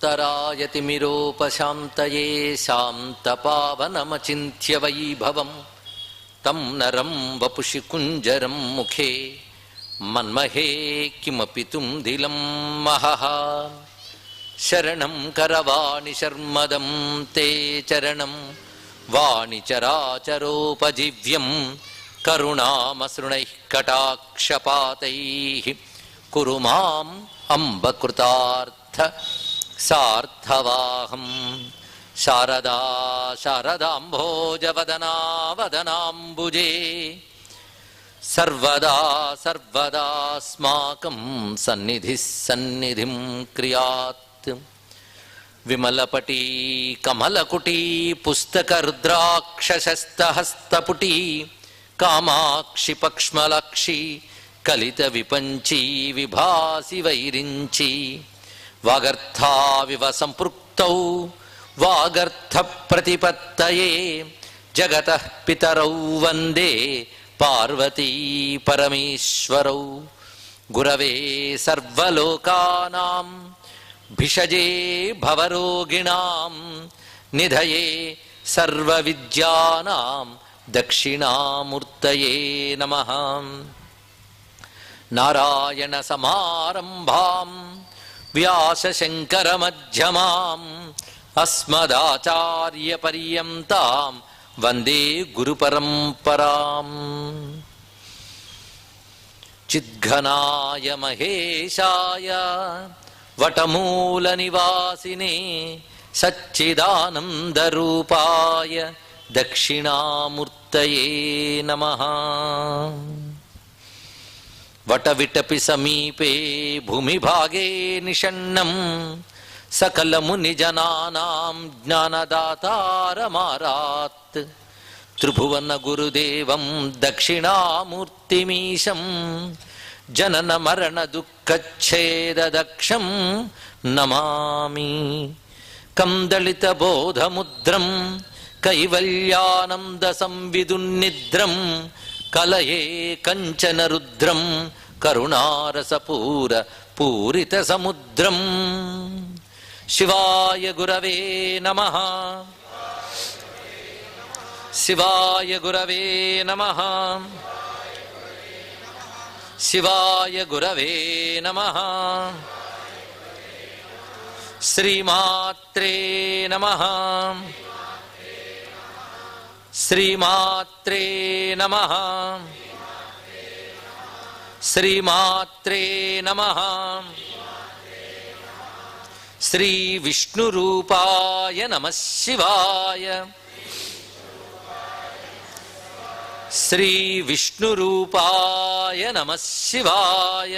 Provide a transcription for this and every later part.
शान्तरायतिमिरोपशान्तये शान्तपावनमचिन्त्य वैभवं तं नरं वपुषि कुञ्जरं मुखे मन्महे किमपि तुम्दिलं महः शरणं करवाणि शर्मदं ते चरणं वाणिचराचरोपजीव्यं करुणामसृणैः कटाक्षपातैः कुरु माम् अम्ब कृतार्थ सार्थवाहं शारदा शारदाम्भोजवदना वदनाम्बुजे सर्वदा सर्वदास्माकं सन्निधिः सन्निधिं क्रियात् विमलपटी कमलकुटी पुस्तकरुद्राक्षशस्तहस्तपुटी कामाक्षि पक्ष्मलाक्षि कलित विपंची विभासी वैरिंची वागर्थाविव संपृक्तौ वागर्थ प्रतिपत्तये जगतः पितरौ वंदे पार्वती परमेश्वरौ गुरवे सर्वलोकानां भिषजे भवरोगिणां निधये सर्वविद्यानां दक्षिणामूर्तये नमः नारायण समारंभां व्यासशंकर मध्यमाम् अस्मदाचार्य पर्यन्तां वंदे गुरुपरंपराम् चिद्घनाय महेशाय वटमूलनिवासिने सच्चिदानन्दरूपाय दक्षिणामूर्तये नमः वटविटपि समीपे भूमिभागे निषण्णं सकलमुनिजनानां ज्ञानदातारमारात् त्रिभुवनगुरुदेवं दक्षिणामूर्तिमीशं जननमरणदुःखच्छेददक्षं नमामि कंदलितबोधमुद्रं कैवल्यानन्दसंविदुन्निद्रं कलये कंचन रुद्रं करुणारसपूर पूरित समुद्रं शिवाय गुरवे नमः शिवाय गुरवे नमः शिवाय गुरवे नमः श्रीमात्रे नमः श्रीमात्रे नमः श्रीमात्रे नमः श्री विष्णुरूपाय नमः शिवाय श्री विष्णुरूपाय नमः शिवाय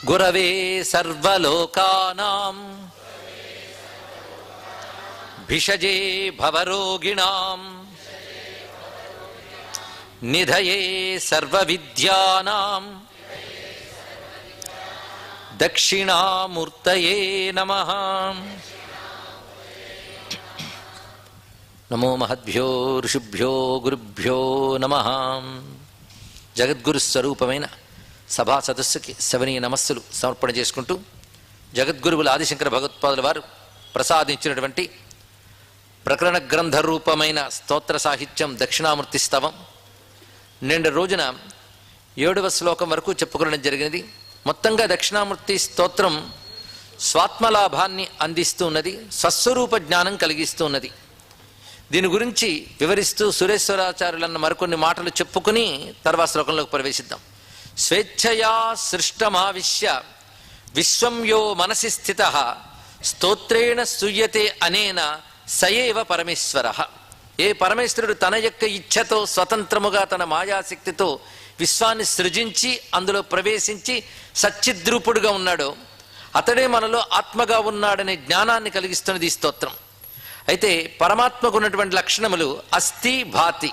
गुरवे सर्वलोकानां भिषजे भवरोगिणां निधये सर्वविद्यानां दक्षिणामूर्तये नमः नमो महद्भ्यो ऋषिभ्यो गुरुभ्यो नमः जगद्गुरु स्वरूपమైన సభా సదస్సుకి శవనీయ నమస్సులు సమర్పణ చేసుకుంటూ జగద్గురువుల ఆదిశంకర భగవత్పాదుల వారు ప్రసాదించినటువంటి ప్రకరణ గ్రంథ రూపమైన స్తోత్ర సాహిత్యం దక్షిణామూర్తి స్తవం నిండు రోజున 7వ శ్లోకం వరకు చెప్పుకోవడం జరిగినది. మొత్తంగా దక్షిణామూర్తి స్తోత్రం స్వాత్మలాభాన్ని అందిస్తూ ఉన్నది, స్వస్వరూప జ్ఞానం కలిగిస్తూ ఉన్నది. దీని గురించి వివరిస్తూ సురేశ్వరాచార్యులన్న మరికొన్ని మాటలు చెప్పుకుని తర్వాత శ్లోకంలోకి ప్రవేశిద్దాం. స్వేచ్ఛయా సృష్టమావిశ్య విశ్వం యో మనసి స్థితః స్తోత్రేణ స్తూయతే అనేన సయేవ పరమేశ్వరః. ఏ పరమేశ్వరుడు తన యొక్క ఇచ్ఛతో స్వతంత్రముగా తన మాయాశక్తితో విశ్వాన్ని సృజించి అందులో ప్రవేశించి సచ్చిద్రూపుడుగా ఉన్నాడో అతడే మనలో ఆత్మగా ఉన్నాడనే జ్ఞానాన్ని కలిగిస్తున్నది ఈ స్తోత్రం. అయితే పరమాత్మకు ఉన్నటువంటి లక్షణములు అస్థి భాతి,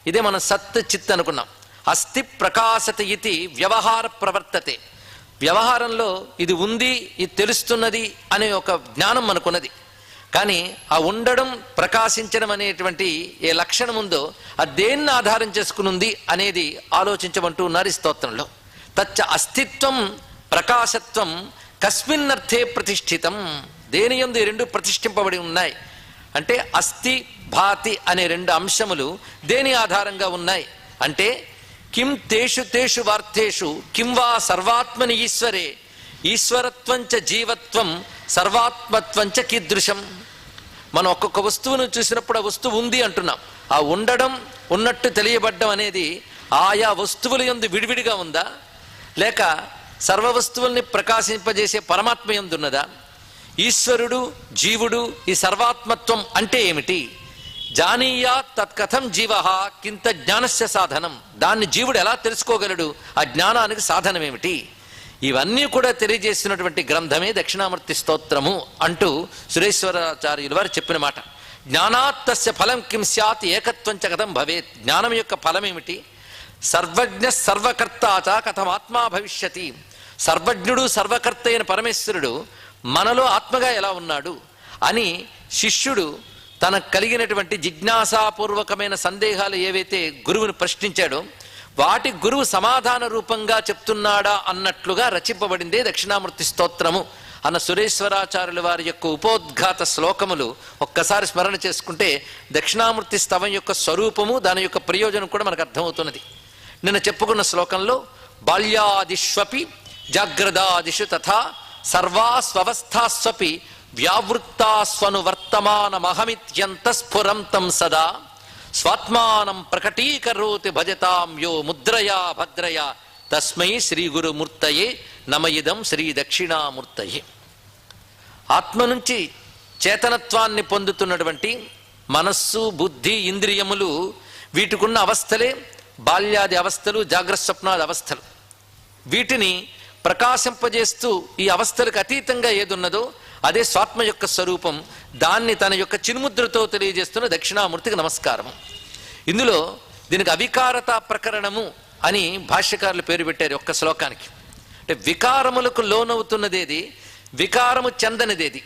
ఇదే మనం సత్ చిత్ అనుకున్నాం. అస్థి ప్రకాశత ఇది వ్యవహార ప్రవర్తతే, వ్యవహారంలో ఇది ఉంది, ఇది తెలుస్తున్నది అనే ఒక జ్ఞానం మనకున్నది. కానీ ఆ ఉండడం ప్రకాశించడం అనేటువంటి ఏ లక్షణం ఉందో అది దేన్ని ఆధారం చేసుకుని ఉంది అనేది ఆలోచించమంటూ ఉన్నారు ఈ స్తోత్రంలో. తచ్చ అస్తిత్వం ప్రకాశత్వం కస్మిన్నర్థే ప్రతిష్ఠితం. దేని యందు ఈ రెండు ప్రతిష్ఠింపబడి ఉన్నాయి అంటే అస్థి భాతి అనే రెండు అంశములు దేని ఆధారంగా ఉన్నాయి అంటే కిం తేషు తేషు వార్థేషు కిం వా సర్వాత్మని ఈశ్వరే ఈశ్వరత్వంచ జీవత్వం సర్వాత్మత్వంచ కీదృశం. మనం ఒక్కొక్క వస్తువును చూసినప్పుడు ఆ వస్తువు ఉంది అంటున్నాం. ఆ ఉండడం ఉన్నట్టు తెలియబడ్డం అనేది ఆయా వస్తువుల యందు విడివిడిగా ఉందా, లేక సర్వ వస్తువుల్ని ప్రకాశింపజేసే పరమాత్మ యందు ఉన్నదా? ఈశ్వరుడు జీవుడు ఈ సర్వాత్మత్వం అంటే ఏమిటి? జానీయా తత్కథం జీవ కింత జ్ఞానస్య సాధనం. దాన్ని జీవుడు ఎలా తెలుసుకోగలడు? ఆ జ్ఞానానికి సాధనం ఏమిటి? ఇవన్నీ కూడా తెలియజేసినటువంటి గ్రంథమే దక్షిణామూర్తి స్తోత్రము అంటూ సురేశ్వరాచార్యులు వారు చెప్పిన మాట. జ్ఞానాత్తస్య ఫలం కిం స్యాత్ ఏకత్వంచ కథం భవేత్. జ్ఞానం యొక్క ఫలం ఏమిటి? సర్వజ్ఞ సర్వకర్తాచ కథమాత్మా భవిష్యతి. సర్వజ్ఞుడు సర్వకర్త అయిన పరమేశ్వరుడు మనలో ఆత్మగా ఎలా ఉన్నాడు అని శిష్యుడు తనకు కలిగినటువంటి జిజ్ఞాసాపూర్వకమైన సందేహాలు ఏవైతే గురువుని ప్రశ్నించాడో వాటి గురువు సమాధాన రూపంగా చెప్తున్నాడా అన్నట్లుగా రచింపబడిందే దక్షిణామూర్తి స్తోత్రము అన్న సురేశ్వరాచార్యుల వారి యొక్క ఉపోద్ఘాత శ్లోకములు ఒక్కసారి స్మరణ చేసుకుంటే దక్షిణామూర్తి స్తవం యొక్క స్వరూపము దాని యొక్క ప్రయోజనం కూడా మనకు అర్థమవుతున్నది. నిన్న చెప్పుకున్న శ్లోకంలో బాల్యాదిష్వపి జాగ్రదాదిషు తథా సర్వాస్వస్థాస్వపి వ్యావృత్తాస్వను వర్తమానమహమిత్యంత స్ఫురంతం సదా స్వాత్మానం ప్రకటీకరోతి భజతాం యో ముద్రయా భద్రయా తస్మై శ్రీ గురుమూర్తయే నమయిదం శ్రీ దక్షిణామూర్తయే. ఆత్మ నుంచి చేతనత్వాన్ని పొందుతున్నటువంటి మనస్సు బుద్ధి ఇంద్రియములు వీటికున్న అవస్థలే బాల్యాది అవస్థలు జాగ్రత్త స్వప్నాది అవస్థలు. వీటిని ప్రకాశింపజేస్తూ ఈ అవస్థలకు అతీతంగా ఏదున్నదో అదే స్వాత్మ యొక్క స్వరూపం. దాన్ని తన యొక్క చిన్ముద్రతో తెలియజేస్తున్న దక్షిణామూర్తికి నమస్కారము. ఇందులో దీనికి అవికారత ప్రకరణము అని భాష్యకారులు పేరు పెట్టారు ఒక్క శ్లోకానికి. అంటే వికారములకు లోనవుతున్నదేది, వికారము చెందనిదేది.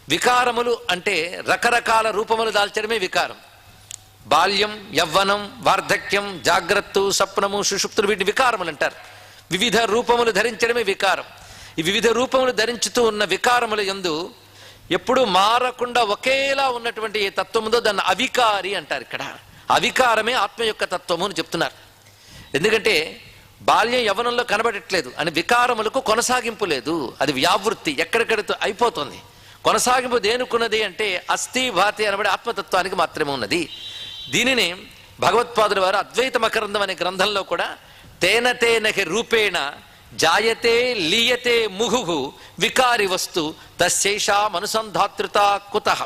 వికారములు అంటే రకరకాల రూపములు దాల్చడమే వికారం. బాల్యం, యవ్వనం, వార్ధక్యం, జాగ్రత్త, స్వప్నము, సుషుప్తులు వీటిని వికారములు అంటారు. వివిధ రూపములు ధరించడమే వికారం. ఈ వివిధ రూపములు ధరించుతూ ఉన్న వికారముల యందు ఎప్పుడూ మారకుండా ఒకేలా ఉన్నటువంటి ఏ తత్వం ఉందో దాన్ని అవికారి అంటారు. ఇక్కడ అవికారమే ఆత్మ యొక్క తత్వము అని చెప్తున్నారు. ఎందుకంటే బాల్యం యవ్వనంలో కనబడట్లేదు అని వికారములకు కొనసాగింపు లేదు. అది వ్యావృత్తి ఎక్కడికడితో అయిపోతుంది. కొనసాగింపు దేనుకున్నది అంటే అస్థి భాతి అనబడే ఆత్మతత్వానికి మాత్రమే ఉన్నది. దీనిని భగవత్పాదుల వారు అద్వైత మకరందం అనే గ్రంథంలో కూడా తేన తేనహి రూపేణ జాయతే లీయతే ముహు వికారి వస్తు తస్యైషామనుసంధాతృత కుతః.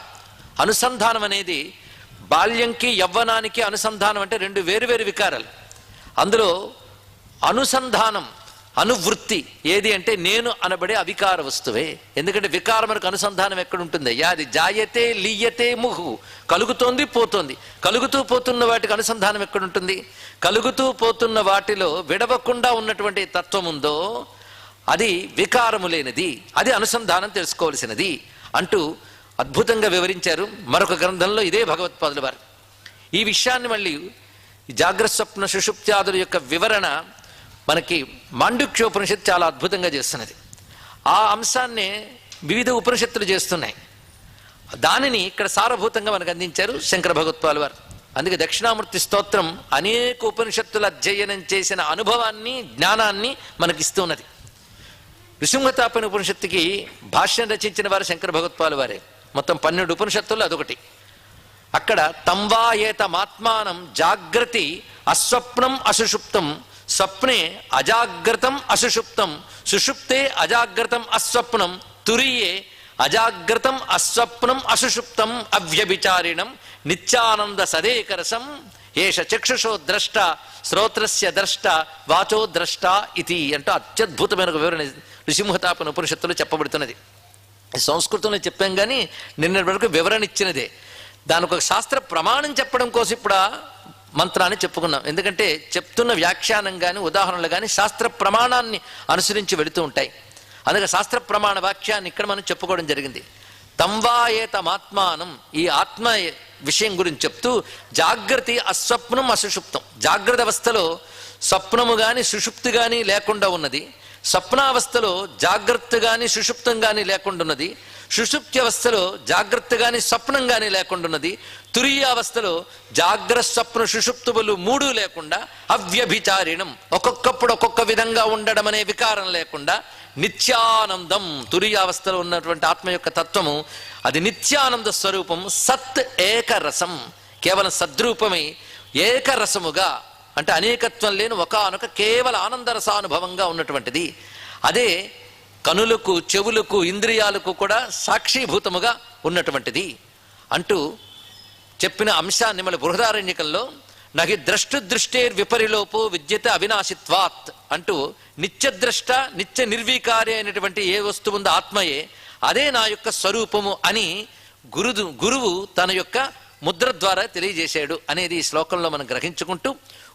అనుసంధానం అనేది బాల్యంకి యవ్వనానికి అనుసంధానం అంటే రెండు వేరువేరు వికారాలు. అందులో అనుసంధానం అనువృత్తి ఏది అంటే నేను అనబడే అవికార వస్తువే. ఎందుకంటే వికారమునకు అనుసంధానం ఎక్కడుంటుంది? అది జాయతే లీయతే ముహు, కలుగుతోంది పోతోంది. కలుగుతూ పోతున్న వాటికి అనుసంధానం ఎక్కడుంటుంది? కలుగుతూ పోతున్న వాటిలో విడవకుండా ఉన్నటువంటి తత్వం ఉందో అది వికారము లేనిది, అది అనుసంధానం తెలుసుకోవలసినది అంటూ అద్భుతంగా వివరించారు మరొక గ్రంథంలో ఇదే భగవత్పాదుల వారు. ఈ విషయాన్ని మళ్ళీ జాగ్రత్త స్వప్న సుషుప్త్యాదుల యొక్క వివరణ మనకి మాండుక్యోపనిషత్తు చాలా అద్భుతంగా చేస్తున్నది. ఆ అంశాన్నే వివిధ ఉపనిషత్తులు చేస్తున్నాయి. దానిని ఇక్కడ సారభూతంగా మనకు అందించారు శంకర భగవత్పాదుల వారు. అందుకే దక్షిణామూర్తి స్తోత్రం అనేక ఉపనిషత్తుల అధ్యయనం చేసిన అనుభవాన్ని జ్ఞానాన్ని మనకిస్తున్నది. నృసింహతాపని ఉపనిషత్తుకి భాష్యం రచించిన వారు శంకర భగవత్పాదుల వారే. మొత్తం 12 ఉపనిషత్తుల్లో అదొకటి. అక్కడ తంవా ఏతమాత్మానం జాగ్రతి అస్వప్నం అసుషుప్తం స్వప్నే అజాగ్రతం అసుషుప్తం సుషుప్తే అజాగ్రతం అస్వప్నం తురియే అజాగ్రతం అస్వప్నం అసుషుప్తం అవ్యభిచారిణం నిత్యానంద సదేకరసం ఏష చక్షుషో ద్రష్ట శ్రోత్రస్య ద్రష్ట వాచో ద్రష్ట ఇది అంటూ అత్యద్భుతమైన వివరణ నృసింహతాపన ఉపనిషత్తులో చెప్పబడుతున్నది. సంస్కృతంలో చెప్పాం కానీ నిన్నటి వరకు వివరణ ఇచ్చినదే. దానికి ఒక శాస్త్ర ప్రమాణం చెప్పడం కోసం ఇప్పుడు మంత్రాన్ని చెప్పుకున్నాం. ఎందుకంటే చెప్తున్న వ్యాఖ్యానం కానీ ఉదాహరణలు కానీ శాస్త్ర ప్రమాణాన్ని అనుసరించి వెళుతూ ఉంటాయి. అందుకే శాస్త్ర ప్రమాణ వాక్యాన్ని ఇక్కడ మనం చెప్పుకోవడం జరిగింది. తంవాయేతమాత్మానం, ఈ ఆత్మ విషయం గురించి చెప్తూ జాగ్రత్త అస్వప్నం అసుషుప్తం, జాగ్రత్త అవస్థలో స్వప్నము గాని సుషుప్తి గాని లేకుండా ఉన్నది, స్వప్నావస్థలో జాగ్రత్త గాని సుషుప్తం గాని లేకుండా ఉన్నది, సుషుప్తి అవస్థలో జాగ్రత్త గాని స్వప్నం గాని లేకుండా ఉన్నది, తురీయావస్థలో జాగ్రత్త స్వప్న సుషుప్తువులు మూడు లేకుండా అవ్యభిచారిణం ఒక్కొక్కప్పుడు ఒక్కొక్క విధంగా ఉండడం అనే వికారం లేకుండా నిత్యానందం, తురీయావస్థలో ఉన్నటువంటి ఆత్మ యొక్క తత్వము అది నిత్యానంద స్వరూపం, సత్ ఏకరసం, కేవలం సద్రూపమై ఏకరసముగా అంటే అనేకత్వం లేని ఒకానొక కేవల ఆనందరసానుభవంగా ఉన్నటువంటిది. అదే కనులకు చెవులకు ఇంద్రియాలకు కూడా సాక్షీభూతముగా ఉన్నటువంటిది అంటూ చెప్పిన అంశాన్ని మళ్ళీ బృహదారణ్యకంలో నహి ద్రష్టుదృష్టేర్ విపరిలోపో విద్యతే అవినాశిత్వాత్ అంటూ నిత్యద్రష్ట నిత్య నిర్వీకారి అయినటువంటి ఏ వస్తువు ఉందో ఆత్మయే అదే నా యొక్క స్వరూపము అని గురువు తన యొక్క ముద్ర ద్వారా తెలియజేశాడు అనేది ఈ శ్లోకంలో మనం గ్రహించుకుంటూ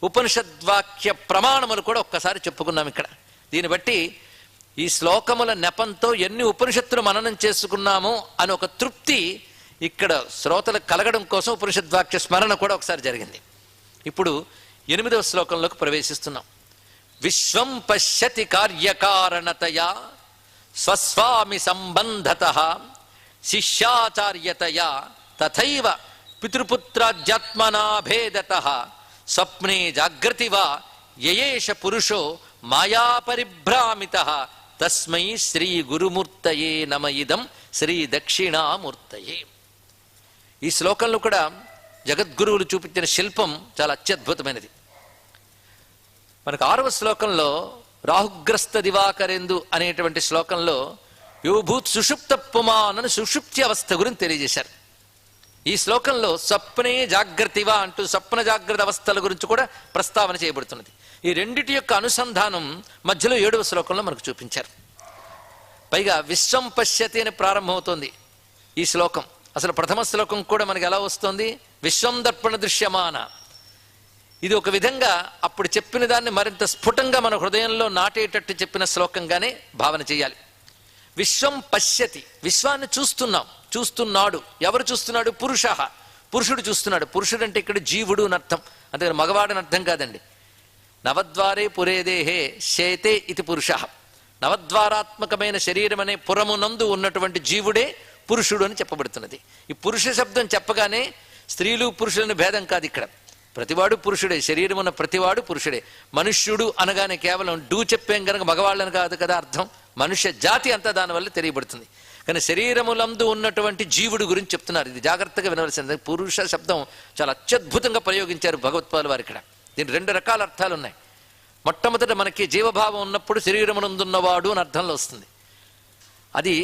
ఉపనిషద్వాక్య ప్రమాణములు కూడా ఒక్కసారి చెప్పుకున్నాం ఇక్కడ. దీన్ని బట్టి ఈ శ్లోకముల నెపంతో ఎన్ని ఉపనిషత్తులు మననం చేసుకున్నామో అని ఒక తృప్తి ఇక్కడ శ్రోతలకు కలగడం కోసం ఉపనిషద్వాక్య స్మరణ కూడా ఒకసారి జరిగింది. ఇప్పుడు 8వ శ్లోకంలోకి ప్రవేశిస్తున్నాం. విశ్వం పశ్యతి కార్యకారణతయా స్వస్వామి సంబంధతః శిష్యాచార్యతయా తథైవ పితృపుత్రాధ్యాత్మనా భేదతః స్వప్నే జాగ్రతి వా యయేష పురుషో మాయా పరిభ్రామితః తస్మై శ్రీ గురుమూర్తయే నమ ఇదం శ్రీ దక్షిణామూర్తయే. ఈ శ్లోకంలో కూడా జగద్గురువులు చూపించిన శిల్పం చాలా అత్యద్భుతమైనది. మనకు 6వ శ్లోకంలో రాహుగ్రస్త దివాకరేందు అనేటువంటి శ్లోకంలో యోభూత్ సుషుప్త పుమానని సుషుప్తి అవస్థ గురించి తెలియజేశారు. ఈ శ్లోకంలో స్వప్నే జాగ్రత్తివా అంటూ స్వప్న జాగ్రత్త అవస్థల గురించి కూడా ప్రస్తావన చేయబడుతున్నది. ఈ రెండిటి యొక్క అనుసంధానం మధ్యలో 7వ శ్లోకంలో మనకు చూపించారు. పైగా విశ్వం పశ్యతి అని ప్రారంభమవుతోంది ఈ శ్లోకం. అసలు ప్రథమ శ్లోకం కూడా మనకి ఎలా వస్తుంది? విశ్వం దర్పణ దృశ్యమాన. ఇది ఒక విధంగా అప్పుడు చెప్పిన దాన్ని మరింత స్ఫుటంగా మన హృదయంలో నాటేటట్టు చెప్పిన శ్లోకంగానే భావన చేయాలి. విశ్వం పశ్యతి, విశ్వాన్ని చూస్తున్నాడు. ఎవరు చూస్తున్నాడు? పురుషుడు చూస్తున్నాడు. పురుషుడు అంటే ఇక్కడ జీవుడు అని అర్థం, అంతే మగవాడని అర్థం కాదండి. నవద్వారే పురేదేహే శేతే ఇది పురుష. నవద్వారాత్మకమైన శరీరం అనే పురమునందు ఉన్నటువంటి జీవుడే పురుషుడు అని చెప్పబడుతున్నది. ఈ పురుష శబ్దం చెప్పగానే స్త్రీలు పురుషులను భేదం కాదు. ఇక్కడ ప్రతివాడు పురుషుడే, శరీరం ఉన్న ప్రతివాడు పురుషుడే. మనుష్యుడు అనగానే కేవలం డూ చెప్పేం కనుక మగవాళ్ళని కాదు కదా అర్థం. మనుష్య జాతి అంతా దానివల్ల తెలియబడుతుంది. కానీ శరీరములందు ఉన్నటువంటి జీవుడు గురించి చెప్తున్నారు. ఇది జాగ్రత్తగా వినవలసింది. పురుష శబ్దం చాలా అత్యద్భుతంగా ప్రయోగించారు భగవత్పాదులు వారు ఇక్కడ. దీనికి 2 రకాల అర్థాలు ఉన్నాయి. మొట్టమొదట మనకి జీవభావం ఉన్నప్పుడు శరీరమునందున్నవాడు అని అర్థంలో వస్తుంది. అది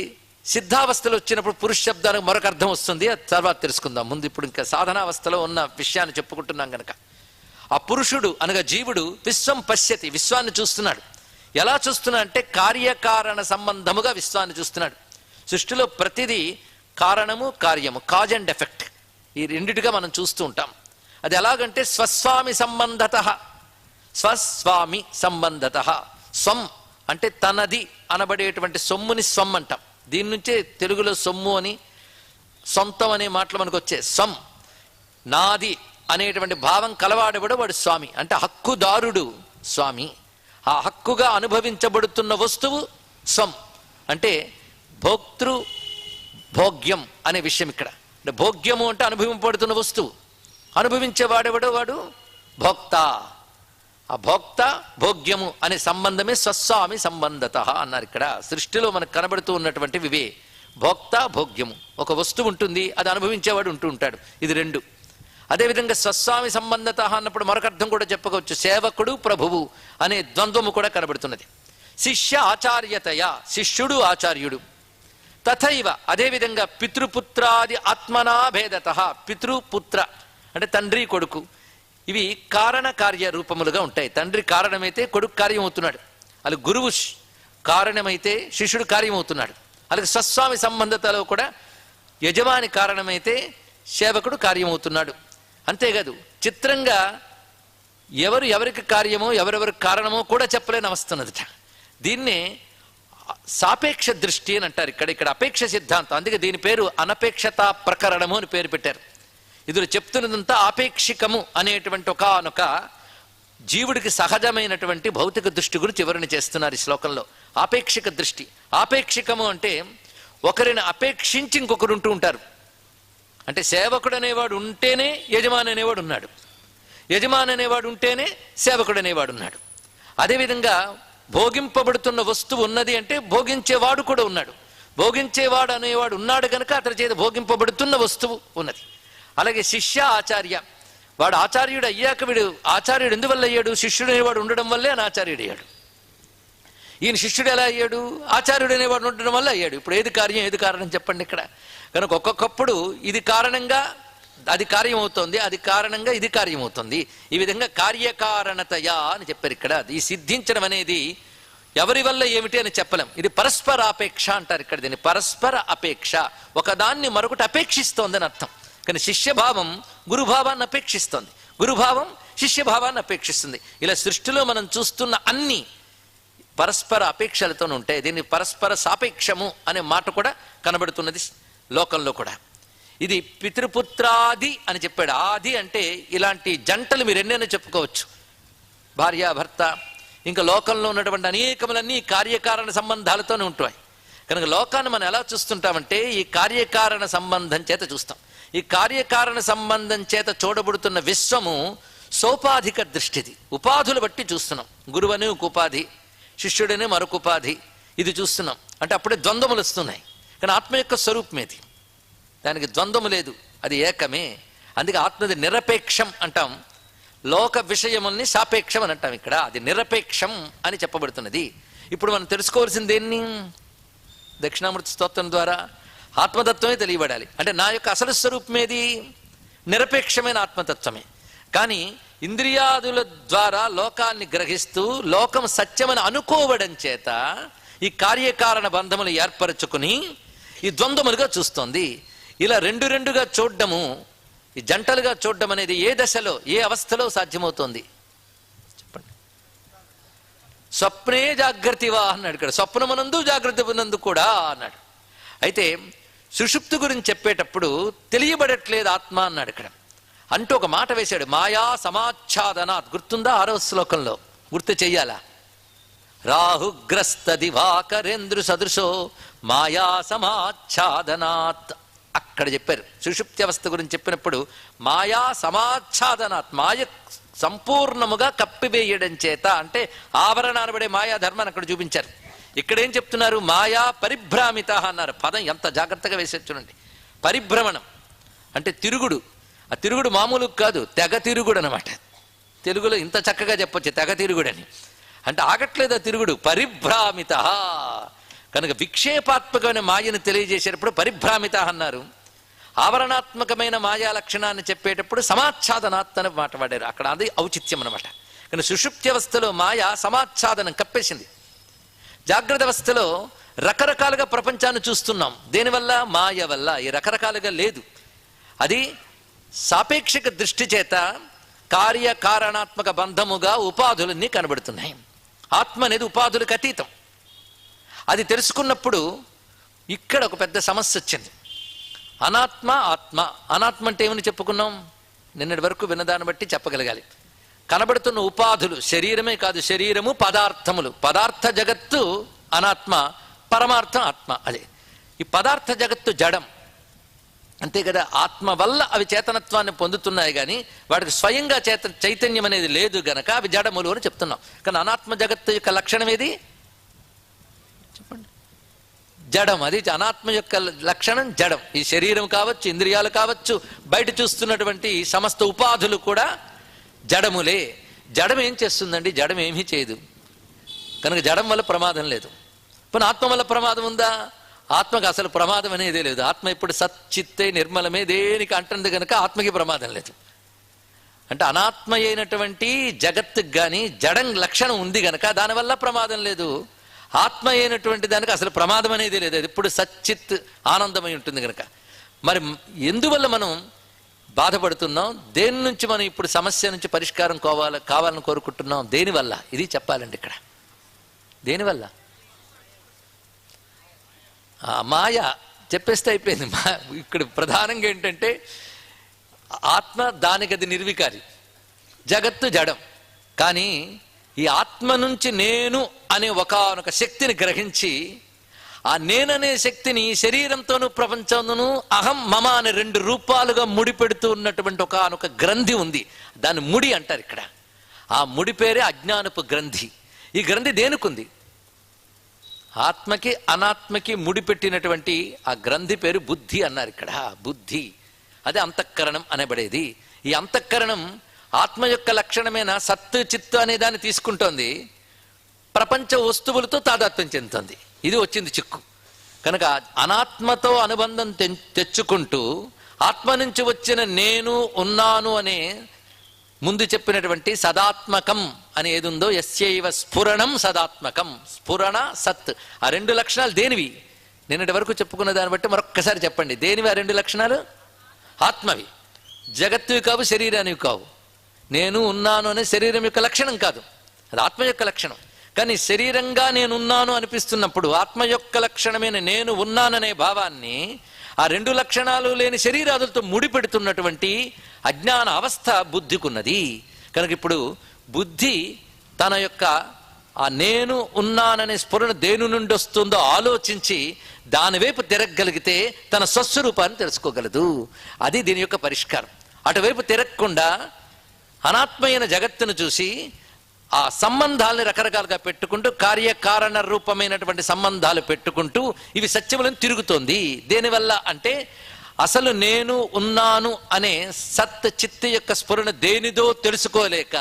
సిద్ధావస్థలో వచ్చినప్పుడు పురుష శబ్దానికి మరొక అర్థం వస్తుంది. అది తర్వాత తెలుసుకుందాం. ముందు ఇప్పుడు ఇంకా సాధనావస్థలో ఉన్న విషయాన్ని చెప్పుకుంటున్నాం కనుక ఆ పురుషుడు అనగా జీవుడు విశ్వం పశ్యతి, విశ్వాన్ని చూస్తున్నాడు. ఎలా చూస్తున్నా అంటే కార్యకారణ సంబంధముగా విశ్వాన్ని చూస్తున్నాడు. సృష్టిలో ప్రతిదీ కారణము కార్యము, కాజ్ అండ్ ఎఫెక్ట్, ఈ రెండిటిగా మనం చూస్తూ ఉంటాం. అది ఎలాగంటే స్వస్వామి సంబంధత, స్వస్వామి సంబంధత. స్వం అంటే తనది అనబడేటువంటి సొమ్ముని స్వం అంటాం. దీని నుంచే తెలుగులో సొమ్ము అని సొంతం అనే మాటలు మనకు వచ్చే స్వం. నాది అనేటువంటి భావం కలవాడబడు వాడు స్వామి, అంటే హక్కుదారుడు స్వామి. ఆ హక్కుగా అనుభవించబడుతున్న వస్తువు స్వం. అంటే భోక్తృ భోగ్యం అనే విషయం ఇక్కడ. అంటే భోగ్యము అంటే అనుభవింపబడుతున్న వస్తువు, అనుభవించేవాడెవడో వాడు భోక్త. ఆ భోక్త భోగ్యము అనే సంబంధమే స్వస్వామి సంబంధత అన్నారు. ఇక్కడ సృష్టిలో మనకు కనబడుతూ ఉన్నటువంటి వివే భోక్త భోగ్యము. ఒక వస్తువు ఉంటుంది, అది అనుభవించేవాడు ఉంటూ ఉంటాడు. ఇది 2. అదేవిధంగా స్వస్వామి సంబంధత అన్నప్పుడు మరొక అర్థం కూడా చెప్పుకోవచ్చు. సేవకుడు ప్రభువు అనే ద్వంద్వము కూడా కనబడుతున్నది. శిష్య ఆచార్యతయా, శిష్యుడు ఆచార్యుడు. తథైవ అదేవిధంగా పితృపుత్రాది ఆత్మనా భేదత. పితృపుత్ర అంటే తండ్రి కొడుకు, ఇవి కారణ కార్య రూపములుగా ఉంటాయి. తండ్రి కారణమైతే కొడుకు కార్యమవుతున్నాడు, అలాగే గురువు కారణమైతే శిష్యుడు కార్యమవుతున్నాడు. అలాగే స్వస్వామి సంబంధతలో కూడా యజమాని కారణమైతే సేవకుడు కార్యమవుతున్నాడు. అంతేకాదు చిత్రంగా ఎవరికి కార్యమో ఎవరెవరికి కారణమో కూడా చెప్పలేని అవస్థన్నదట. దీన్నే సాపేక్ష దృష్టి అని అంటారు. ఇక్కడ అపేక్ష సిద్ధాంతం. అందుకే దీని పేరు అనపేక్షతా ప్రకరణము అని పేరు పెట్టారు. ఇందులో చెప్తున్నదంతా ఆపేక్షికము అనేటువంటి ఒకనొక జీవుడికి సహజమైనటువంటి భౌతిక దృష్టి గురించి వివరణ చేస్తున్నారు ఈ శ్లోకంలో. ఆపేక్షిక దృష్టి. ఆపేక్షికము అంటే ఒకరిని అపేక్షించి ఇంకొకరు ఉంటూ ఉంటారు. అంటే సేవకుడు అనేవాడు ఉంటేనే యజమాని అనేవాడు ఉన్నాడు, యజమాని అనేవాడు ఉంటేనే సేవకుడు అనేవాడు ఉన్నాడు. అదేవిధంగా భోగింపబడుతున్న వస్తువు ఉన్నది అంటే భోగించేవాడు కూడా ఉన్నాడు, భోగించేవాడు అనేవాడు ఉన్నాడు కనుక అతని చేత భోగింపబడుతున్న వస్తువు ఉన్నది. అలాగే శిష్య ఆచార్య, వాడు ఆచార్యుడు అయ్యాక వీడు ఆచార్యుడు ఎందువల్ల అయ్యాడు? శిష్యుడు అనేవాడు ఉండడం వల్లే అని ఆచార్యుడు అయ్యాడు. ఈయన శిష్యుడు ఎలా అయ్యాడు? ఆచార్యుడు అనేవాడు ఉండడం వల్ల అయ్యాడు. ఇప్పుడు ఏది కార్యం ఏది కారణం చెప్పండి ఇక్కడ. కనుక ఒక్కొక్కప్పుడు ఇది కారణంగా అది కార్యమవుతోంది, అది కారణంగా ఇది కార్యమవుతుంది. ఈ విధంగా కార్యకారణతయా అని చెప్పారు ఇక్కడ. ఈ సిద్ధించడం అనేది ఎవరి వల్ల ఏమిటి అని చెప్పలేం. ఇది పరస్పర అపేక్ష అంటారు ఇక్కడ దీన్ని. పరస్పర అపేక్ష, ఒకదాన్ని మరొకటి అపేక్షిస్తోందని అర్థం. కానీ శిష్యభావం గురుభావాన్ని అపేక్షిస్తోంది, గురుభావం శిష్యభావాన్ని అపేక్షిస్తుంది. ఇలా సృష్టిలో మనం చూస్తున్న అన్ని పరస్పర అపేక్షలతో ఉంటాయి. దీన్ని పరస్పర సాపేక్షము అనే మాట కూడా కనబడుతున్నది లోకంలో కూడా. ఇది పితృపుత్రాది అని చెప్పాడు. ఆది అంటే ఇలాంటి జంటలు మీరు ఎన్నైనా చెప్పుకోవచ్చు, భార్యాభర్త. ఇంకా లోకంలో ఉన్నటువంటి అనేకములన్నీ కార్యకారణ సంబంధాలతోనే ఉంటాయి. కనుక లోకాన్ని మనం ఎలా చూస్తుంటామంటే ఈ కార్యకారణ సంబంధం చేత చూస్తాం. ఈ కార్యకారణ సంబంధం చేత చూడబడుతున్న విశ్వము సోపాధిక దృష్టిది. ఉపాధులు బట్టి చూస్తున్నాం. గురువని ఒక ఉపాధి, శిష్యుడనే మరొక ఉపాధి, ఇది చూస్తున్నాం. అంటే అప్పుడే ద్వంద్వములు వస్తున్నాయి. కానీ ఆత్మ యొక్క స్వరూపమేది, దానికి ద్వంద్వము లేదు, అది ఏకమే. అందుకే ఆత్మది నిరపేక్షం అంటాం, లోక విషయముల్ని సాపేక్షం అని అంటాం. ఇక్కడ అది నిరపేక్షం అని చెప్పబడుతున్నది. ఇప్పుడు మనం తెలుసుకోవాల్సింది దేన్ని? దక్షిణామృత స్తోత్రం ద్వారా ఆత్మతత్వమే తెలియబడాలి. అంటే నా యొక్క అసలు స్వరూపమేది? నిరపేక్షమైన ఆత్మతత్వమే. కానీ ఇంద్రియాదుల ద్వారా లోకాన్ని గ్రహిస్తూ లోకం సత్యమని అనుకోవడం చేత ఈ కార్యకారణ బంధములు ఏర్పరచుకుని ఈ ద్వంద్వములుగా చూస్తోంది. ఇలా రెండు రెండుగా చూడడము, ఈ జంటలుగా చూడడం అనేది ఏ దశలో ఏ అవస్థలో సాధ్యమవుతోంది చెప్పండి? స్వప్నే జాగ్రత్తివా అన్నాడు ఇక్కడ. స్వప్నమునందు జాగ్రత్తమునందు కూడా అన్నాడు. అయితే సుషుప్తి గురించి చెప్పేటప్పుడు తెలియబడట్లేదు ఆత్మ అన్నాడు ఇక్కడ. అంటూ ఒక మాట వేశాడు, మాయా సమాచ్ఛాదనాత్. గుర్తుందా? 6వ శ్లోకంలో గుర్తు చెయ్యాలా? రాహుగ్రస్త దివాకరేంద్రు సదృశో మాయా సమాచ్ఛాదనాత్ అక్కడ చెప్పారు. సుషుప్తి అవస్థ గురించి చెప్పినప్పుడు మాయా సమాచ్ఛాదనాత్, మాయ సంపూర్ణముగా కప్పివేయడం చేత, అంటే ఆవరణ అనబడే మాయా ధర్మాన్ని అక్కడ చూపించారు. ఇక్కడేం చెప్తున్నారు? మాయా పరిభ్రామిత అన్నారు. పదం ఎంత జాగ్రత్తగా వేసేది చూడండి. పరిభ్రమణం అంటే తిరుగుడు. ఆ తిరుగుడు మామూలు కాదు, తెగ తిరుగుడు అనమాట. తెలుగులో ఇంత చక్కగా చెప్పొచ్చు తెగ తిరుగుడని. అంటే ఆగట్లేదు ఆ తిరుగుడు. పరిభ్రామిత కనుక విక్షేపాత్మకమైన మాయను తెలియజేసేటప్పుడు పరిభ్రామిత అన్నారు. ఆవరణాత్మకమైన మాయా లక్షణాన్ని చెప్పేటప్పుడు సమాచ్ఛాదనాత్ అని మాట వాడారు. అక్కడ అది ఔచిత్యం అనమాట. కానీ సుషుప్తి అవస్థలో మాయ సమాచ్ఛాదనం కప్పేసింది. జాగ్రత్త అవస్థలో రకరకాలుగా ప్రపంచాన్ని చూస్తున్నాం. దేనివల్ల? మాయ వల్ల. ఈ రకరకాలుగా లేదు, అది సాపేక్షిక దృష్టి చేత కార్యకారణాత్మక బంధముగా ఉపాధులన్నీ కనబడుతున్నాయి. ఆత్మ అనేది ఉపాధులకు అతీతం. అది తెలుసుకున్నప్పుడు ఇక్కడ ఒక పెద్ద సమస్య వచ్చింది. అనాత్మ ఆత్మ. అనాత్మ అంటే ఏమని చెప్పుకున్నాం? నిన్నటి వరకు విన్నదాన్ని బట్టి చెప్పగలగాలి. కనబడుతున్న ఉపాధులు శరీరమే కాదు, శరీరము పదార్థములు. పదార్థ జగత్తు అనాత్మ, పరమార్థం ఆత్మ. అదే ఈ పదార్థ జగత్తు జడం, అంతే కదా. ఆత్మ వల్ల అవి చేతనత్వాన్ని పొందుతున్నాయి, కానీ వాటికి స్వయంగా చైతన్యం అనేది లేదు గనక అవి జడములు అని చెప్తున్నాం. కానీ అనాత్మ జగత్తు యొక్క లక్షణం ఏది చెప్పండి? జడం. అది అనాత్మ యొక్క లక్షణం జడం. ఈ శరీరం కావచ్చు, ఇంద్రియాలు కావచ్చు, బయట చూస్తున్నటువంటి సమస్త ఉపాధులు కూడా జడములే. జడం ఏం చేస్తుందండి? జడం ఏమీ చేయదు. కనుక జడం వల్ల ప్రమాదం లేదు. पण ఆత్మ వల్ల ప్రమాదం ఉందా? ఆత్మకి అసలు ప్రమాదం అనేదే లేదు. ఆత్మ ఇప్పుడు సచ్చిత్తే నిర్మలమే, దేనికి అంటుంది కనుక ఆత్మకి ప్రమాదం లేదు. అంటే అనాత్మ అయినటువంటి జగత్తుకి కానీ జడం లక్షణం ఉంది గనక దానివల్ల ప్రమాదం లేదు. ఆత్మ అయినటువంటి దానికి అసలు ప్రమాదం అనేది లేదు. అది ఇప్పుడు సచ్చిత్ ఆనందమై ఉంటుంది కనుక. మరి ఎందువల్ల మనం బాధపడుతున్నాం? దేని నుంచి మనం ఇప్పుడు సమస్య నుంచి పరిష్కారం కావాలని కోరుకుంటున్నాం? దేనివల్ల? ఇది చెప్పాలండి ఇక్కడ. దేనివల్ల? మాయ చెప్పేస్తే అయిపోయింది. ఇక్కడ ప్రధానంగా ఏంటంటే ఆత్మ దానికి అది నిర్వికారి, జగత్తు జడం. కానీ ఈ ఆత్మ నుంచి నేను అనే ఒకానొక శక్తిని గ్రహించి ఆ నేననే శక్తిని శరీరంతోనూ ప్రపంచంలోనూ అహం మమ అనే 2 రూపాలుగా ముడిపెడుతూ ఉన్నటువంటి ఒకానొక గ్రంథి ఉంది. దాన్ని ముడి అంటారు ఇక్కడ. ఆ ముడి పేరే అజ్ఞానపు గ్రంథి. ఈ గ్రంథి దేనికుంది? ఆత్మకి అనాత్మకి ముడిపెట్టినటువంటి ఆ గ్రంథి పేరు బుద్ధి అన్నారు ఇక్కడ. బుద్ధి అదే అంతఃకరణం అనబడేది. ఈ అంతఃకరణం ఆత్మ యొక్క లక్షణమైన సత్తు చిత్తు అనే దాన్ని తీసుకుంటోంది, ప్రపంచ వస్తువులతో తాదాత్మ్యం చెందుతుంది. ఇది వచ్చింది చిక్కు. కనుక అనాత్మతో అనుబంధం తెచ్చుకుంటూ ఆత్మ నుంచి వచ్చిన నేను ఉన్నాను అనే ముందు చెప్పినటువంటి సదాత్మకం అని ఏది ఉందో, యస్యైవ స్ఫురణం సదాత్మకం, స్ఫురణ సత్, ఆ 2 లక్షణాలు దేనివి? నిన్నటి వరకు చెప్పుకున్న దాన్ని బట్టి మరొక్కసారి చెప్పండి. దేనివి ఆ 2 లక్షణాలు? ఆత్మవి. జగత్తువి కావు, శరీరానివి కావు. నేను ఉన్నాను అనే శరీరం యొక్క లక్షణం కాదు, అది ఆత్మ యొక్క లక్షణం. కానీ శరీరంగా నేనున్నాను అనిపిస్తున్నప్పుడు ఆత్మ యొక్క లక్షణమైన నేను ఉన్నాననే భావాన్ని ఆ 2 లక్షణాలు లేని శరీరాదులతో ముడిపెడుతున్నటువంటి అజ్ఞాన అవస్థ బుద్ధికున్నది. కనుక ఇప్పుడు బుద్ధి తన యొక్క ఆ నేను ఉన్నాననే స్ఫురణ దేని నుండి వస్తుందో ఆలోచించి దానివైపు తిరగగలిగితే తన స్వస్వరూపాన్ని తెలుసుకోగలదు. అది దీని యొక్క పరిష్కారం. అటువైపు తిరగకుండా అనాత్మైన జగత్తును చూసి ఆ సంబంధాలని రకరకాలుగా పెట్టుకుంటూ కార్యకారణ రూపమైనటువంటి సంబంధాలు పెట్టుకుంటూ ఇవి సత్యములను తిరుగుతోంది. దేనివల్ల అంటే అసలు నేను ఉన్నాను అనే సత్ చిత్త యొక్క స్ఫురణ దేనిదో తెలుసుకోలేక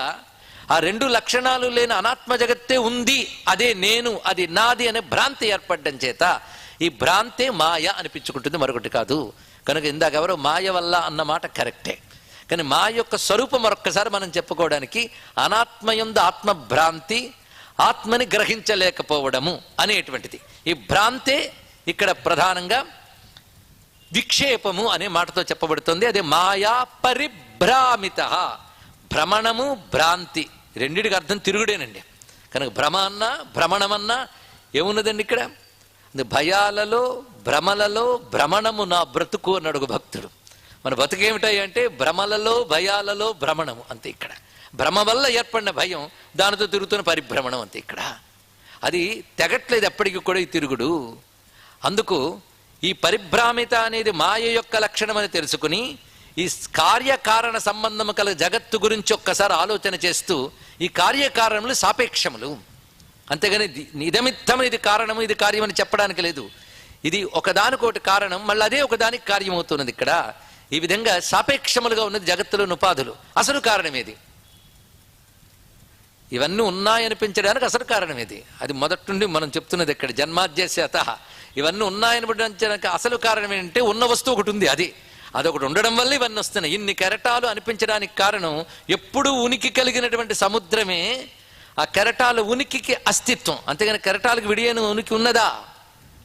ఆ 2 లక్షణాలు లేని అనాత్మ జగత్తే ఉంది, అదే నేను, అది నాది అనే భ్రాంతి ఏర్పడడం చేత ఈ భ్రాంతే మాయ అనిపించుకుంటుంది, మరొకటి కాదు. కనుక ఇందాక ఎవరో మాయ వల్ల అన్న మాట కరెక్టే. కానీ మా యొక్క స్వరూపం మరొక్కసారి మనం చెప్పుకోవడానికి అనాత్మయందు ఆత్మభ్రాంతి, ఆత్మని గ్రహించలేకపోవడము అనేటువంటిది. ఈ భ్రాంతే ఇక్కడ ప్రధానంగా విక్షేపము అనే మాటతో చెప్పబడుతుంది. అదే మాయా పరిభ్రామిత. భ్రమణము భ్రాంతి రెండిటికి అర్థం తిరుగుడేనండి. కనుక భ్రమ అన్నా భ్రమణమన్నా ఏమున్నదండి ఇక్కడ? భయాలలో భ్రమలలో భ్రమణము నా బ్రతుకు అన్నాడు ఒక భక్తుడు. మన బతుకేమిటాయి అంటే భ్రమలలో భయాలలో భ్రమణము అంతే. ఇక్కడ భ్రమ వల్ల ఏర్పడిన భయం, దానితో తిరుగుతున్న పరిభ్రమణం అంతే. ఇక్కడ అది తెగట్లేదు ఎప్పటికీ కూడా ఈ తిరుగుడు. అందుకు ఈ పరిభ్రామిత అనేది మాయ యొక్క లక్షణం అని తెలుసుకుని ఈ కార్యకారణ సంబంధము కల జగత్తు గురించి ఒక్కసారి ఆలోచన చేస్తూ ఈ కార్యకారణములు సాపేక్షములు, అంతేగాని ఇదమిత్తము ఇది కారణము ఇది కార్యమని చెప్పడానికి లేదు. ఇది ఒకదానికొకటి కారణం, మళ్ళీ అదే ఒకదానికి కార్యమవుతున్నది. ఇక్కడ ఈ విధంగా సాపేక్షములుగా ఉన్నది జగత్తులోని ఉపాధులు. అసలు కారణం ఏది? ఇవన్నీ ఉన్నాయనిపించడానికి అసలు కారణం ఏది? అది మొదటి నుండి మనం చెప్తున్నది ఇక్కడ జన్మాద్యస్యత. ఇవన్నీ ఉన్నాయనిపించడానికి అసలు కారణం ఏంటంటే ఉన్న వస్తువు ఒకటి ఉంది, అదొకటి ఉండడం వల్ల ఇవన్నీ వస్తున్నాయి. ఇన్ని కెరటాలు అనిపించడానికి కారణం ఎప్పుడు ఉనికి కలిగినటువంటి సముద్రమే ఆ కెరటాల ఉనికికి అస్తిత్వం. అంతేగాని కెరటాలకు విడియని ఉనికి ఉన్నదా?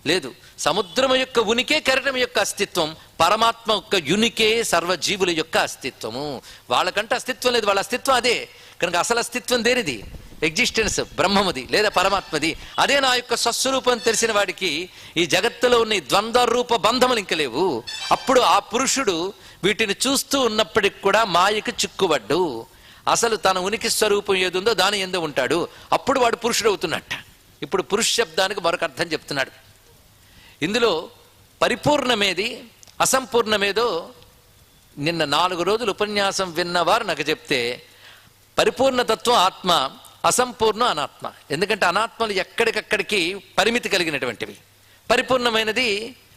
లేదు. సముద్రము యొక్క ఉనికే కెరటం యొక్క అస్తిత్వం, పరమాత్మ యొక్క యునికే సర్వజీవుల యొక్క అస్తిత్వము. వాళ్ళకంటే అస్తిత్వం లేదు, వాళ్ళ అస్తిత్వం అదే. కనుక అసలు అస్తిత్వం దేనిది? ఎగ్జిస్టెన్స్ బ్రహ్మముది లేదా పరమాత్మది. అదే నా యొక్క స్వస్వరూపం తెలిసిన వాడికి ఈ జగత్తులో ఉన్న ద్వంద్వ రూప బంధములు ఇంక లేవు. అప్పుడు ఆ పురుషుడు వీటిని చూస్తూ ఉన్నప్పటికి కూడా మాయకు చిక్కుబడ్డు అసలు తన ఉనికి స్వరూపం ఏదుందో దాని ఎందు ఉంటాడు. అప్పుడు వాడు పురుషుడు అవుతున్నట్ట. ఇప్పుడు పురుష శబ్దానికి మరొక అర్థం చెప్తున్నాడు. ఇందులో పరిపూర్ణమేది అసంపూర్ణమేదో నిన్న 4 రోజులు ఉపన్యాసం విన్నవారు నాకు చెప్తే, పరిపూర్ణతత్వం ఆత్మ, అసంపూర్ణ అనాత్మ. ఎందుకంటే అనాత్మలు ఎక్కడికక్కడికి పరిమితి కలిగినటువంటివి, పరిపూర్ణమైనది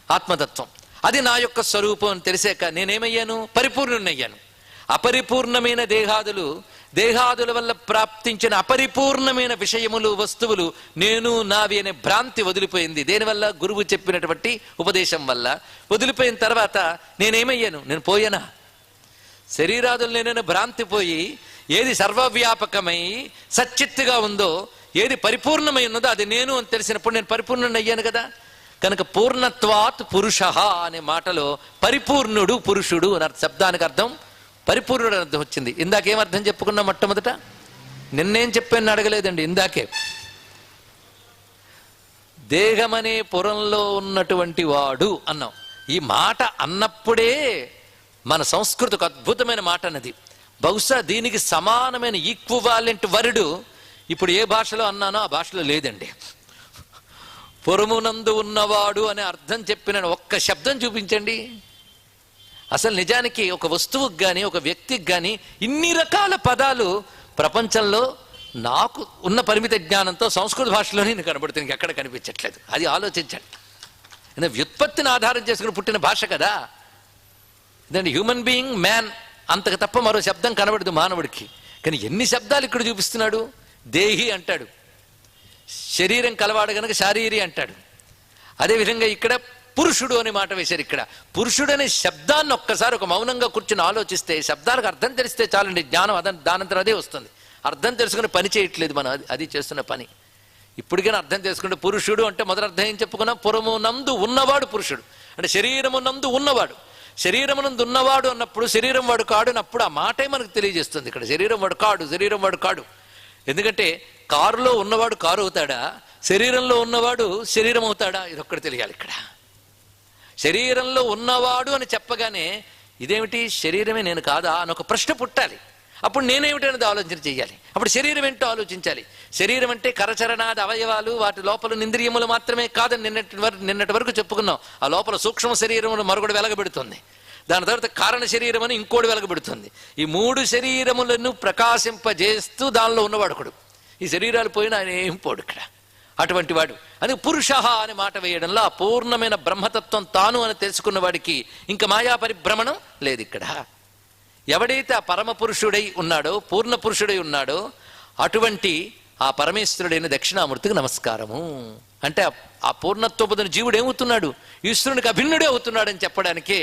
ఆత్మతత్వం. అది నా యొక్క స్వరూపం అని తెలిసాక నేనేమయ్యాను? పరిపూర్ణున్నయ్యాను. అపరిపూర్ణమైన దేహాదుల వల్ల ప్రాప్తించిన అపరిపూర్ణమైన విషయములు వస్తువులు నేను నావి అనే భ్రాంతి వదిలిపోయింది. దేనివల్ల? గురువు చెప్పినటువంటి ఉపదేశం వల్ల వదిలిపోయిన తర్వాత నేనేమయ్యాను? నేను పోయానా? శరీరాదులు నేనైనా భ్రాంతి పోయి ఏది సర్వవ్యాపకమై సచ్చిత్తుగా ఉందో, ఏది పరిపూర్ణమై ఉన్నదో అది నేను అని తెలిసినప్పుడు నేను పరిపూర్ణుని అయ్యాను కదా. కనుక పూర్ణత్వాత్ పురుష అనే మాటలో పరిపూర్ణుడు పురుషుడు అనే శబ్దానికి అర్థం పరిపూర్ణుడు అని అర్థం వచ్చింది. ఇందాకేమర్థం చెప్పుకున్నా? మొట్టమొదట నిన్నేం చెప్పాను అడగలేదండి, ఇందాకే దేహమనే పురంలో ఉన్నటువంటి వాడు అన్నాం. ఈ మాట అన్నప్పుడే మన సంస్కృతికి అద్భుతమైన మాట అన్నది. బహుశా దీనికి సమానమైన ఈక్వివాలెంట్ వర్డ్ ఇప్పుడు ఏ భాషలో అన్నానో ఆ భాషలో లేదండి. పురమునందు ఉన్నవాడు అనే అర్థం చెప్పిన ఒక్క శబ్దం చూపించండి. అసలు నిజానికి ఒక వస్తువుకి కానీ ఒక వ్యక్తికి కానీ ఇన్ని రకాల పదాలు ప్రపంచంలో నాకు ఉన్న పరిమిత జ్ఞానంతో సంస్కృత భాషలోనే నేను కనబడుతుంది, ఎక్కడ కనిపించట్లేదు. అది ఆలోచించండి. వ్యుత్పత్తిని ఆధారం చేసుకుని పుట్టిన భాష కదా ఇదండి. హ్యూమన్ బీయింగ్ మ్యాన్ అంతకు తప్ప మరో శబ్దం కనబడదు మానవుడికి. కానీ ఎన్ని శబ్దాలు ఇక్కడ చూపిస్తున్నాడు. దేహి అంటాడు, శరీరం కలవాడు గనక శారీరి అంటాడు. అదేవిధంగా ఇక్కడ పురుషుడు అనే మాట వేశారు. ఇక్కడ పురుషుడు అనే శబ్దాన్ని ఒక్కసారి ఒక మౌనంగా కూర్చుని ఆలోచిస్తే, శబ్దాలకు అర్థం తెలిస్తే చాలండి, జ్ఞానం దానంతరం అదే వస్తుంది. అర్థం తెలుసుకుని పని చేయట్లేదు మనం, అది చేస్తున్న పని. ఇప్పటికైనా అర్థం చేసుకుంటే పురుషుడు అంటే మొదటి అర్థం ఏం చెప్పుకున్నాం, పురమునందు ఉన్నవాడు పురుషుడు అంటే శరీరమునందు ఉన్నవాడు. శరీరమునందు ఉన్నవాడు అన్నప్పుడు శరీరం వాడు కాడు అన్నప్పుడు ఆ మాటే మనకు తెలియజేస్తుంది. ఇక్కడ శరీరం వాడు కాడు, శరీరం వాడు కాడు. ఎందుకంటే కారులో ఉన్నవాడు కారు అవుతాడా, శరీరంలో ఉన్నవాడు శరీరం అవుతాడా, ఇది ఒక్కటి తెలియాలి. ఇక్కడ శరీరంలో ఉన్నవాడు అని చెప్పగానే ఇదేమిటి శరీరమే నేను కాదా అని ఒక ప్రశ్న పుట్టాలి. అప్పుడు నేనేమిటనేది ఆలోచన చేయాలి. అప్పుడు శరీరం ఏంటో ఆలోచించాలి. శరీరం అంటే కరచరణాది అవయవాలు, వాటి లోపల ఇంద్రియములు మాత్రమే కాదని నిన్నటి వరకు చెప్పుకున్నాం. ఆ లోపల సూక్ష్మ శరీరములు మరొకటి వెలగబెడుతుంది, దాని తర్వాత కారణ శరీరం అని ఇంకోటి వెలగబెడుతుంది. ఈ మూడు శరీరములను ప్రకాశింపజేస్తూ దానిలో ఉన్నవాడు ఒకడు. ఈ శరీరాలు పోయినా ఆయన ఏం పోడు ఇక్కడ, అటువంటి వాడు. అది పురుష అనే మాట వేయడంలో ఆ పూర్ణమైన బ్రహ్మతత్వం తాను అని తెలుసుకున్న వాడికి ఇంకా మాయా పరిభ్రమణం లేదు. ఇక్కడ ఎవడైతే ఆ పరమ పురుషుడై ఉన్నాడో, పూర్ణ పురుషుడై ఉన్నాడో, అటువంటి ఆ పరమేశ్వరుడైన దక్షిణామూర్తికి నమస్కారము అంటే ఆ పూర్ణత్వబుధుని జీవుడు ఏమవుతున్నాడు, ఈశ్వరునికి అభిన్నుడే అవుతున్నాడని చెప్పడానికే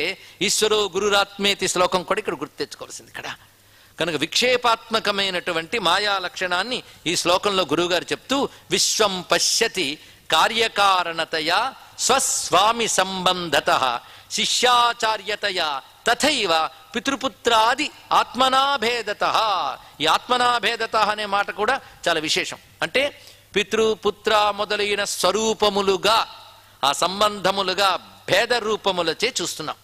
ఈశ్వరో గురురాత్మేతి శ్లోకం కూడా ఇక్కడ గుర్తు తెచ్చుకోవాల్సింది. ఇక్కడ కనుక విక్షేపాత్మకమైనటువంటి మాయా లక్షణాన్ని ఈ శ్లోకంలో గురువుగారు చెప్తూ, విశ్వం పశ్యతి కార్యకారణతయా స్వస్వామి సంబంధత శిష్యాచార్యతయా తథైవ పితృపుత్రాది ఆత్మనాభేదత. ఈ ఆత్మనాభేదత అనే మాట కూడా చాలా విశేషం. అంటే పితృపుత్ర మొదలైన స్వరూపములుగా, ఆ సంబంధములుగా భేద రూపములచే చూస్తున్నాం.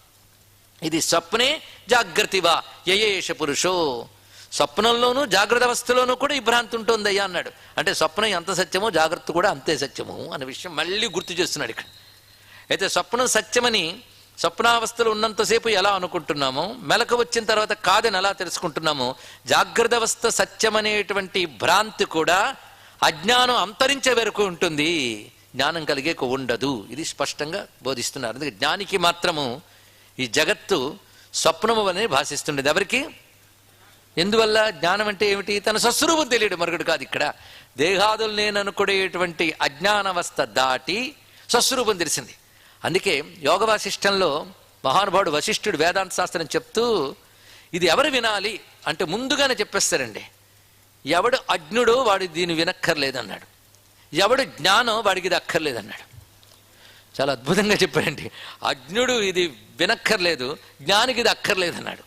ఇది స్వప్నే జాగ్రత్తివా యయేష పురుషో. స్వప్నంలోనూ జాగ్రత్త అవస్థలోనూ కూడా ఈ భ్రాంతి ఉంటుందయ్యా అన్నాడు. అంటే స్వప్నం ఎంత సత్యమో జాగ్రత్త కూడా అంతే సత్యము అనే విషయం మళ్ళీ గుర్తు చేస్తున్నాడు ఇక్కడ. అయితే స్వప్నం సత్యమని స్వప్నావస్థలో ఉన్నంతసేపు ఎలా అనుకుంటున్నామో, మెలకు వచ్చిన తర్వాత కాదని ఎలా తెలుసుకుంటున్నామో, జాగ్రత్త అవస్థ సత్యమనేటువంటి భ్రాంతి కూడా అజ్ఞానం అంతరించే వరకు ఉంటుంది, జ్ఞానం కలిగే ఉండదు. ఇది స్పష్టంగా బోధిస్తున్నారు. అందుకే జ్ఞానికి మాత్రము ఈ జగత్తు స్వప్నము వలనే భాషిస్తుండేది. ఎవరికి? ఎందువల్ల? జ్ఞానం అంటే ఏమిటి? తన స్వస్వరూపం తెలియడు, మరొకటి కాదు. ఇక్కడ దేహాదులు నేను అనుకునేటువంటి అజ్ఞానవస్థ దాటి స్వస్వరూపం తెలిసింది. అందుకే యోగ వాసిష్టంలో మహానుభావుడు వశిష్ఠుడు వేదాంత శాస్త్రం చెప్తూ, ఇది ఎవరు వినాలి అంటే ముందుగానే చెప్పేస్తారండి. ఎవడు అజ్ఞుడో వాడి దీన్ని వినక్కర్లేదన్నాడు, ఎవడు జ్ఞానో వాడికి ఇది అక్కర్లేదన్నాడు. చాలా అద్భుతంగా చెప్పాడండి. అజ్ఞుడు ఇది వినక్కర్లేదు, జ్ఞానికి ఇది అక్కర్లేదన్నాడు.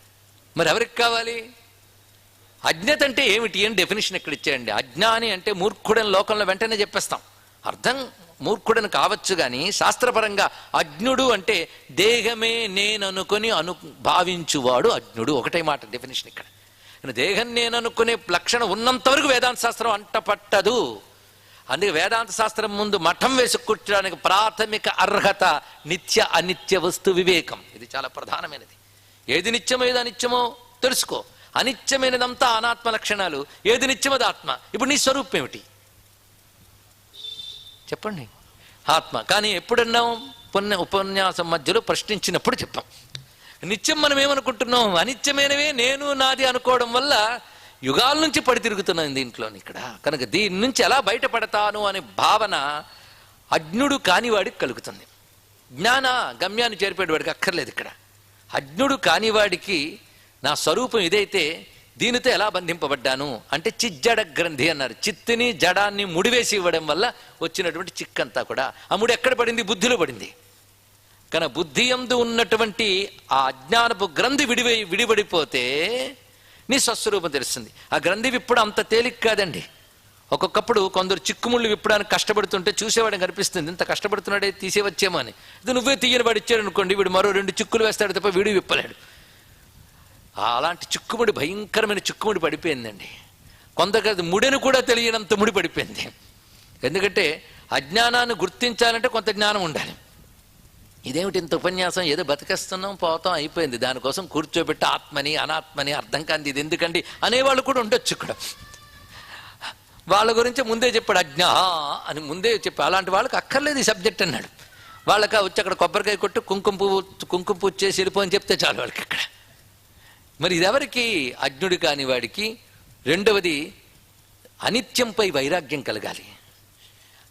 మరి ఎవరికి కావాలి? అజ్ఞత అంటే ఏమిటి అని డెఫినేషన్ ఎక్కడ ఇచ్చాయండి. అజ్ఞాని అంటే మూర్ఖుడని లోకంలో వెంటనే చెప్పేస్తాం. అర్థం మూర్ఖుడని కావచ్చు కానీ శాస్త్రపరంగా అజ్ఞుడు అంటే దేహమే నేననుకొని భావించువాడు అజ్ఞుడు. ఒకటే మాట డెఫినేషన్ ఇక్కడ. దేహం నేననుకునే లక్షణం ఉన్నంత వరకు వేదాంత శాస్త్రం అంటపట్టదు. అందుకే వేదాంత శాస్త్రం ముందు మఠం వేసి కూర్చోడానికి ప్రాథమిక అర్హత నిత్య అనిత్య వస్తు వివేకం. ఇది చాలా ప్రధానమైనది. ఏది నిత్యమో ఏది అనిత్యమో తెలుసుకో. అనిత్యమైనదంతా అనాత్మ లక్షణాలు, ఏది నిత్యమది ఆత్మ. ఇప్పుడు నీ స్వరూపం ఏమిటి చెప్పండి? ఆత్మ. కానీ ఎప్పుడన్నాం? ఉపన్యాసం మధ్యలో ప్రశ్నించినప్పుడు చెప్పాం. నిత్యం మనం ఏమనుకుంటున్నాం? అనిత్యమైనవే నేను నాది అనుకోవడం వల్ల యుగాల నుంచి పడి తిరుగుతున్నాం దీంట్లో. ఇక్కడ కనుక దీని నుంచి ఎలా బయటపడతాను అనే భావన అజ్ఞుడు కానివాడికి కలుగుతుంది. జ్ఞాన గమ్యాన్ని చేరిపోయే వాడికి అక్కర్లేదు. ఇక్కడ అజ్ఞుడు కానివాడికి నా స్వరూపం ఇదైతే దీనితో ఎలా బంధింపబడ్డాను అంటే చిజ్జడ గ్రంథి అన్నారు. చిత్తుని జడాన్ని ముడివేసి ఇవ్వడం వల్ల వచ్చినటువంటి చిక్కంతా కూడా ఆ ముడి ఎక్కడ పడింది? బుద్ధిలో పడింది. కానీ బుద్ధి యందు ఉన్నటువంటి ఆ అజ్ఞానపు గ్రంథి విడిపడిపోతే నీ స్వస్వరూపం తెలుస్తుంది. ఆ గ్రంథి విప్పడం అంత తేలిక కాదండి. ఒక్కొక్కప్పుడు కొందరు చిక్కుముళ్ళు విప్పడానికి కష్టపడుతుంటే చూసేవాడిని కనిపిస్తుంది, ఇంత కష్టపడుతున్నాడే తీసేవచ్చేమో అని. ఇది నువ్వే తీయని వాడు ఇచ్చాడు అనుకోండి, వీడు మరో 2 చిక్కులు వేస్తాడు తప్ప వీడు విప్పలేడు. అలాంటి చిక్కుముడి, భయంకరమైన చిక్కుముడి పడిపోయిందండి. కొందరు ముడిని కూడా తెలియనంత ముడి పడిపోయింది. ఎందుకంటే అజ్ఞానాన్ని గుర్తించాలంటే కొంత జ్ఞానం ఉండాలి. ఇదేమిటి ఇంత ఉపన్యాసం, ఏదో బతికేస్తున్నాం పోతాం అయిపోయింది, దానికోసం కూర్చోబెట్టి ఆత్మని అనాత్మని అర్థం కాంది ఇది ఎందుకండి అనేవాళ్ళు కూడా ఉండొచ్చు. ఇక్కడ వాళ్ళ గురించి ముందే చెప్పాడు, అజ్ఞా అని ముందే చెప్పాడు. అలాంటి వాళ్ళకి అక్కర్లేదు ఈ సబ్జెక్ట్ అన్నాడు. వాళ్ళకి వచ్చి అక్కడ కొబ్బరికాయ కొట్టి కుంకుమ పూజ చేసి వెళ్ళిపోని చెప్తే చాలు వాళ్ళకి ఇక్కడ. మరి ఇదెవరికి? అజ్ఞుడు కాని వాడికి. రెండవది, అనిత్యంపై వైరాగ్యం కలగాలి.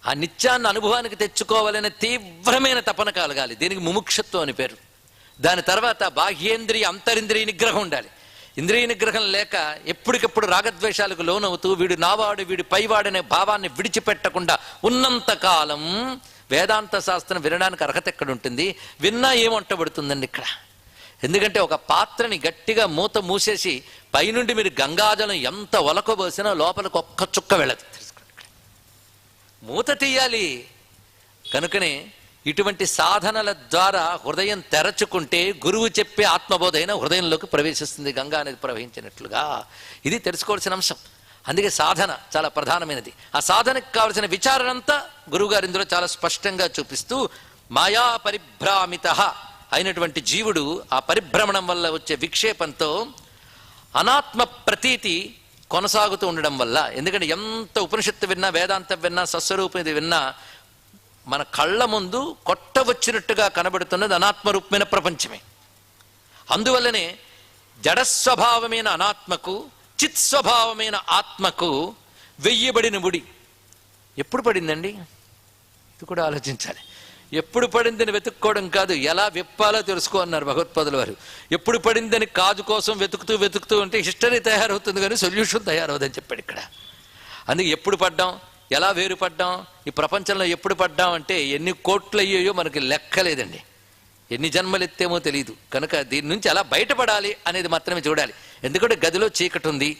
ఆ నిత్యాన్ని అనుభవానికి తెచ్చుకోవాలనే తీవ్రమైన తపన కలగాలి. దీనికి ముముక్షత్వం అని పేరు. దాని తర్వాత బాహ్యేంద్రియ అంతరింద్రియ నిగ్రహం ఉండాలి. ఇంద్రియ నిగ్రహం లేక ఎప్పటికెప్పుడు రాగద్వేషాలకు లోనవుతూ వీడు నావాడు వీడు పైవాడనే భావాన్ని విడిచిపెట్టకుండా ఉన్నంత కాలం వేదాంత శాస్త్రం వినడానికి అర్హత ఎక్కడుంటుంది? విన్నా ఏమంటబడుతుందండి ఇక్కడ? ఎందుకంటే ఒక పాత్రని గట్టిగా మూత మూసేసి పైనుండి మీరు గంగాజలం ఎంత ఒలకబోసినా లోపలికి ఒక్క చుక్క వెళ్ళదు. మూత తీయాలి. కనుకనే ఇటువంటి సాధనల ద్వారా హృదయం తెరచుకుంటే గురువు చెప్పే ఆత్మబోధ అయినా హృదయంలోకి ప్రవేశిస్తుంది, గంగా అనేది ప్రవహించినట్లుగా. ఇది తెలుసుకోవాల్సిన అంశం. అందుకే సాధన చాలా ప్రధానమైనది. ఆ సాధనకు కావలసిన విచారణ అంతా గురువుగారు ఇందులో చాలా స్పష్టంగా చూపిస్తూ, మాయా పరిభ్రామిత అయినటువంటి జీవుడు ఆ పరిభ్రమణం వల్ల వచ్చే విక్షేపంతో అనాత్మ ప్రతీతి కొనసాగుతూ ఉండడం వల్ల, ఎందుకంటే ఎంత ఉపనిషత్తు విన్నా వేదాంతం విన్నా సస్వరూపం విన్నా మన కళ్ళ ముందు కొట్టవచ్చినట్టుగా కనబడుతున్నది అనాత్మరూపమైన ప్రపంచమే. అందువల్లనే జడస్వభావమైన అనాత్మకు చిత్స్వభావమైన ఆత్మకు వెయ్యబడిన ముడి ఎప్పుడు పడిందండి? ఇది కూడా ఆలోచించాలి. ఎప్పుడు పడిందని వెతుక్కోవడం కాదు, ఎలా విప్పాలో తెలుసుకో అన్నారు భగవత్పాదుల వారు. ఎప్పుడు పడిందని కాజు కోసం వెతుకుతూ ఉంటే హిస్టరీ తయారవుతుంది కానీ సొల్యూషన్ తయారవుదని చెప్పాడు ఇక్కడ. అందుకే ఎప్పుడు పడ్డాం, ఎలా వేరుపడ్డాం, ఈ ప్రపంచంలో ఎప్పుడు పడ్డాం అంటే ఎన్ని కోట్లు అయ్యాయో మనకి లెక్కలేదండి, ఎన్ని జన్మలు ఎత్తేమో తెలియదు. కనుక దీని నుంచి ఎలా బయటపడాలి అనేది మాత్రమే చూడాలి. ఎందుకంటే గదిలో చీకటి ఉంది,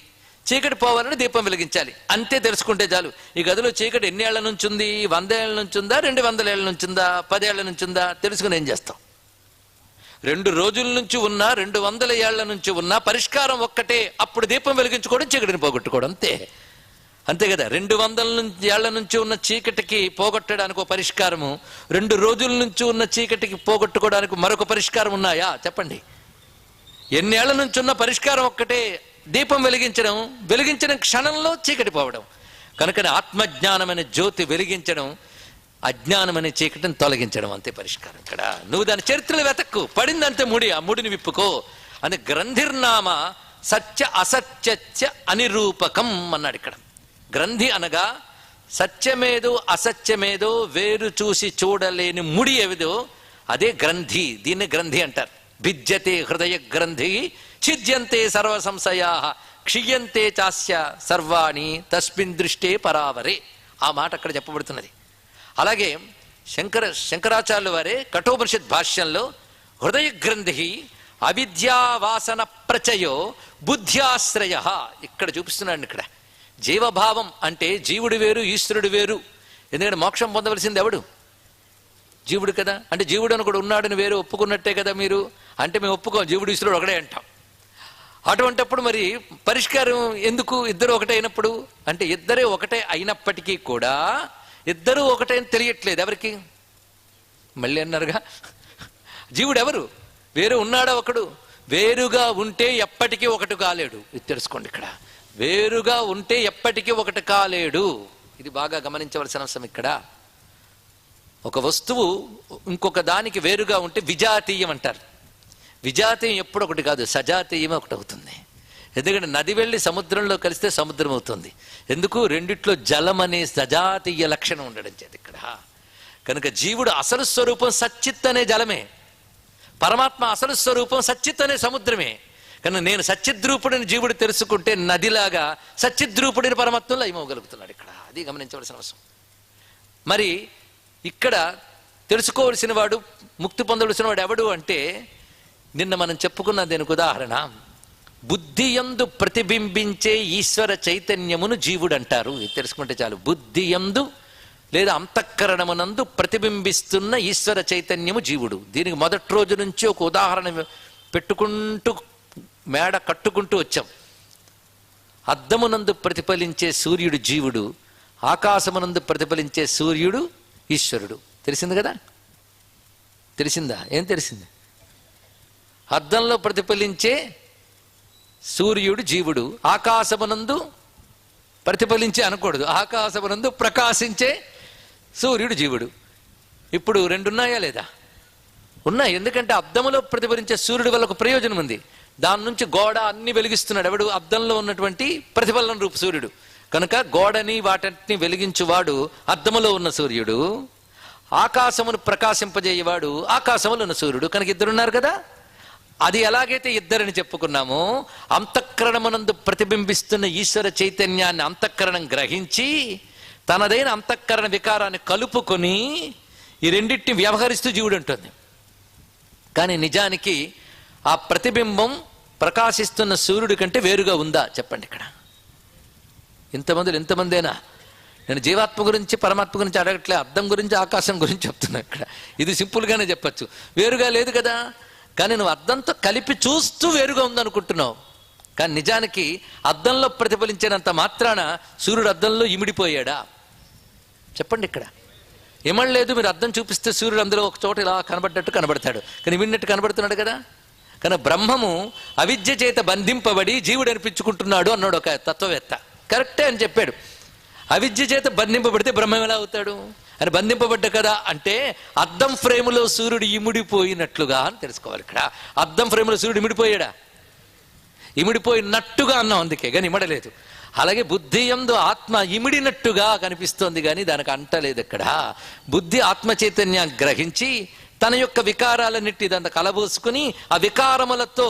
చీకటి పోవాలని దీపం వెలిగించాలి, అంతే తెలుసుకుంటే చాలు. ఈ గదిలో చీకటి ఎన్ని ఏళ్ల నుంచి ఉంది? 100 ఏళ్ల నుంచి ఉందా, 200 ఏళ్ల నుంచి ఉందా, 10 ఏళ్ల నుంచి ఉందా? తెలుసుకుని ఏం చేస్తాం? 2 రోజుల నుంచి ఉన్నా 200 ఏళ్ల నుంచి ఉన్నా పరిష్కారం ఒక్కటే, అప్పుడు దీపం వెలిగించుకోవడం, చీకటిని పోగొట్టుకోవడం, అంతే కదా. 200 ఏళ్ల నుంచి ఉన్న చీకటికి పోగొట్టడానికి ఒక పరిష్కారము, 2 రోజుల నుంచి ఉన్న చీకటికి పోగొట్టుకోవడానికి మరొక పరిష్కారం ఉన్నాయా చెప్పండి? ఎన్నేళ్ల నుంచి ఉన్న పరిష్కారం ఒక్కటే, దీపం వెలిగించడం, వెలిగించిన క్షణంలో చీకటి పోవడం. కనుకనే ఆత్మజ్ఞానమైన జ్యోతి వెలిగించడం, అజ్ఞానమనే చీకటిని తొలగించడం, అంతే పరిష్కారం ఇక్కడ. నువ్వు దాని చరిత్రలు వెతక్కు, పడిందంతే ముడి, ఆ ముడిని విప్పుకో అని. గ్రంథిర్నామ సత్య అసత్య అనిరూపకం అన్నాడు ఇక్కడ. గ్రంథి అనగా సత్యమేదో అసత్యమేదో వేరు చూసి చూడలేని ముడి ఏదో అదే గ్రంథి. దీన్ని గ్రంథి అంటారు. భిద్యతే హృదయ గ్రంథి ఛిద్యంతే సర్వ సంశయా క్షియంతే చాస్య సర్వాణి తస్మిన్ దృష్టే పరావరే. ఆ మాట అక్కడ చెప్పబడుతున్నది. అలాగే శంకరాచార్యుల వారే కఠోపనిషత్ భాష్యంలో హృదయ గ్రంథి అవిద్యావాసన ప్రచయో బుద్ధ్యాశ్రయ ఇక్కడ చూపిస్తున్నాడు. ఇక్కడ జీవభావం అంటే జీవుడు వేరు ఈశ్వరుడు వేరు. ఎందుకంటే మోక్షం పొందవలసింది ఎవడు? జీవుడు కదా. అంటే జీవుడు అని కూడా ఉన్నాడని వేరు ఒప్పుకున్నట్టే కదా మీరు. అంటే మేము ఒప్పుకోం, జీవుడు ఈశ్వరుడు ఒకటే అంటాం. అటువంటిప్పుడు మరి పరిష్కారం ఎందుకు? ఇద్దరు ఒకటే అయినప్పుడు అంటే ఇద్దరే ఒకటే అయినప్పటికీ కూడా ఇద్దరూ ఒకటే అని తెలియట్లేదు ఎవరికి? మళ్ళీ అన్నారుగా, జీవుడు ఎవరు? వేరు ఉన్నాడా ఒకడు? వేరుగా ఉంటే ఎప్పటికీ ఒకటి కాలేడు. ఇది తెలుసుకోండి ఇక్కడ. వేరుగా ఉంటే ఎప్పటికీ ఒకటి కాలేడు. ఇది బాగా గమనించవలసిన అంశం ఇక్కడ. ఒక వస్తువు ఇంకొక దానికి వేరుగా ఉంటే విజాతీయం అంటారు. విజాతీయం ఎప్పుడు ఒకటి కాదు, సజాతీయం ఒకటి అవుతుంది. ఎందుకంటే నది వెళ్ళి సముద్రంలో కలిస్తే సముద్రం అవుతుంది. ఎందుకు? రెండిట్లో జలం అనే సజాతీయ లక్షణం ఉండడం చేత ఇక్కడ. కనుక జీవుడు అసలు స్వరూపం సచ్చిత్ అనే జలమే, పరమాత్మ అసలు స్వరూపం సచ్చిత్ అనే సముద్రమే. కనుక నేను సచ్చిద్రూపుడిని జీవుడు తెలుసుకుంటే నదిలాగా సచ్చిద్రూపుడిని పరమాత్మలో అయిమవగలుగుతున్నాడు ఇక్కడ. అది గమనించవలసిన అవసరం. మరి ఇక్కడ తెలుసుకోవలసిన వాడు, ముక్తి పొందవలసిన వాడు ఎవడు అంటే, నిన్న మనం చెప్పుకున్న దీనికి ఉదాహరణ బుద్ధియందు ప్రతిబింబించే ఈశ్వర చైతన్యమును జీవుడు అంటారు. ఇది తెలుసుకుంటే చాలు. బుద్ధియందు లేదా అంతఃకరణమునందు ప్రతిబింబిస్తున్న ఈశ్వర చైతన్యము జీవుడు. దీనికి మొదటి రోజు నుంచి ఒక ఉదాహరణ పెట్టుకుంటూ మేడ కట్టుకుంటూ వచ్చాం. అద్దమునందు ప్రతిఫలించే సూర్యుడు జీవుడు, ఆకాశమునందు ప్రతిఫలించే సూర్యుడు ఈశ్వరుడు. తెలిసింది కదా? తెలిసిందా? ఏం తెలిసింది? అద్దంలో ప్రతిఫలించే సూర్యుడు జీవుడు, ఆకాశమునందు ప్రతిఫలించే అనకూడదు, ఆకాశమునందు ప్రకాశించే సూర్యుడు జీవుడు. ఇప్పుడు రెండున్నాయా లేదా? ఉన్నాయి. ఎందుకంటే అద్దములో ప్రతిఫలించే సూర్యుడి వల్ల ఒక ప్రయోజనం ఉంది. దాని నుంచి గోడ అన్ని వెలిగిస్తున్నాడు ఎవడు? అద్దంలో ఉన్నటువంటి ప్రతిఫలన రూపు సూర్యుడు. కనుక గోడని వాటిని వెలిగించువాడు అద్దములో ఉన్న సూర్యుడు, ఆకాశమును ప్రకాశింపజేయవాడు ఆకాశములో ఉన్న సూర్యుడు. కనుక ఇద్దరున్నారు కదా. అది ఎలాగైతే ఇద్దరని చెప్పుకున్నామో, అంతఃకరణమునందు ప్రతిబింబిస్తున్న ఈశ్వర చైతన్యాన్ని అంతఃకరణం గ్రహించి తనదైన అంతఃకరణ వికారాన్ని కలుపుకొని ఈ రెండింటిని వ్యవహరిస్తూ జీవుడు ఉంటుంది. కానీ నిజానికి ఆ ప్రతిబింబం ప్రకాశిస్తున్న సూర్యుడి కంటే వేరుగా ఉందా చెప్పండి. ఇక్కడ ఎంతమందేనా? నేను జీవాత్మ గురించి పరమాత్మ గురించి అడగట్లే, అద్దం గురించి ఆకాశం గురించి చెప్తున్నా. ఇక్కడ ఇది సింపుల్గానే చెప్పచ్చు, వేరుగా లేదు కదా. కానీ నువ్వు అద్దంతో కలిపి చూస్తూ వేరుగా ఉందనుకుంటున్నావు. కానీ నిజానికి అద్దంలో ప్రతిఫలించినంత మాత్రాన సూర్యుడు అద్దంలో ఇమిడిపోయాడా చెప్పండి. ఇక్కడ ఇమడలేదు. మీరు అద్దం చూపిస్తే సూర్యుడు అందులో ఒక చోట ఇలా కనబడ్డట్టు కనబడతాడు, కానీ ఇమిడినట్టు కనబడుతున్నాడు కదా. కానీ బ్రహ్మము అవిద్య చేత బంధింపబడి జీవుడు అనిపించుకుంటున్నాడు అన్నాడు ఒక తత్వవేత్త. కరెక్టే అని చెప్పాడు. అవిద్య చేత బంధింపబడితే బ్రహ్మం ఎలా అవుతాడు అని బంధింపబడ్డ కదా అంటే అద్దం ఫ్రేములో సూర్యుడు ఇమిడిపోయినట్లుగా అని తెలుసుకోవాలి. ఇక్కడ అద్దం ఫ్రేములో సూర్యుడు ఇమిడిపోయాడా? ఇమిడిపోయినట్టుగా అన్నాం, అందుకే కానీ ఇమడలేదు. అలాగే బుద్ధి యందు ఆత్మ ఇమిడినట్టుగా కనిపిస్తోంది, కానీ దానికి అంటలేదు. ఇక్కడ బుద్ధి ఆత్మ చైతన్యం గ్రహించి తన యొక్క వికారాలన్నిటి దాన్ని కలబోసుకుని ఆ వికారములతో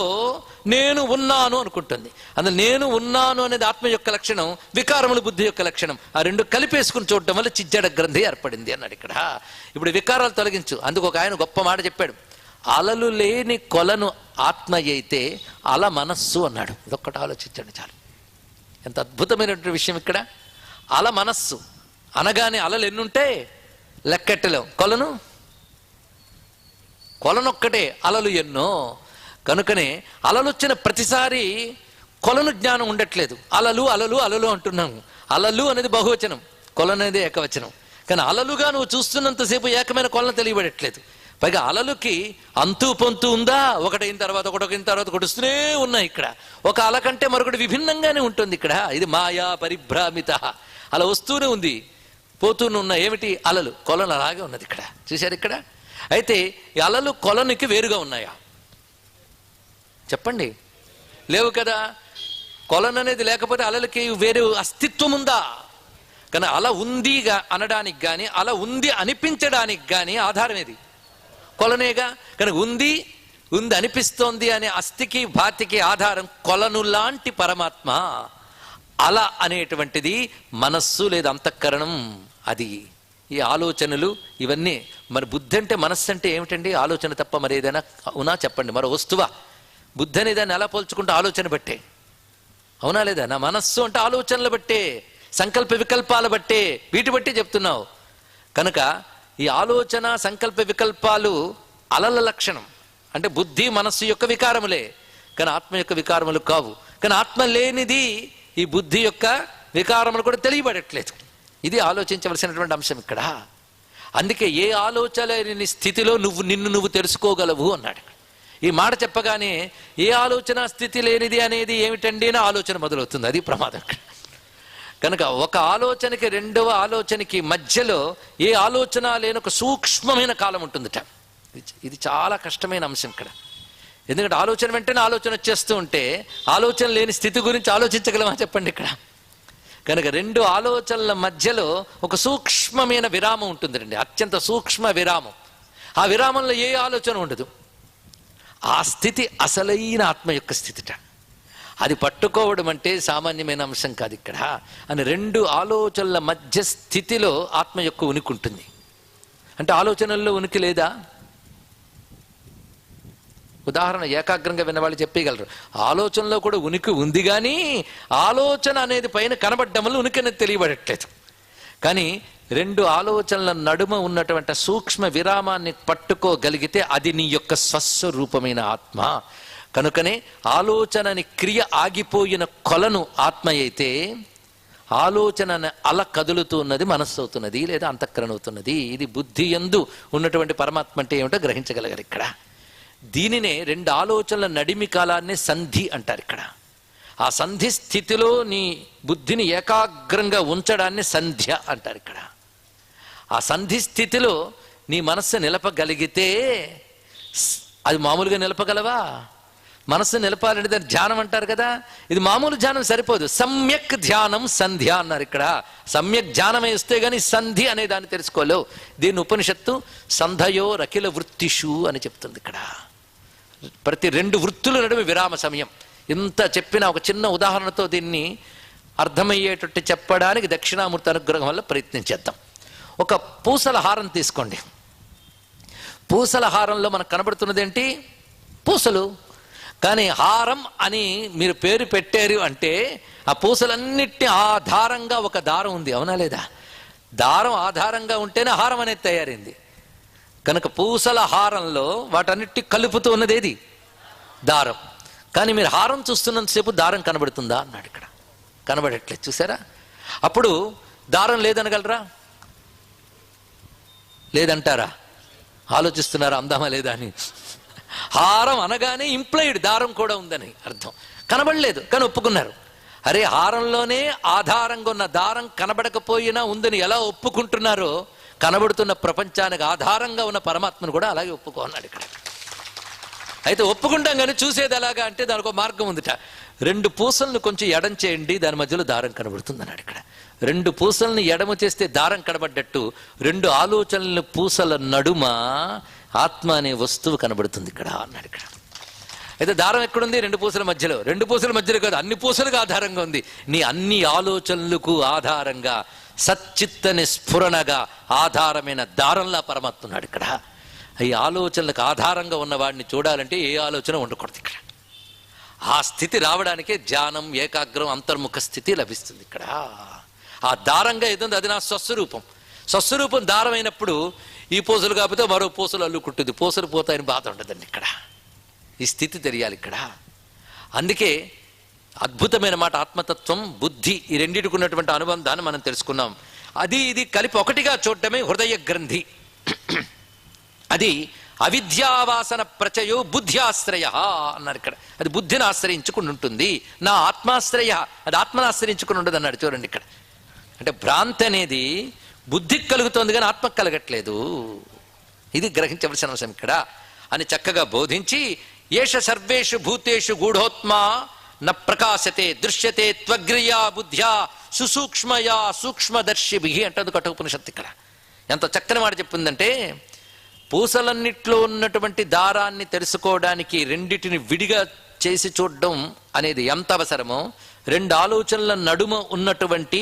నేను ఉన్నాను అనుకుంటుంది. అందులో నేను ఉన్నాను అనేది ఆత్మ యొక్క లక్షణం, వికారములు బుద్ధి యొక్క లక్షణం. ఆ రెండు కలిపేసుకుని చూడటం వల్ల చిజ్జడ గ్రంథి ఏర్పడింది అన్నాడు. ఇక్కడ ఇప్పుడు వికారాలు తొలగించు. అందుకు ఒక ఆయన గొప్ప మాట చెప్పాడు, అలలు లేని కొలను ఆత్మ అయితే అల మనస్సు అన్నాడు. ఇదొక్కటి ఆలోచించండి చాలు. ఎంత అద్భుతమైనటువంటి విషయం ఇక్కడ. అల మనస్సు అనగానే అలలు ఎన్నుంటే లెక్కెట్టలేం, కొలనొక్కటే, అలలు ఎన్నో. కనుకనే అలలు వచ్చిన ప్రతిసారి కొలను జ్ఞానం ఉండట్లేదు. అలలు అలలు అలలు అంటున్నాము. అలలు అనేది బహువచనం, కొలను అనేది ఏకవచనం. కానీ అలలుగా నువ్వు చూస్తున్నంతసేపు ఏకమైన కొలను తెలియబడట్లేదు. పైగా అలలుకి అంతు పొంతు ఉందా? ఒకటైన తర్వాత ఒకటి వస్తూనే ఉన్నాయి. ఇక్కడ ఒక అల కంటే మరొకటి విభిన్నంగానే ఉంటుంది. ఇక్కడ ఇది మాయా పరిభ్రామిత, అలా వస్తూనే ఉంది, పోతూనే ఉన్నాయి. ఏమిటి? అలలు. కొలను అలాగే ఉన్నది. ఇక్కడ చూశారు. ఇక్కడ అయితే ఈ అలలు కొలనుకి వేరుగా ఉన్నాయా చెప్పండి? లేవు కదా. కొలను అనేది లేకపోతే అలలకి వేరే అస్తిత్వం ఉందా? కానీ అల ఉందిగా అనడానికి కానీ అల ఉంది అనిపించడానికి కానీ ఆధారం ఏది? కొలనేగా. కనుక ఉంది అనిపిస్తోంది అనే అస్థికి భాతికి ఆధారం కొలను లాంటి పరమాత్మ. అల అనేటువంటిది మనస్సు లేదా అంతఃకరణం. అది ఈ ఆలోచనలు ఇవన్నీ. మరి బుద్ధి అంటే మనస్సు అంటే ఏమిటండి? ఆలోచన తప్ప మరి ఏదైనా అవునా చెప్పండి? మరో వస్తువా? బుద్ధి అనే దాన్ని ఎలా పోల్చుకుంటే ఆలోచన బట్టే, అవునా లేదా? నా మనస్సు అంటే ఆలోచనలు బట్టే, సంకల్ప వికల్పాల బట్టే, వీటి బట్టి చెప్తున్నావు. కనుక ఈ ఆలోచన సంకల్ప వికల్పాలు అలల లక్షణం. అంటే బుద్ధి మనస్సు యొక్క వికారములే, కానీ ఆత్మ యొక్క వికారములు కావు. కానీ ఆత్మ లేనిది ఈ బుద్ధి యొక్క వికారములు కూడా తెలియబడట్లేదు. ఇది ఆలోచించవలసినటువంటి అంశం ఇక్కడ. అందుకే ఏ ఆలోచన లేని స్థితిలో నిన్ను నువ్వు తెలుసుకోగలవు అన్నాడు. ఈ మాట చెప్పగానే ఏ ఆలోచన స్థితి లేనిది అనేది ఏమిటండి అని ఆలోచన మొదలవుతుంది. అది ప్రమాదం. కనుక ఒక ఆలోచనకి రెండవ ఆలోచనకి మధ్యలో ఏ ఆలోచన లేని ఒక సూక్ష్మమైన కాలం ఉంటుందిట. ఇది చాలా కష్టమైన అంశం ఇక్కడ. ఎందుకంటే ఆలోచన వెంటనే ఆలోచన వచ్చేస్తూ ఉంటే ఆలోచన లేని స్థితి గురించి ఆలోచించగలమా చెప్పండి ఇక్కడ? కనుక రెండు ఆలోచనల మధ్యలో ఒక సూక్ష్మమైన విరామం ఉంటుందండి, అత్యంత సూక్ష్మ విరామం. ఆ విరామంలో ఏ ఆలోచన ఉండదు. ఆ స్థితి అసలైన ఆత్మ యొక్క స్థితిట. అది పట్టుకోవడం అంటే సామాన్యమైన అంశం కాదు ఇక్కడ. అని రెండు ఆలోచనల మధ్య స్థితిలో ఆత్మ యొక్క ఉనికి ఉంటుంది. అంటే ఆలోచనల్లో ఉనికి లేదా? ఉదాహరణ ఏకాగ్రంగా విన్నవాళ్ళు చెప్పగలరు. ఆలోచనలో కూడా ఉనికి ఉంది, కానీ ఆలోచన అనేది పైన కనబడ్డం వల్ల ఉనికి అనేది తెలియబడట్లేదు. కానీ రెండు ఆలోచనల నడుమ ఉన్నటువంటి సూక్ష్మ విరామాన్ని పట్టుకోగలిగితే అది నీ యొక్క స్వస్వరూపమైన ఆత్మ. కనుకనే ఆలోచనని క్రియ ఆగిపోయిన కొలను ఆత్మ అయితే, ఆలోచన అల కదులుతూ ఉన్నది మనస్సు అవుతున్నది, లేదా అంతఃకరణ అవుతున్నది. ఇది బుద్ధి యందు ఉన్నటువంటి పరమాత్మ అంటే ఏమిటో గ్రహించగలగారు ఇక్కడ. దీనినే రెండు ఆలోచనల నడిమి కాలాన్ని సంధి అంటారు ఇక్కడ. ఆ సంధి స్థితిలో నీ బుద్ధిని ఏకాగ్రంగా ఉంచడాన్ని సంధ్య అంటారు ఇక్కడ. ఆ సంధి స్థితిలో నీ మనస్సు నిలపగలిగితే, అది మామూలుగా నిలపగలవా? మనస్సు నిలపాలంటే దాన్ని ధ్యానం అంటారు కదా. ఇది మామూలు ధ్యానం సరిపోదు, సమ్యక్ ధ్యానం సంధ్య అన్నారు ఇక్కడ. సమ్యక్ ధ్యానం వేస్తే గానీ సంధి అనే దాన్ని తెలుసుకోలేవు. దీన్ని ఉపనిషత్తు సంధయో రకిల వృత్తిషు అని చెప్తుంది ఇక్కడ. ప్రతి రెండు వృత్తుల నడుమ విరామ సమయం. ఇంత చెప్పిన ఒక చిన్న ఉదాహరణతో దీన్ని అర్థమయ్యేటట్టు చెప్పడానికి దక్షిణామూర్తి అనుగ్రహం వల్ల ప్రయత్నం చేద్దాం. ఒక పూసల హారం తీసుకోండి. పూసల హారంలో మనకు కనబడుతున్నది ఏంటి? పూసలు. కానీ హారం అని మీరు పేరు పెట్టారు అంటే ఆ పూసలన్నిటిని ఆధారంగా ఒక దారం ఉంది, అవునా లేదా? దారం ఆధారంగా ఉంటేనే హారం అనేది తయారైంది. కనుక పూసల హారంలో వాటన్నిటి కలుపుతూ ఉన్నది ఏది? దారం. కానీ మీరు హారం చూస్తున్నంతసేపు దారం కనబడుతుందా అన్నాడు ఇక్కడ. కనబడట్లేదు, చూసారా? అప్పుడు దారం లేదనగలరా? లేదంటారా? ఆలోచిస్తున్నారా అందామా లేదా అని? హారం అనగానే ఇంప్లైడ్ దారం కూడా ఉందని అర్థం. కనబడలేదు కానీ ఒప్పుకున్నారు. అరే, హారంలోనే ఆధారంగా ఉన్న దారం కనబడకపోయినా ఉందని ఎలా ఒప్పుకుంటున్నారో, కనబడుతున్న ప్రపంచానికి ఆధారంగా ఉన్న పరమాత్మను కూడా అలాగే ఒప్పుకోన్నాడు ఇక్కడ. అయితే ఒప్పుకుంటాం కానీ చూసేది ఎలాగా అంటే దానికి ఒక మార్గం ఉందిట. రెండు పూసలను కొంచెం ఎడం చేయండి, దాని మధ్యలో దారం కనబడుతుంది అన్నాడు ఇక్కడ. రెండు పూసలను ఎడమ చేస్తే దారం కనబడ్డట్టు రెండు ఆలోచనల పూసల నడుమ ఆత్మ అనే వస్తువు కనబడుతుంది ఇక్కడ అన్నాడు ఇక్కడ. అయితే దారం ఎక్కడుంది? రెండు పూసల మధ్యలో. రెండు పూసల మధ్యలో కాదు, అన్ని పూసలకు ఆధారంగా ఉంది. నీ అన్ని ఆలోచనలకు ఆధారంగా సచ్చిత్తని స్ఫురణగా ఆధారమైన దారంలా పరమాత్మ ఉన్నాడు ఇక్కడ. ఈ ఆలోచనలకు ఆధారంగా ఉన్న వాడిని చూడాలంటే ఏ ఆలోచన ఉండకూడదు ఇక్కడ. ఆ స్థితి రావడానికే ధ్యానం, ఏకాగ్రం, అంతర్ముఖ స్థితి లభిస్తుంది ఇక్కడ. ఆ దారంగా ఏదో అది నా స్వస్వరూపం. స్వస్వరూపం దారం అయినప్పుడు ఈ పూసలు కాకపోతే మరో పూసలు అల్లుకుంటుంది, పూసలు పోతాయని బాధ ఉండదండి ఇక్కడ. ఈ స్థితి తెలియాలి ఇక్కడ. అందుకే అద్భుతమైన మాట ఆత్మతత్వం, బుద్ధి, ఈ రెండింటికి ఉన్నటువంటి అనుబంధాన్ని మనం తెలుసుకున్నాం. అది ఇది కలిపి ఒకటిగా చూడటమే హృదయ గ్రంథి. అది అవిద్యావాసన ప్రచయో బుద్ధ్యాశ్రయ అన్నారు ఇక్కడ. అది బుద్ధిని ఆశ్రయించుకుని ఉంటుంది. నా ఆత్మాశ్రయ, అది ఆత్మను ఆశ్రయించుకుని ఉండదు అన్నాడు. చూడండి ఇక్కడ. అంటే భ్రాంతి అనేది బుద్ధికి కలుగుతోంది కానీ ఆత్మకు కలగట్లేదు. ఇది గ్రహించవలసిన అంశం ఇక్కడ అని చక్కగా బోధించి, ఏష సర్వేషు భూతేషు గూఢోత్మా న ప్రకాశతే దృశ్యతే త్వగ్రియా బుద్ధ్యా సుసూక్ష్మయా సూక్ష్మదర్శిభి అంటది కఠోపనిషత్తు ఇక్కడ. ఎంత చక్కని మాట చెప్పిందంటే, పూసలన్నిట్లో ఉన్నటువంటి దారాన్ని తెలుసుకోవడానికి రెండిటిని విడిగా చేసి చూడడం అనేది ఎంత అవసరమో, రెండు ఆలోచనల నడుమ ఉన్నటువంటి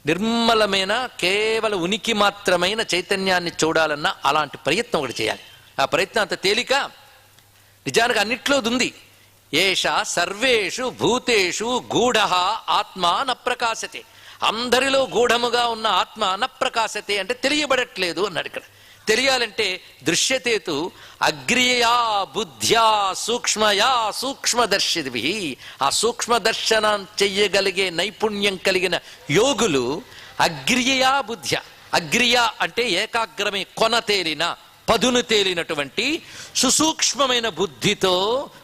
నిర్మలమైన కేవలం ఉనికి మాత్రమైన చైతన్యాన్ని చూడాలన్నా అలాంటి ప్రయత్నం ఒకటి చేయాలి. ఆ ప్రయత్నం అంత తేలిక నిజానికి అన్నిట్లో ఉంది. ఏష సర్వేషు భూతేషు గూఢ ఆత్మ న ప్రకాశతే. అందరిలో గూఢముగా ఉన్న ఆత్మ న ప్రకాశతే అంటే తెలియబడట్లేదు అన్నాడు ఇక్కడ. తెలియాలంటే దృశ్యతేతు అగ్రియా బుద్ధ్యా సూక్ష్మయా సూక్ష్మదర్శిభి. ఆ సూక్ష్మదర్శనం చెయ్యగలిగే నైపుణ్యం కలిగిన యోగులు అగ్రియా బుద్ధ్య. అగ్రియ అంటే ఏకాగ్రమే, కొన తేలిన, పదును తేలినటువంటి సుసూక్ష్మమైన బుద్ధితో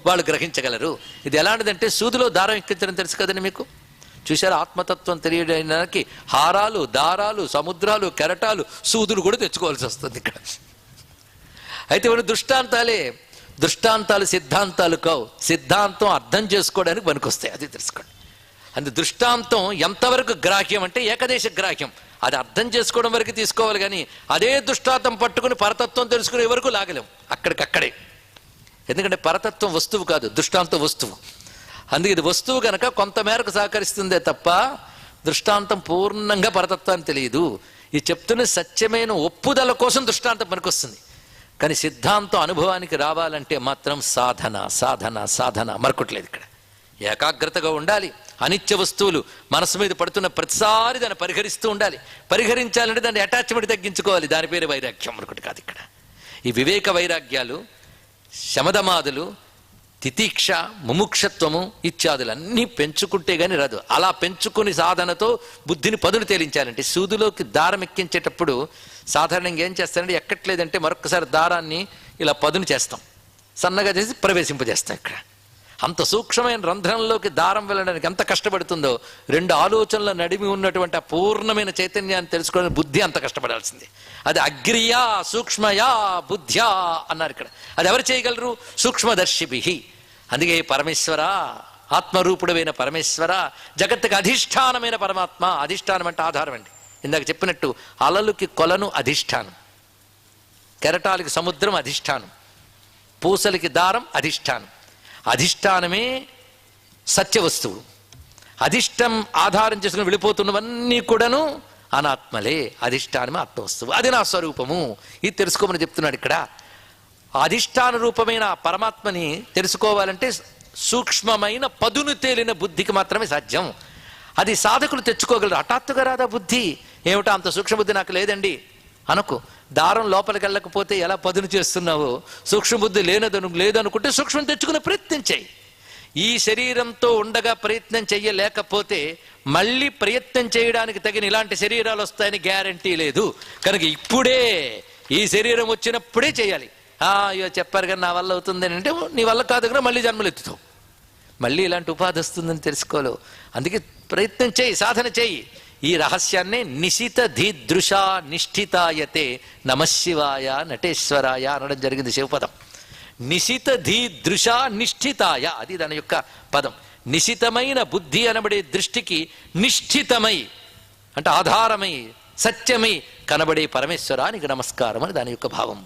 వాళ్ళు గ్రహించగలరు. ఇది ఎలాంటిదంటే సూదిలో దారం ఎక్కించడం తెలుసు కదండి మీకు. చూశారు? ఆత్మతత్వం తెలియడానికి హారాలు, దారాలు, సముద్రాలు, కెరటాలు, సూదులు కూడా తెచ్చుకోవాల్సి వస్తుంది ఇక్కడ. అయితే ఇవన్నీ దృష్టాంతాలే. దృష్టాంతాలు సిద్ధాంతాలు కావు. సిద్ధాంతం అర్థం చేసుకోవడానికి పనికొస్తాయి, అది తెలుసుకోండి. అందు దృష్టాంతం ఎంతవరకు గ్రాహ్యం అంటే ఏకదేశ గ్రాహ్యం. అది అర్థం చేసుకోవడం వరకు తీసుకోవాలి కానీ అదే దృష్టాంతం పట్టుకుని పరతత్వం తెలుసుకునే వరకు లాగలేం, అక్కడికక్కడే. ఎందుకంటే పరతత్వం వస్తువు కాదు, దృష్టాంతం వస్తువు. అందుకే ఇది వస్తువు కనుక కొంతమేరకు సహకరిస్తుందే తప్ప దృష్టాంతం పూర్ణంగా పరతత్వాన్ని తెలియదు. ఈ చెప్తున్న సత్యమైన ఒప్పుదల కోసం దృష్టాంతం పనికొస్తుంది. కానీ సిద్ధాంతం అనుభవానికి రావాలంటే మాత్రం సాధన సాధన సాధన, మరొకట్లేదు ఇక్కడ. ఏకాగ్రతగా ఉండాలి. అనిత్య వస్తువులు మనసు మీద పడుతున్న ప్రతిసారి దాన్ని పరిహరిస్తూ ఉండాలి. పరిహరించాలంటే దాన్ని అటాచ్మెంట్ తగ్గించుకోవాలి. దాని పేరు వైరాగ్యం, మరొకటి కాదు ఇక్కడ. ఈ వివేక వైరాగ్యాలు, శమదమాదులు తితీక్ష, ముముక్షత్వము ఇత్యాదులన్నీ పెంచుకుంటే గాని రాదు. అలా పెంచుకుని సాధనతో బుద్ధిని పదును తేలించాలంటే సూదిలోకి దారం ఎక్కించేటప్పుడు సాధారణంగా ఏం చేస్తారంటే ఎక్కట్లేదంటే మరొకసారి దారాన్ని ఇలా పదును చేస్తాం, సన్నగా చేసి ప్రవేశింపజేస్తాం. ఇక్కడ అంత సూక్ష్మమైన రంధ్రంలోకి దారం వెళ్ళడానికి ఎంత కష్టపడుతుందో, రెండు ఆలోచనల నడిమి ఉన్నటువంటి ఆ పూర్ణమైన చైతన్యాన్ని తెలుసుకోవడానికి బుద్ధి అంత కష్టపడాల్సింది. అది అగ్రియా సూక్ష్మయా బుద్ధ్యా అన్నారు ఇక్కడ. అది ఎవరు చేయగలరు? సూక్ష్మదర్శిభి. అందుకే పరమేశ్వర, ఆత్మరూపుడమైన పరమేశ్వర, జగత్తుకి అధిష్టానమైన పరమాత్మ. అధిష్టానం అంటే ఆధారం అండి. ఇందాక చెప్పినట్టు అలలుకి కొలను అధిష్టానం, కెరటాలకి సముద్రం అధిష్టానం, పూసలకి దారం అధిష్టానం. అధిష్టానమే సత్యవస్తువు. అధిష్టం ఆధారం చేసుకుని వెళ్ళిపోతున్నవన్నీ కూడాను అనాత్మలే. అధిష్టానమే ఆత్మవస్తువు. అది నా స్వరూపము. ఇది తెలుసుకోమని చెప్తున్నాడు ఇక్కడ. అధిష్టాన రూపమైన పరమాత్మని తెలుసుకోవాలంటే సూక్ష్మమైన పదును తేలిన బుద్ధికి మాత్రమే సాధ్యం. అది సాధకులు తెచ్చుకోగలరు. హఠాత్తుగా రాదా బుద్ధి? ఏమిటో అంత సూక్ష్మ బుద్ధి నాకు లేదండి అనుకో. దారం లోపలికి వెళ్ళకపోతే ఎలా పదును చేస్తున్నావో, సూక్ష్మబుద్ధి లేదనుకుంటే సూక్ష్మం తెచ్చుకునే ప్రయత్నం చేయి. ఈ శరీరంతో ఉండగా ప్రయత్నం చెయ్యలేకపోతే మళ్ళీ ప్రయత్నం చేయడానికి తగిన ఇలాంటి శరీరాలు వస్తాయని గ్యారంటీ లేదు. కనుక ఇప్పుడే ఈ శరీరం వచ్చినప్పుడే చేయాలి. అయ్యో చెప్పారు కానీ నా వల్ల అవుతుందని అంటే నీ వల్ల కాదు కదా, మళ్ళీ జన్మలు ఎత్తుతావు. మళ్ళీ ఇలాంటి ఉపాధి వస్తుందని తెలుసుకోలేవు. అందుకే ప్రయత్నం చేయి, సాధన చేయి. ఈ రహస్యాన్నే నిశిత ధీదృశ నిష్ఠితాయతే నమశివాయ నటేశ్వరాయ అనడం జరిగింది శివపదం. నిశిత ధీదృశ నిష్ఠితాయ, అది దాని యొక్క పదం. నిశితమైన బుద్ధి అనబడే దృష్టికి నిష్ఠితమై అంటే ఆధారమై సత్యమై కనబడే పరమేశ్వరానికి నమస్కారం అని దాని యొక్క భావం.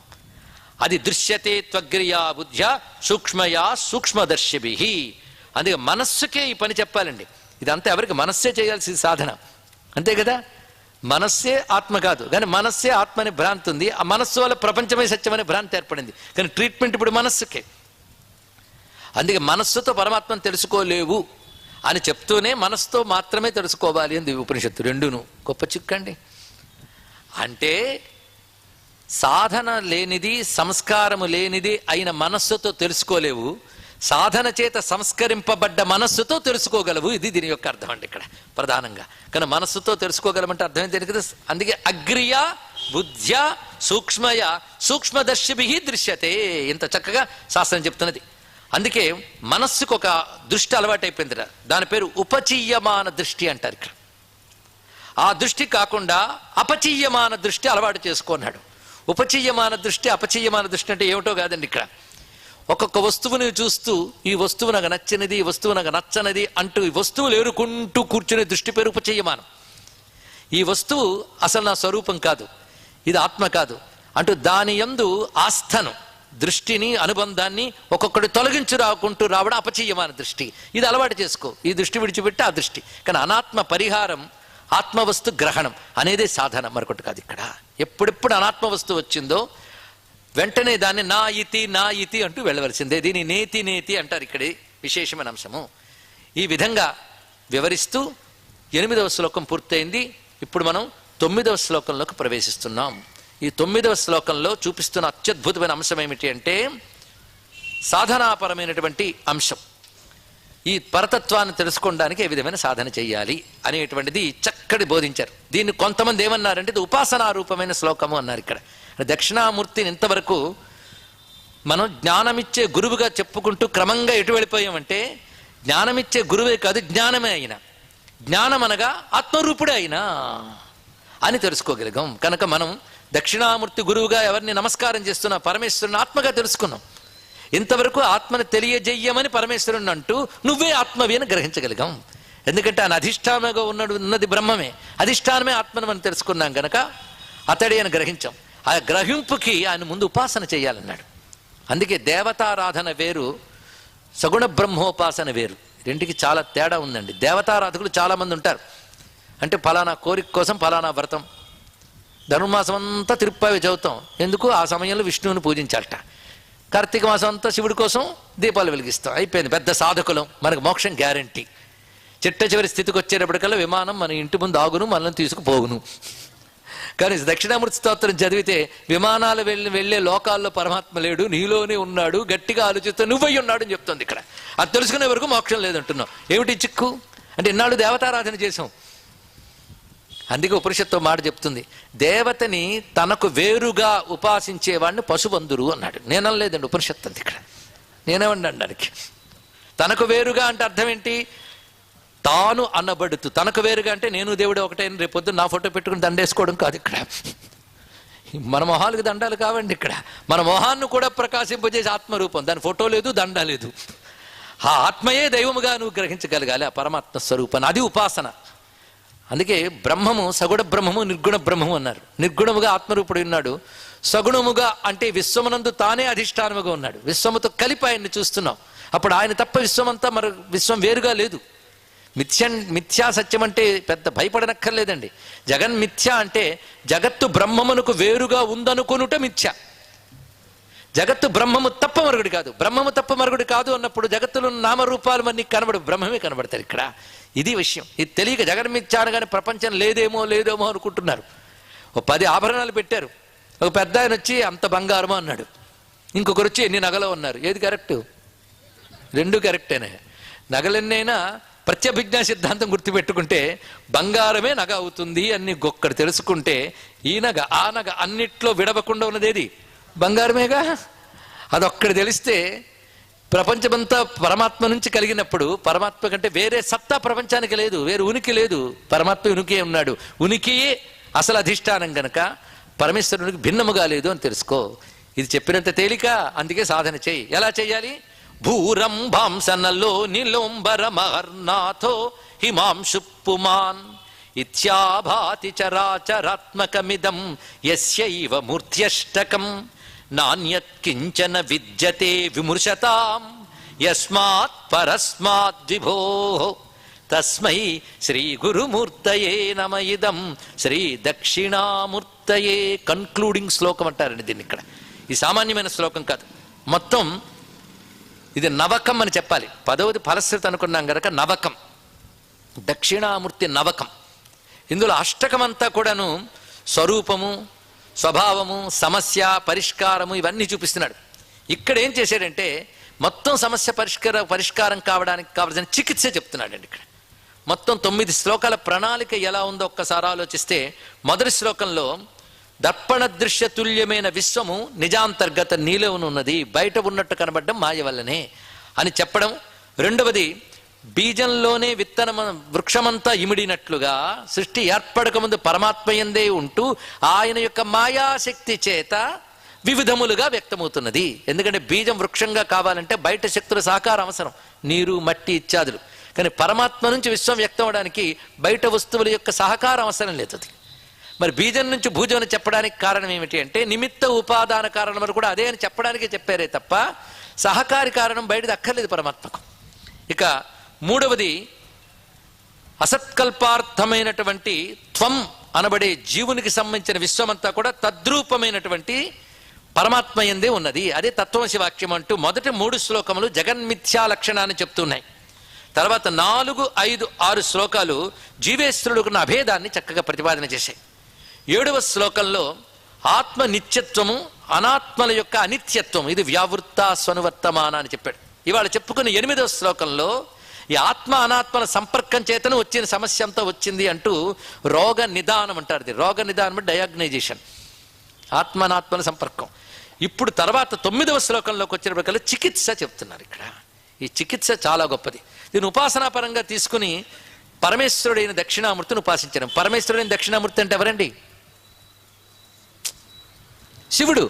అది దృశ్యతే త్వగ్రియా బుద్ధ్యా సూక్ష్మయా సూక్ష్మదర్శిభి. అందుకే మనస్సుకే ఈ పని చెప్పాలండి. ఇదంతా ఎవరికి? మనస్సే చేయాల్సిన సాధన, అంతే కదా. మనస్సే ఆత్మ కాదు, కానీ మనస్సే ఆత్మ అనే భ్రాంతి ఉంది. ఆ మనస్సు వల్ల ప్రపంచమే సత్యం అనే భ్రాంతి ఏర్పడింది. కానీ ట్రీట్మెంట్ ఇప్పుడు మనస్సుకే. అందుకే మనస్సుతో పరమాత్మను తెలుసుకోలేవు అని చెప్తూనే మనస్సుతో మాత్రమే తెలుసుకోవాలి అని ఉపనిషత్తు. రెండును గొప్ప చిక్కండి. అంటే సాధన లేనిది, సంస్కారము లేనిది అయిన మనస్సుతో తెలుసుకోలేవు, సాధన చేత సంస్కరింపబడ్డ మనస్సుతో తెలుసుకోగలవు. ఇది దీని యొక్క అర్థం అండి ఇక్కడ ప్రధానంగా. కానీ మనస్సుతో తెలుసుకోగలమంటే అర్థం ఏంటి కదా. అందుకే అగ్రియా బుద్ధ్యా సూక్ష్మయ సూక్ష్మదర్శిభి దృశ్యతే. ఇంత చక్కగా శాస్త్రం చెప్తున్నది. అందుకే మనస్సుకు ఒక దృష్టి అలవాటు అయిపోయింది. దాని పేరు ఉపచీయమాన దృష్టి అంటారు ఇక్కడ. ఆ దృష్టి కాకుండా అపచీయమాన దృష్టి అలవాటు చేసుకున్నాడు. ఉపచీయమాన దృష్టి, అపచీయమాన దృష్టి అంటే ఏమిటో కాదండి. ఇక్కడ ఒక్కొక్క వస్తువుని చూస్తూ ఈ వస్తువు నాకు నచ్చినది, ఈ వస్తువు నాకు నచ్చనది అంటూ ఈ వస్తువులు ఏరుకుంటూ కూర్చునే దృష్టి పేరు ఉపచీయమానం. ఈ వస్తువు అసలు నా స్వరూపం కాదు, ఇది ఆత్మ కాదు అంటూ దాని యందు ఆస్థను, దృష్టిని, అనుబంధాన్ని ఒక్కొక్కటి తొలగించు రాకుంటూ రావడం అపచీయమాన దృష్టి. ఇది అలవాటు చేసుకో. ఈ దృష్టి విడిచిపెట్టి ఆ దృష్టి. కానీ అనాత్మ పరిహారం, ఆత్మవస్తు గ్రహణం అనేదే సాధన, మరొకటి కాదు. ఇక్కడ ఎప్పుడెప్పుడు అనాత్మ వస్తువు వచ్చిందో వెంటనే దాన్ని నా ఇతి అంటూ వెళ్ళవలసిందే. దీన్ని నేతి నేతి అంటారు. ఇక్కడే విశేషమైన అంశము. ఈ విధంగా వివరిస్తూ 8వ శ్లోకం పూర్తయింది. ఇప్పుడు మనం 9వ శ్లోకంలోకి ప్రవేశిస్తున్నాం. ఈ 9వ శ్లోకంలో చూపిస్తున్న అత్యద్భుతమైన అంశం ఏమిటి అంటే సాధనాపరమైనటువంటి అంశం. ఈ పరతత్వాన్ని తెలుసుకోవడానికి ఏ విధమైన సాధన చెయ్యాలి అనేటువంటిది చక్కటి బోధించారు. దీన్ని కొంతమంది ఏమన్నారంటే ఇది ఉపాసనారూపమైన శ్లోకము అన్నారు. ఇక్కడ దక్షిణామూర్తిని ఇంతవరకు మనం జ్ఞానమిచ్చే గురువుగా చెప్పుకుంటూ క్రమంగా ఎటు వెళ్ళిపోయామంటే జ్ఞానమిచ్చే గురువే కాదు, జ్ఞానమే అయినా, జ్ఞానం అనగా ఆత్మరూపుడే అయినా అని తెలుసుకోగలిగాం. కనుక మనం దక్షిణామూర్తి గురువుగా ఎవరిని నమస్కారం చేస్తున్నా పరమేశ్వరుని ఆత్మగా తెలుసుకున్నాం. ఇంతవరకు ఆత్మను తెలియజేయమని పరమేశ్వరుని అంటూ నువ్వే ఆత్మవి అని గ్రహించగలిగాం. ఎందుకంటే ఆయన అధిష్టానంగా ఉన్నది బ్రహ్మమే, అధిష్టానమే ఆత్మను మనం తెలుసుకున్నాం కనుక అతడే అని గ్రహించాం. ఆ గ్రహింపుకి ఆయన ముందు ఉపాసన చేయాలన్నాడు. అందుకే దేవతారాధన వేరు, సగుణ బ్రహ్మోపాసన వేరు. రెండికి చాలా తేడా ఉందండి. దేవతారాధకులు చాలామంది ఉంటారు. అంటే ఫలానా కోరిక కోసం ఫలానా వ్రతం, ధనుర్మాసం అంతా తిరుప్పావి చదువుతాం. ఎందుకు? ఆ సమయంలో విష్ణువుని పూజించాలట. కార్తీక మాసం అంతా శివుడి కోసం దీపాలు వెలిగిస్తాం. అయిపోయింది, పెద్ద సాధకులం, మనకు మోక్షం గ్యారంటీ. చిట్ట చివరి స్థితికి వచ్చేటప్పటికల్లా విమానం మన ఇంటి ముందు ఆగును, మనల్ని తీసుకుపోగును. కానీ దక్షిణామూర్తి స్తోత్రం చదివితే విమానాలు వెళ్ళే లోకాల్లో పరమాత్మ లేడు, నీలోనే ఉన్నాడు, గట్టిగా ఆలోచిస్తే నువ్వై ఉన్నాడు అని చెప్తుంది ఇక్కడ. అది తెలుసుకునే వరకు మోక్షం లేదంటున్నావు. ఏమిటి చిక్కు అంటే ఇన్నాళ్ళు దేవతారాధన చేసాం. అందుకే ఉపనిషత్తు మాట చెప్తుంది, దేవతని తనకు వేరుగా ఉపాసించేవాడిని పశుబంధురు అన్నాడు. నేనలేదండి ఉపనిషత్తు అంది ఇక్కడ. నేనేమన్నాను దానికి? తనకు వేరుగా అంటే అర్థం ఏంటి? తాను అనబడుతూ. తనకు వేరుగా అంటే నేను దేవుడు ఒకటే, రేపొద్దు నా ఫోటో పెట్టుకుని దండేసుకోవడం కాదు ఇక్కడ. మన మొహాలకు దండాలు కావండి ఇక్కడ. మన మొహాన్ని కూడా ప్రకాశింపజేసే ఆత్మరూపం, దాని ఫోటో లేదు, దండ లేదు. ఆ ఆత్మయే దైవముగా నువ్వు గ్రహించగలగాలి, ఆ పరమాత్మ స్వరూపాన్ని. అది ఉపాసన. అందుకే బ్రహ్మము సగుణ బ్రహ్మము, నిర్గుణ బ్రహ్మము అన్నారు. నిర్గుణముగా ఆత్మరూపుడు ఉన్నాడు, సగుణముగా అంటే విశ్వమునందు తానే అధిష్టానముగా ఉన్నాడు. విశ్వముతో కలిపి ఆయన్ని చూస్తున్నాం. అప్పుడు ఆయన తప్ప విశ్వమంతా మరి విశ్వం వేరుగా లేదు. మిథ్యా సత్యం అంటే పెద్ద భయపడనక్కర్లేదండి. జగన్మిథ్య అంటే జగత్తు బ్రహ్మమునకు వేరుగా ఉందనుకొనుట మిథ్య. జగత్తు బ్రహ్మము తప్ప మరుగుడి కాదు. బ్రహ్మము తప్ప మరుగుడి కాదు అన్నప్పుడు జగత్తులో నామరూపాలు అన్నీ కనబడు, బ్రహ్మమే కనబడతారు ఇక్కడ. ఇది విషయం. ఇది తెలియక జగన్మిథ్య అనగానే ప్రపంచం లేదేమో అనుకుంటున్నారు. ఓ 10 ఆభరణాలు పెట్టారు. ఒక పెద్ద ఆయన వచ్చి అంత బంగారమో అన్నాడు. ఇంకొకరు వచ్చి ఎన్ని నగలు అన్నారు. ఏది కరెక్టు? 2 కరెక్టేనే. నగలెన్నైనా ప్రత్యభిజ్ఞా సిద్ధాంతం గుర్తుపెట్టుకుంటే బంగారమే నగ అవుతుంది అని ఒక్కడు తెలుసుకుంటే ఈ నగ ఆ నగ అన్నిట్లో విడవకుండా ఉన్నదేది బంగారమేగా. అదొక్కడు తెలిస్తే ప్రపంచమంతా పరమాత్మ నుంచి కలిగినప్పుడు పరమాత్మ కంటే వేరే సత్తా ప్రపంచానికి లేదు, వేరే ఉనికి లేదు. పరమాత్మ ఉనికే ఉన్నాడు. ఉనికియే అసలు అధిష్టానం గనక పరమేశ్వరునికి భిన్నముగా లేదు అని తెలుసుకో. ఇది చెప్పినంత తేలిక. అందుకే సాధన చేయి. ఎలా చెయ్యాలి? భూరంభాంసనలో నిలోంబర మహర్నాథో హిమాంశు పుమాన్ ఇత్యాభాతి చరాచరాత్మకమిదం యస్యైవ మూర్త్యష్టకం నాణ్యత్ కించన విద్యతే విమృశతాం యస్మాత్ పరస్మాద్ విభోః తస్మై శ్రీ గురుమూర్తయే నమ ఇదం శ్రీ దక్షిణామూర్తయే. కన్క్లూడింగ్ శ్లోకం అంటారండి దీన్ని ఇక్కడ. ఈ సామాన్యమైన శ్లోకం కాదు, మొత్తం ఇది నవకం అని చెప్పాలి. 10వది ఫలశ్రుతి అనుకున్నాం కనుక నవకం. దక్షిణామూర్తి నవకం. ఇందులో అష్టకమంతా కూడాను స్వరూపము, స్వభావము, సమస్య పరిష్కారము ఇవన్నీ చూపిస్తున్నాడు. ఇక్కడ ఏం చేశాడంటే మొత్తం సమస్య పరిష్కారం కావడానికి కావలసిన చికిత్స చెప్తున్నాడండి ఇక్కడ. మొత్తం 9 శ్లోకాల ప్రణాళిక ఎలా ఉందో ఒక్కసారి ఆలోచిస్తే, మొదటి శ్లోకంలో దర్పణ దృశ్య తుల్యమైన విశ్వము నిజాంతర్గత నీలోనున్నది, బయట ఉన్నట్టు కనబడడం మాయ వల్లనే అని చెప్పడం. రెండవది, బీజంలోనే విత్తనం వృక్షమంతా ఇమిడినట్లుగా సృష్టి ఏర్పడక ముందు పరమాత్మయందే ఉంటూ ఆయన యొక్క మాయాశక్తి చేత వివిధములుగా వ్యక్తమవుతున్నది. ఎందుకంటే బీజం వృక్షంగా కావాలంటే బయట శక్తుల సహకారం అవసరం, నీరు మట్టి ఇత్యాదులు. కానీ పరమాత్మ నుంచి విశ్వం వ్యక్తం అవడానికి బయట వస్తువుల యొక్క సహకారం అవసరం లేదు. అది మరి బీజం నుంచి భూజం అని చెప్పడానికి కారణం ఏమిటి అంటే నిమిత్త ఉపాదాన కారణం కూడా అదే అని చెప్పడానికే చెప్పారే తప్ప సహకారి కారణం బయటది అక్కర్లేదు పరమాత్మకు. ఇక మూడవది, అసత్కల్పార్థమైనటువంటి త్వం అనబడే జీవునికి సంబంధించిన విశ్వమంతా కూడా తద్రూపమైనటువంటి పరమాత్మయందే ఉన్నది. అదే తత్వమసి వాక్యం అంటూ మొదటి 3 శ్లోకములు జగన్మిథ్యా లక్షణాన్ని చెప్తున్నాయి. తర్వాత 4, 5, 6 శ్లోకాలు జీవేశ్వరుడుకున్న అభేదాన్ని చక్కగా ప్రతిపాదన చేశాయి. 7వ శ్లోకంలో ఆత్మ నిత్యత్వము, అనాత్మల యొక్క అనిత్యత్వం, ఇది వ్యావృత్త స్వనువర్తమాన అని చెప్పాడు. ఇవాళ చెప్పుకున్న 8వ శ్లోకంలో ఈ ఆత్మ అనాత్మల సంపర్కం చేతను వచ్చిన సమస్య అంతా వచ్చింది అంటూ రోగ నిదానం అంటారు. రోగ నిదానం అంటే డయాగ్నైజేషన్, ఆత్మనాత్మల సంపర్కం. ఇప్పుడు తర్వాత 9వ శ్లోకంలోకి వచ్చినప్పటికల్లా చికిత్స చెప్తున్నారు ఇక్కడ. ఈ చికిత్స చాలా గొప్పది. దీన్ని ఉపాసనాపరంగా తీసుకుని పరమేశ్వరుడైన దక్షిణామూర్తిని ఉపాసించడం. పరమేశ్వరుడైన దక్షిణామూర్తి అంటే ఎవరండి? శివుడు.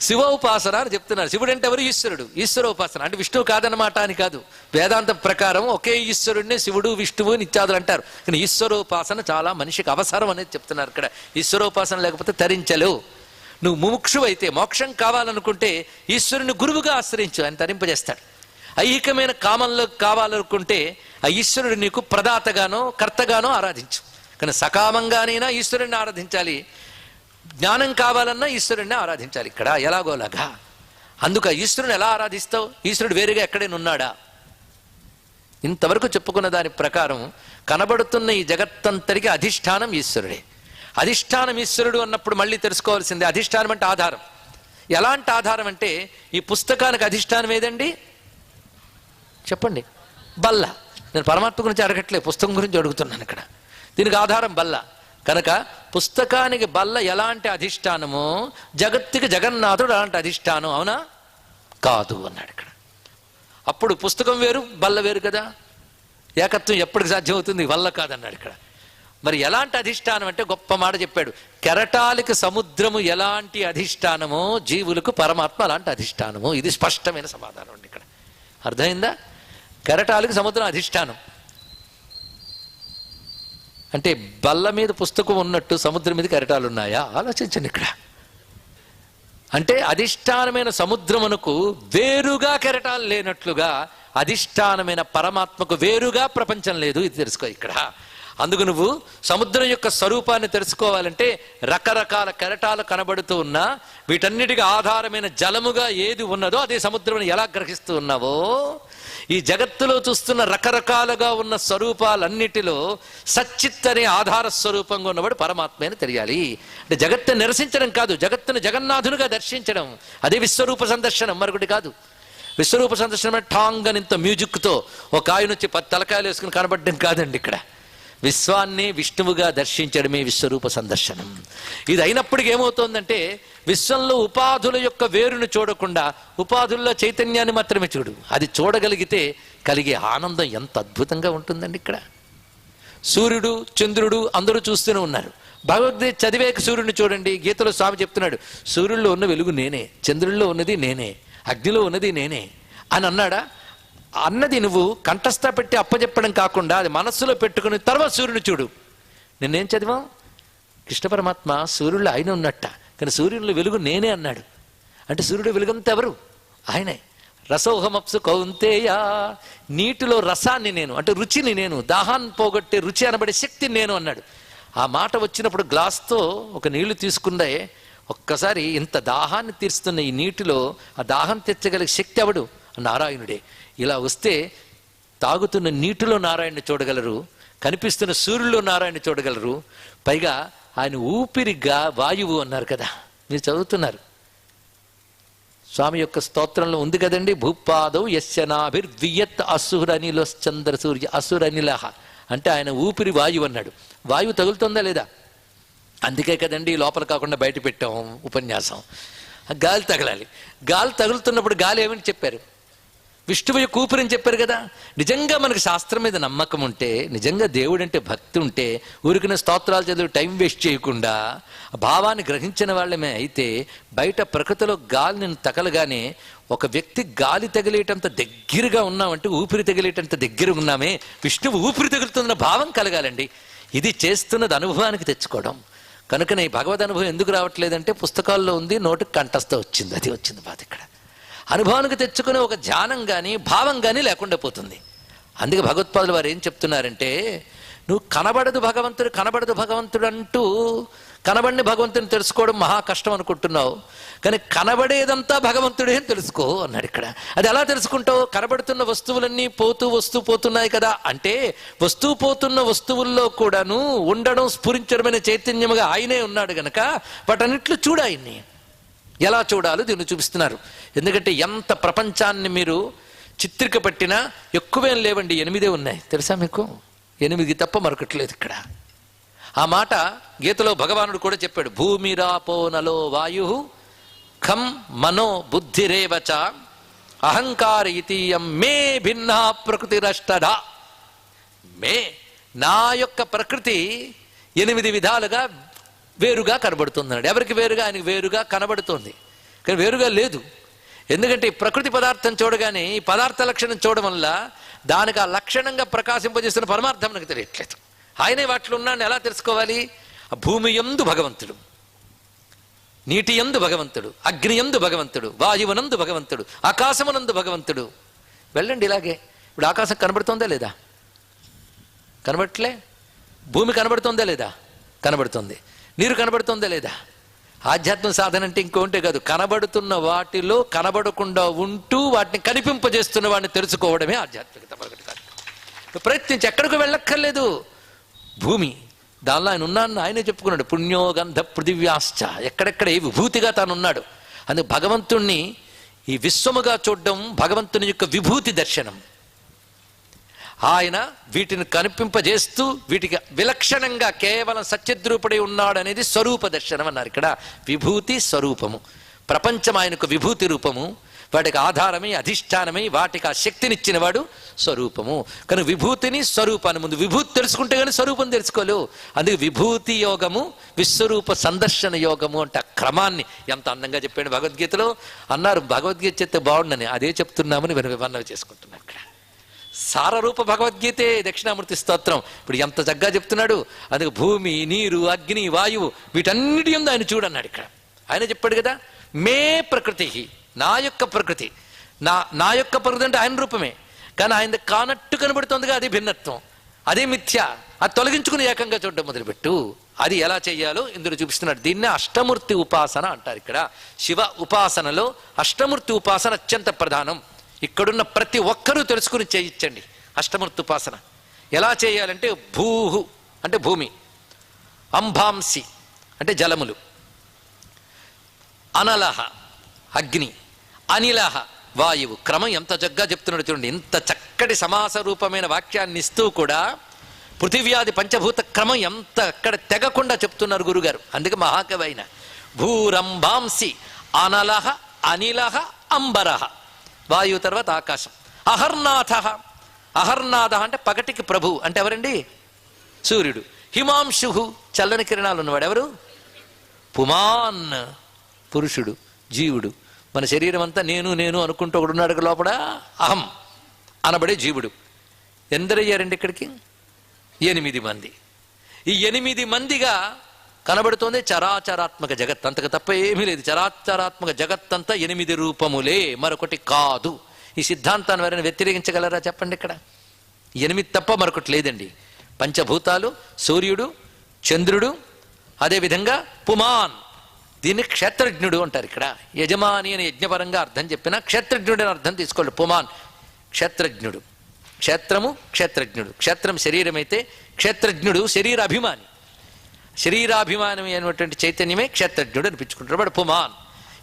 శివ ఉపాసన అని చెప్తున్నారు. శివుడు అంటే ఎవరు? ఈశ్వరుడు. ఈశ్వర ఉపాసన అంటే విష్ణువు కాదన్నమాట అని కాదు. వేదాంత ప్రకారం ఒకే ఈశ్వరుడిని శివుడు, విష్ణువు, నిత్యాదులు అంటారు. కానీ ఈశ్వరోపాసన చాలా మనిషికి అవసరం అనేది చెప్తున్నారు ఇక్కడ. ఈశ్వరోపాసన లేకపోతే తరించలేవు. నువ్వు ముముక్షువు అయితే, మోక్షం కావాలనుకుంటే ఈశ్వరుని గురువుగా ఆశ్రయించు, ఆయన తరింపజేస్తాడు. ఐహికమైన కామంలో కావాలనుకుంటే ఆ ఈశ్వరుడు నీకు ప్రదాతగానో కర్తగానో ఆరాధించు. కానీ సకామంగానైనా ఈశ్వరుణ్ణి ఆరాధించాలి. జ్ఞానం కావాలన్నా ఈశ్వరుణ్ణి ఆరాధించాలి ఇక్కడ ఎలాగోలాగా. అందుకు ఈశ్వరుని ఎలా ఆరాధిస్తావు? ఈశ్వరుడు వేరుగా ఎక్కడైనా ఉన్నాడా? ఇంతవరకు చెప్పుకున్న దాని ప్రకారం కనబడుతున్న ఈ జగత్తంతరికి అధిష్టానం ఈశ్వరుడే. అధిష్టానం ఈశ్వరుడు అన్నప్పుడు మళ్ళీ తెలుసుకోవాల్సిందే. అధిష్టానం అంటే ఆధారం. ఎలాంటి ఆధారం అంటే ఈ పుస్తకానికి అధిష్టానం ఏదండి చెప్పండి? బల్ల. నేను పరమాత్మ గురించి అడగట్లే, పుస్తకం గురించి అడుగుతున్నాను ఇక్కడ. దీనికి ఆధారం బల్ల కనుక పుస్తకానికి బల్ల ఎలాంటి అధిష్టానమో జగత్తుకి జగన్నాథుడు అలాంటి అధిష్టానం. అవునా కాదు అన్నాడు ఇక్కడ. అప్పుడు పుస్తకం వేరు బల్ల వేరు కదా, ఏకత్వం ఎప్పటికి సాధ్యమవుతుంది? వల్ల కాదన్నాడు ఇక్కడ. మరి ఎలాంటి అధిష్టానం అంటే గొప్ప మాట చెప్పాడు. కెరటాలకి సముద్రము ఎలాంటి అధిష్టానమో జీవులకు పరమాత్మ అలాంటి అధిష్టానము. ఇది స్పష్టమైన సమాధానం అండి ఇక్కడ. అర్థమైందా? కెరటాలకి సముద్రం అధిష్టానం అంటే బల్ల మీద పుస్తకం ఉన్నట్టు సముద్రం మీద కెరటాలు ఉన్నాయా? ఆలోచించండి ఇక్కడ. అంటే అధిష్టానమైన సముద్రమునకు వేరుగా కెరటాలు లేనట్లుగా అధిష్టానమైన పరమాత్మకు వేరుగా ప్రపంచం లేదు. ఇది తెలుసుకో ఇక్కడ. అందుకు నువ్వు సముద్రం యొక్క స్వరూపాన్ని తెలుసుకోవాలంటే రకరకాల కెరటాలు కనబడుతూ ఉన్నా వీటన్నిటికీ ఆధారమైన జలముగా ఏది ఉన్నదో అదే సముద్రం ఎలా గ్రహిస్తూ ఉన్నావో ఈ జగత్తులో చూస్తున్న రకరకాలుగా ఉన్న స్వరూపాలన్నిటిలో సచ్చిత్ అనే ఆధార స్వరూపంగా ఉన్నవాడు పరమాత్మ అని తెలియాలి. అంటే జగత్తును నిరసించడం కాదు, జగత్తును జగన్నాథునిగా దర్శించడం. అదే విశ్వరూప సందర్శనం, మరొకటి కాదు. విశ్వరూప సందర్శనం అంటే టాంగ్ అని ఇంత మ్యూజిక్తో ఒక ఆయన వచ్చి 10 తలకాయలు వేసుకుని కనబడడం కాదండి ఇక్కడ. విశ్వాన్ని విష్ణువుగా దర్శించడమే విశ్వరూప సందర్శనం. ఇది అయినప్పటికీ ఏమవుతోందంటే విశ్వంలో ఉపాధుల యొక్క వేరును చూడకుండా ఉపాధుల్లో చైతన్యాన్ని మాత్రమే చూడు. అది చూడగలిగితే కలిగే ఆనందం ఎంత అద్భుతంగా ఉంటుందండి ఇక్కడ. సూర్యుడు చంద్రుడు అందరూ చూస్తూనే ఉన్నారు. భగవద్గీత చదివేక సూర్యుడిని చూడండి. గీతలో స్వామి చెప్తున్నాడు, సూర్యుల్లో ఉన్న వెలుగు నేనే, చంద్రుల్లో ఉన్నది నేనే, అగ్నిలో ఉన్నది నేనే అని అన్నాడా? అన్నది నువ్వు కంఠస్థ పెట్టి అప్పచెప్పడం కాకుండా అది మనస్సులో పెట్టుకుని తర్వాత సూర్యుని చూడు. నిన్నేం చదివాం? కృష్ణ పరమాత్మ సూర్యుల్లో ఆయన ఉన్నట్ట, కానీ సూర్యునిలో వెలుగు నేనే అన్నాడు. అంటే సూర్యుడు వెలుగంతా ఎవరు? ఆయనే. రసోహమప్సు కౌంతేయ, నీటిలో రసాన్ని నేను అంటే రుచిని నేను, దాహాన్ని పోగొట్టే రుచి అనబడే శక్తిని నేను అన్నాడు. ఆ మాట వచ్చినప్పుడు గ్లాస్తో ఒక నీళ్లు తీసుకుందే ఒక్కసారి ఇంత దాహాన్ని తీరుస్తున్న ఈ నీటిలో ఆ దాహం తెచ్చగలిగే శక్తి ఎవడు? నారాయణుడే. ఇలా వస్తే తాగుతున్న నీటిలో నారాయణని చూడగలరు, కనిపిస్తున్న సూర్యుల్లో నారాయణ చూడగలరు. పైగా ఆయన ఊపిరిగా వాయువు అన్నారు కదా, మీరు చదువుతున్నారు. స్వామి యొక్క స్తోత్రంలో ఉంది కదండి, భూపాదౌ యస్యనాభిర్వియత్ అసురనిలశ్చంద్ర సూర్య అసురనిలహ అంటే ఆయన ఊపిరి వాయువు అన్నాడు. వాయువు తగులుతుందా లేదా? అందుకే కదండి లోపల కాకుండా బయట పెట్టాం ఉపన్యాసం. గాలి తగలాలి. గాలి తగులుతున్నప్పుడు గాలి ఏమని చెప్పారు? విష్ణువు యొక్క ఊపిరిని చెప్పారు కదా. నిజంగా మనకు శాస్త్రం మీద నమ్మకం ఉంటే, నిజంగా దేవుడు అంటే భక్తి ఉంటే ఊరికిన స్తోత్రాలు చదివి టైం వేస్ట్ చేయకుండా భావాన్ని గ్రహించిన వాళ్ళమే అయితే బయట ప్రకృతిలో గాలిని తగలగానే ఒక వ్యక్తి గాలి తగిలేటంత దగ్గరగా ఉన్నామంటే ఊపిరి తగిలేటంత దగ్గర ఉన్నామే, విష్ణువు ఊపిరి తగులుతున్న భావం కలగాలండి. ఇది చేస్తున్నది అనుభవానికి తెచ్చుకోవడం. కనుకనే ఈ భగవద్ అనుభవం ఎందుకు రావట్లేదంటే పుస్తకాల్లో ఉంది, నోటికి కంఠస్థ వచ్చింది. అది వచ్చింది బాధ ఇక్కడ. అనుభవానికి తెచ్చుకునే ఒక ధ్యానం కానీ భావం కానీ లేకుండా పోతుంది. అందుకే భగవత్పాదులు వారు ఏం చెప్తున్నారంటే, నువ్వు కనబడదు భగవంతుడు అంటూ కనబడిన భగవంతుని తెలుసుకోవడం మహా కష్టం అనుకుంటున్నావు, కానీ కనబడేదంతా భగవంతుడే అని తెలుసుకో అన్నాడు ఇక్కడ. అది ఎలా తెలుసుకుంటావు? కనబడుతున్న వస్తువులన్నీ పోతున్నాయి కదా అంటే వస్తువు పోతున్న వస్తువుల్లో కూడాను ఉండడం స్ఫురించడమైన చైతన్యముగా ఆయనే ఉన్నాడు గనక వాటన్నిట్లు చూడు. ఆయన్ని ఎలా చూడాలో దీన్ని చూపిస్తున్నారు. ఎందుకంటే ఎంత ప్రపంచాన్ని మీరు చిత్రిక పట్టినా ఎక్కువేం లేవండి, 8 ఉన్నాయి. తెలుసా మీకు? 8 తప్ప మరొకట్లేదు ఇక్కడ. ఆ మాట గీతలో భగవానుడు కూడా చెప్పాడు. భూమిరాపో నలో వాయు ఖం మనో బుద్ధిరేవచ అహంకార ఇతీయం మే భిన్నా ప్రకృతిరష్టడా. మే నా యొక్క ప్రకృతి 8 విధాలుగా వేరుగా కనబడుతున్నాడు. ఎవరికి వేరుగా? ఆయనకి వేరుగా కనబడుతోంది, కానీ వేరుగా లేదు. ఎందుకంటే ఈ ప్రకృతి పదార్థం చూడగానే ఈ పదార్థ లక్షణం చూడడం వల్ల దానికి ఆ లక్షణంగా ప్రకాశింపజేస్తున్న పరమార్థం మనకు తెలియట్లేదు. ఆయనే వాటిలో ఉన్నాడని ఎలా తెలుసుకోవాలి? ఆ భూమి యందు భగవంతుడు, నీటి యందు భగవంతుడు, అగ్ని యందు భగవంతుడు, వాయువునందు భగవంతుడు, ఆకాశమునందు భగవంతుడు. వెళ్ళండి ఇలాగే. ఇప్పుడు ఆకాశం కనబడుతోందా లేదా? కనబడట్లే. భూమి కనబడుతోందా లేదా? కనబడుతోంది. నీరు కనబడుతోందా లేదా? ఆధ్యాత్మిక సాధన అంటే ఇంకోంటే కాదు, కనబడుతున్న వాటిలో కనబడకుండా ఉంటూ వాటిని కనిపింపజేస్తున్న వాడిని తెలుసుకోవడమే ఆధ్యాత్మికత. మరొకటి కాదు. ప్రయత్నించి ఎక్కడికి వెళ్ళక్కర్లేదు. భూమి, దానిలో ఆయన ఉన్నాను ఆయనే చెప్పుకున్నాడు. పుణ్యోగంధ పృథివ్యాశ్చ, ఎక్కడెక్కడ ఏ విభూతిగా తాను ఉన్నాడు. అందుకు భగవంతుణ్ణి ఈ విశ్వముగా చూడడం భగవంతుని యొక్క విభూతి దర్శనం. ఆయన వీటిని కనిపింపజేస్తూ వీటికి విలక్షణంగా కేవలం సత్యద్రూపుడై ఉన్నాడు అనేది స్వరూప దర్శనం అన్నారు. ఇక్కడ విభూతి స్వరూపము, ప్రపంచం ఆయనకు విభూతి రూపము, వాటికి ఆధారమై అధిష్టానమై వాటికి ఆ శక్తినిచ్చిన వాడు స్వరూపము. కానీ విభూతిని స్వరూపాన్ని ముందు విభూతి తెలుసుకుంటే కానీ స్వరూపం తెలుసుకోలేవు. అందుకే విభూతి యోగము విశ్వరూప సందర్శన యోగము అంటే ఆ క్రమాన్ని ఎంత అందంగా చెప్పాడు భగవద్గీతలో. అన్నారు భగవద్గీత చెప్తే బాగుండని, అదే చెప్తున్నామని వివరణ చేసుకుంటున్నాను. ఇక్కడ సారరూప భగవద్గీతే దక్షిణామూర్తి స్తోత్రం. ఇప్పుడు ఎంత చక్కగా చెప్తున్నాడు. అందుకే భూమి, నీరు, అగ్ని, వాయువు వీటన్నిటి యందు ఆయన చూడన్నాడు. ఇక్కడ ఆయన చెప్పాడు కదా, మే ప్రకృతి, నా యొక్క ప్రకృతి, నా యొక్క ప్రకృతి అంటే ఆయన రూపమే, కానీ ఆయన కానట్టు కనబడుతుందిగా, అది భిన్నత్వం, అదే మిథ్య. అది తొలగించుకుని ఏకంగా చూడడం మొదలుపెట్టు. అది ఎలా చేయాలో ఇందులో చూపిస్తున్నాడు. దీన్నే అష్టమూర్తి ఉపాసన అంటారు. ఇక్కడ శివ ఉపాసనలో అష్టమూర్తి ఉపాసన అత్యంత ప్రధానం. ఇక్కడున్న ప్రతి ఒక్కరూ తెలుసుకుని చేయించండి అష్టమూర్తి ఉపాసన. ఎలా చేయాలంటే భూహు అంటే భూమి, అంబాంసి అంటే జలములు, అనలహ అగ్ని, అనిలహ వాయువు. క్రమం ఎంత చక్కగా చెప్తున్నాడు చూడండి. ఇంత చక్కటి సమాస రూపమైన వాక్యాన్ని ఇస్తూ కూడా పృథివ్యాది పంచభూత క్రమం ఎంత అక్కడ తెగకుండా చెప్తున్నారు గురుగారు. అందుకే మహాకవి అయిన భూరంభాంసి అనలహ అనిలహ అంబరహ, వాయువు తర్వాత ఆకాశం. అహర్నాథ, అహర్నాథ అంటే పగటికి ప్రభు అంటే ఎవరండి? సూర్యుడు. హిమాంశు చల్లని కిరణాలు ఉన్నవాడు ఎవరు? పుమాన్ పురుషుడు, జీవుడు. మన శరీరం అంతా నేను నేను అనుకుంటూ ఒకడున్నాడు లోపల, అహం అనబడే జీవుడు. ఎందరయ్యారండి ఇక్కడికి? 8 మంది. ఈ 8 మందిగా కనబడుతోంది చరాచరాత్మక జగత్. అంతకు తప్ప ఏమీ లేదు. చరాచరాత్మక జగత్తంతా 8 రూపములే, మరొకటి కాదు. ఈ సిద్ధాంతాన్ని ఎవరైనా వ్యతిరేకించగలరా చెప్పండి? ఇక్కడ 8 తప్ప మరొకటి లేదండి. పంచభూతాలు, సూర్యుడు, చంద్రుడు, అదేవిధంగా పుమాన్, దీన్ని క్షేత్రజ్ఞుడు అంటారు. ఇక్కడ యజమాని అని యజ్ఞపరంగా అర్థం చెప్పినా క్షేత్రజ్ఞుడు అని అర్థం తీసుకోండి. పుమాన్ క్షేత్రజ్ఞుడు, క్షేత్రము క్షేత్రజ్ఞుడు. క్షేత్రం శరీరం అయితే క్షేత్రజ్ఞుడు శరీరాభిమాని. శరీరాభిమానమే అయినటువంటి చైతన్యమే క్షేత్రజ్ఞుడు అనిపించుకుంటారు. వాడు పుమాన్.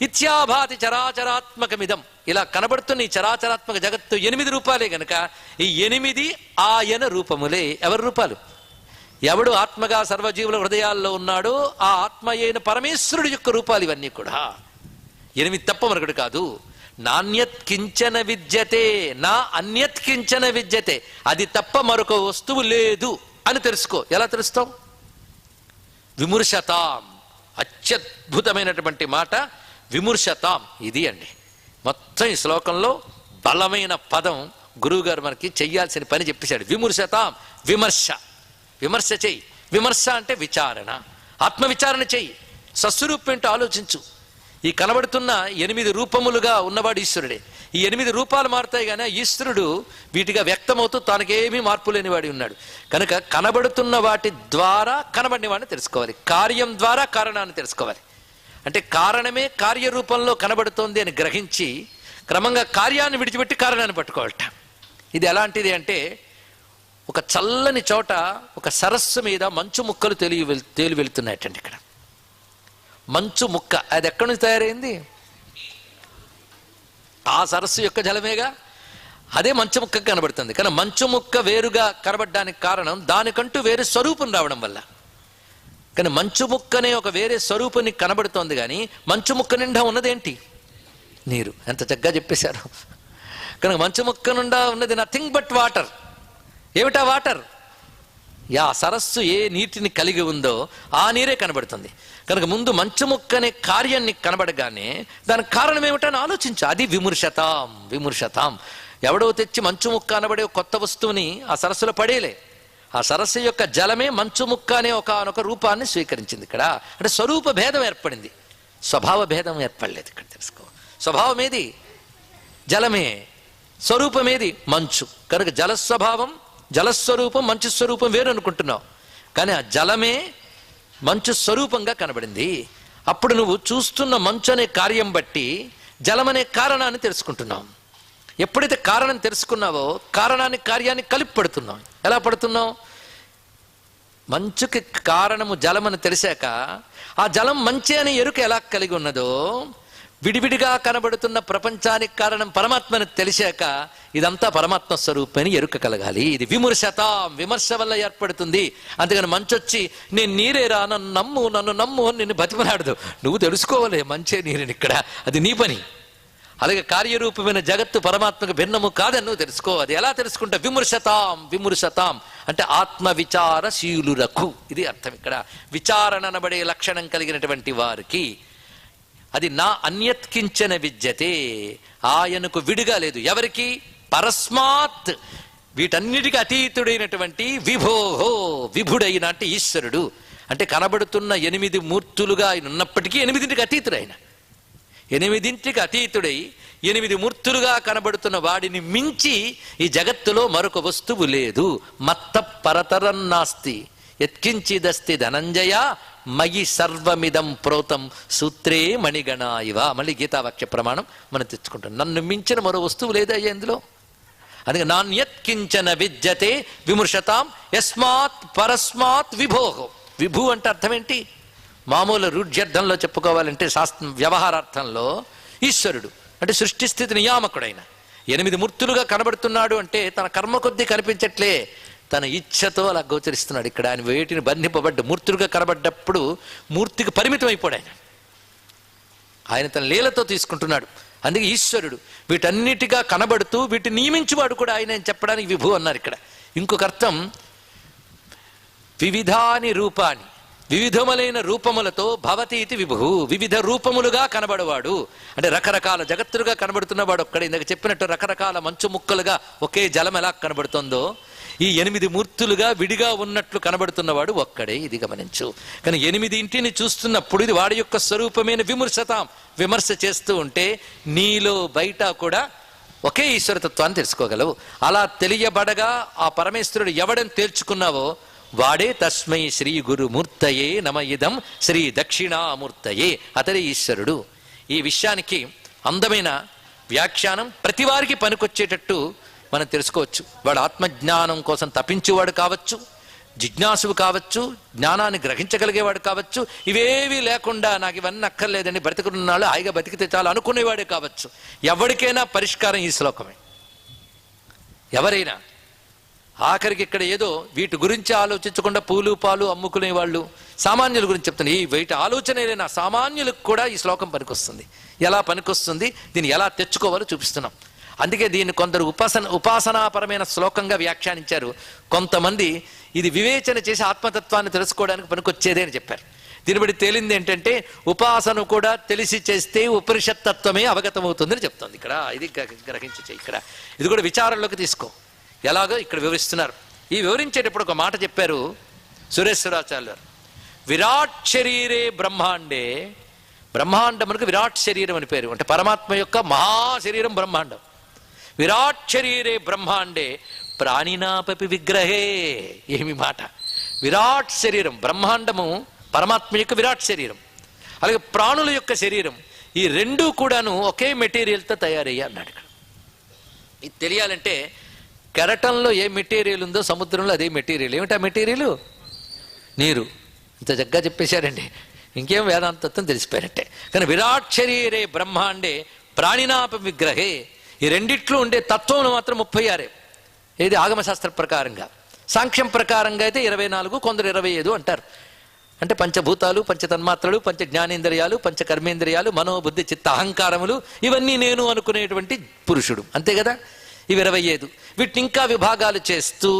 ఇత్యాభాతి చరాచరాత్మకమిదం, ఇలా కనబడుతున్న ఈ చరాచరాత్మక జగత్తు 8 రూపాలే గనక ఈ 8 ఆయన రూపములే. ఎవరి రూపాలు? ఎవడు ఆత్మగా సర్వజీవుల హృదయాల్లో ఉన్నాడో ఆ ఆత్మ అయిన పరమేశ్వరుడు యొక్క రూపాలు ఇవన్నీ కూడా. 8 తప్ప మరొకటి కాదు. నాణ్యత్ కించన విద్యతే, నా అన్యత్ కించన విద్యతే, అది తప్ప మరొక వస్తువు లేదు అని తెలుసుకో. ఎలా తెలుస్తావు? విమర్శతాం, అత్యద్భుతమైనటువంటి మాట విమర్శతాం. ఇది అండి మొత్తం ఈ శ్లోకంలో బలమైన పదం. గురువుగారు మనకి చెయ్యాల్సిన పని చెప్పేశాడు. విమర్శతాం, విమర్శ. విమర్శ చెయ్యి. విమర్శ అంటే విచారణ, ఆత్మవిచారణ చెయ్యి. సస్వరూపం ఏంటో ఆలోచించు. ఈ కనబడుతున్న 8 రూపములుగా ఉన్నవాడు ఈశ్వరుడే. ఈ 8 రూపాలు మారుతాయి కానీ ఈశ్వరుడు వీటిగా వ్యక్తమవుతూ తనకేమీ మార్పు లేని వాడి ఉన్నాడు. కనుక కనబడుతున్న వాటి ద్వారా కనబడిన వాడిని తెలుసుకోవాలి, కార్యం ద్వారా కారణాన్ని తెలుసుకోవాలి. అంటే కారణమే కార్యరూపంలో కనబడుతోంది అని గ్రహించి క్రమంగా కార్యాన్ని విడిచిపెట్టి కారణాన్ని పట్టుకోవాలట. ఇది ఎలాంటిది అంటే, ఒక చల్లని చోట ఒక సరస్సు మీద మంచు ముక్కలు తేలి వెళ్తున్నాయటండి. ఇక్కడ మంచు ముక్క, అది ఎక్కడి నుంచి తయారైంది? ఆ సరస్సు యొక్క జలమేగా. అదే మంచు ముక్క కనబడుతుంది. కానీ మంచు ముక్క వేరుగా కనబడడానికి కారణం దానికంటూ వేరే స్వరూపం రావడం వల్ల. కానీ మంచు ముక్కనే ఒక వేరే స్వరూపాన్ని కనబడుతోంది. కానీ మంచు ముక్క నిండా ఉన్నదేంటి? నీరు. ఎంత చక్కగా చెప్పేశారు. కనుక మంచు ముక్క నిండా ఉన్నది నథింగ్ బట్ వాటర్. ఏమిటా వాటర్? యా సరస్సు ఏ నీటిని కలిగి ఉందో ఆ నీరే కనబడుతుంది. కనుక ముందు మంచు ముక్క అనే కార్యాన్ని కనబడగానే దానికి కారణం ఏమిటని ఆలోచించు. అది విమర్శతాం. విమర్శతాం. ఎవడో తెచ్చి మంచు ముక్క అనబడే కొత్త వస్తువుని ఆ సరస్సులో పడేలే. ఆ సరస్సు యొక్క జలమే మంచు ముక్క అనే ఒకనొక రూపాన్ని స్వీకరించింది. ఇక్కడ అంటే స్వరూప భేదం ఏర్పడింది, స్వభావ భేదం ఏర్పడలేదు. ఇక్కడ తెలుసుకో. స్వభావం ఏది? జలమే. స్వరూపమేది? మంచు. కనుక జలస్వభావం, జలస్వరూపం, మంచు స్వరూపం వేరు అనుకుంటున్నావు. కానీ ఆ జలమే మంచు స్వరూపంగా కనబడింది. అప్పుడు నువ్వు చూస్తున్న మంచు అనే కార్యం బట్టి జలం అనే కారణాన్ని తెలుసుకుంటున్నావు. ఎప్పుడైతే కారణం తెలుసుకున్నావో కారణాన్ని కార్యాన్ని కలిపి పడుతున్నావు. ఎలా పడుతున్నావు? మంచుకి కారణము జలమని తెలిసాక ఆ జలం మంచి అనే ఎరుక ఎలా కలిగి ఉన్నదో, విడివిడిగా కనబడుతున్న ప్రపంచానికి కారణం పరమాత్మని తెలిసాక ఇదంతా పరమాత్మ స్వరూపమని ఎరుక కలగాలి. ఇది విమర్శతాం, విమర్శ వల్ల ఏర్పడుతుంది. అంతేగాని మంచొచ్చి నేను నీరేరా నన్ను నమ్ము నిన్ను బతిమలాడదు. నువ్వు తెలుసుకోవాలి మంచే నీరుని, ఇక్కడ అది నీ పని. అలాగే కార్యరూపమైన జగత్తు పరమాత్మకు భిన్నము కాదని నువ్వు తెలుసుకోవాలి. ఎలా తెలుసుకుంటా? విమర్శతాం అంటే ఆత్మ విచారశీలురకు, ఇది అర్థం. ఇక్కడ విచారణ అనబడే లక్షణం కలిగినటువంటి వారికి అది నా అన్యత్కించన విద్యతే, ఆయనకు విడిగా లేదు. ఎవరికి? పరస్మాత్, వీటన్నిటికీ అతీతుడైనటువంటి విభోహో, విభుడైన అంటే ఈశ్వరుడు. అంటే కనబడుతున్న 8 మూర్తులుగా ఆయన ఉన్నప్పటికీ 8ంటికి అతీతుడు. ఆయన 8ంటికి అతీతుడై 8 మూర్తులుగా కనబడుతున్న వాడిని మించి ఈ జగత్తులో మరొక వస్తువు లేదు. మత్త పరతరం నాస్తి యత్కించిదస్తి ధనంజయ మయి సర్వమిదం ప్రోతం సూత్రే మణిగణా ఇవ. మళ్ళీ గీతావాక్య ప్రమాణం మనం తెచ్చుకుంటాం. నన్ను మించిన మరో వస్తువు లేదయ్యా ఇందులో. అందుకే నాణ్యత్కించన విద్యతే విమర్శతాం యస్మాత్ పరస్మాత్ విభోహో. విభు అంటే అర్థం ఏంటి? మామూలు రూఢ్యర్థంలో చెప్పుకోవాలంటే వ్యవహారార్థంలో ఈశ్వరుడు అంటే సృష్టి స్థితి నియామకుడైన 8 మూర్తులుగా కనబడుతున్నాడు. అంటే తన కర్మ కొద్దీ కనిపించట్లే, తన ఇచ్ఛతో అలా గోచరిస్తున్నాడు. ఇక్కడ ఆయన వేటిని బంధింపబడ్డ మూర్తులుగా కనబడ్డప్పుడు మూర్తికి పరిమితం అయిపోయాడు. ఆయన తన లీలతో తీసుకుంటున్నాడు. అందుకే ఈశ్వరుడు వీటన్నిటిగా కనబడుతూ వీటిని నియమించువాడు కూడా ఆయన చెప్పడానికి విభు అన్నారు. ఇక్కడ ఇంకొక అర్థం వివిధాని రూపాన్ని, వివిధములైన రూపములతో భవతి ఇది విభు, వివిధ రూపములుగా కనబడవాడు. అంటే రకరకాల జగత్తులుగా కనబడుతున్నవాడు ఒక్కడే. ఇందాక చెప్పినట్టు రకరకాల మంచు ముక్కలుగా ఒకే జలం ఎలా కనబడుతుందో ఈ 8 మూర్తులుగా విడిగా ఉన్నట్లు కనబడుతున్నవాడు ఒక్కడే. ఇది గమనించు. కానీ 8ంటిని చూస్తున్నప్పుడు ఇది వాడి యొక్క స్వరూపమైన విమర్శతాం, విమర్శ చేస్తూ ఉంటే నీలో బయట కూడా ఒకే ఈశ్వరతత్వాన్ని తెలుసుకోగలవు. అలా తెలియబడగా ఆ పరమేశ్వరుడు ఎవడని తేల్చుకున్నావో వాడే తస్మై శ్రీ గురుమూర్తయే నమ ఇదం శ్రీ దక్షిణామూర్తయే, అతడే ఈశ్వరుడు. ఈ విషయానికి అందమైన వ్యాఖ్యానం ప్రతి వారికి పనికొచ్చేటట్టు మనం తెలుసుకోవచ్చు. వాడు ఆత్మజ్ఞానం కోసం తపించేవాడు కావచ్చు, జిజ్ఞాసువు కావచ్చు, జ్ఞానాన్ని గ్రహించగలిగేవాడు కావచ్చు, ఇవేవి లేకుండా నాకు ఇవన్నీ అక్కర్లేదండి బ్రతికున్నాళ్ళు హాయిగా బతికితే చాలు అనుకునేవాడే కావచ్చు. ఎవరికైనా పరిష్కారం ఈ శ్లోకమే. ఎవరైనా ఆఖరికి ఇక్కడ ఏదో వీటి గురించి ఆలోచించకుండా పూలు పాలు అమ్ముకునే వాళ్ళు సామాన్యుల గురించి చెప్తున్నా. ఈ వీటి ఆలోచనలేనా సామాన్యులకు కూడా ఈ శ్లోకం పనికొస్తుంది. ఎలా పనికొస్తుంది, దీన్ని ఎలా తెచ్చుకోవాలో చూపిస్తున్నాం. అందుకే దీన్ని కొందరు ఉపాసనాపరమైన శ్లోకంగా వ్యాఖ్యానించారు. కొంతమంది ఇది వివేచన చేసి ఆత్మతత్వాన్ని తెలుసుకోవడానికి పనికొచ్చేదే అని చెప్పారు. దీన్ని బట్టి తేలింది ఏంటంటే ఉపాసన కూడా తెలిసి చేస్తే ఉపనిషత్తత్వమే అవగతమవుతుందని చెప్తుంది. ఇక్కడ ఇది గ్రహించే, ఇక్కడ ఇది కూడా విచారంలోకి తీసుకో. ఎలాగో ఇక్కడ వివరిస్తున్నారు. ఈ వివరించేటప్పుడు ఒక మాట చెప్పారు సురేశ్వరాచార్యులు గారు. విరాట్ శరీరే బ్రహ్మాండే, బ్రహ్మాండమునకు విరాట్ శరీరం అని పేరు. అంటే పరమాత్మ యొక్క మహాశరీరం బ్రహ్మాండం. విరాట్ శరీరే బ్రహ్మాండే ప్రాణినాపి విగ్రహే. ఏమి మాట! విరాట్ శరీరం బ్రహ్మాండము పరమాత్మ యొక్క విరాట్ శరీరం, అలాగే ప్రాణుల యొక్క శరీరం, ఈ రెండూ కూడాను ఒకే మెటీరియల్తో తయారయ్యా అన్నాడు. ఇక్కడ ఇది తెలియాలంటే కెరటంలో ఏ మెటీరియల్ ఉందో సముద్రంలో అదే మెటీరియల్. ఏమిటి ఆ మెటీరియల్? నీరు. ఇంత చక్కగా చెప్పేశారండి, ఇంకేం వేదాంతత్వం తెలిసిపోయినట్టే. కానీ విరాట్ శరీరే బ్రహ్మాండే ప్రాణినాప విగ్రహే, ఈ రెండిట్లో ఉండే తత్వం మాత్రం 36. ఏది ఆగమశాస్త్ర ప్రకారంగా. సాంఖ్యం ప్రకారంగా అయితే 24, కొందరు 25 అంటారు. అంటే పంచభూతాలు, పంచతన్మాత్రలు, పంచ జ్ఞానేంద్రియాలు, పంచ కర్మేంద్రియాలు, మనోబుద్ధి చిత్త అహంకారములు, ఇవన్నీ నేను అనుకునేటువంటి పురుషుడు. అంతే కదా? ఇవి 25. వీటిని ఇంకా విభాగాలు చేస్తూ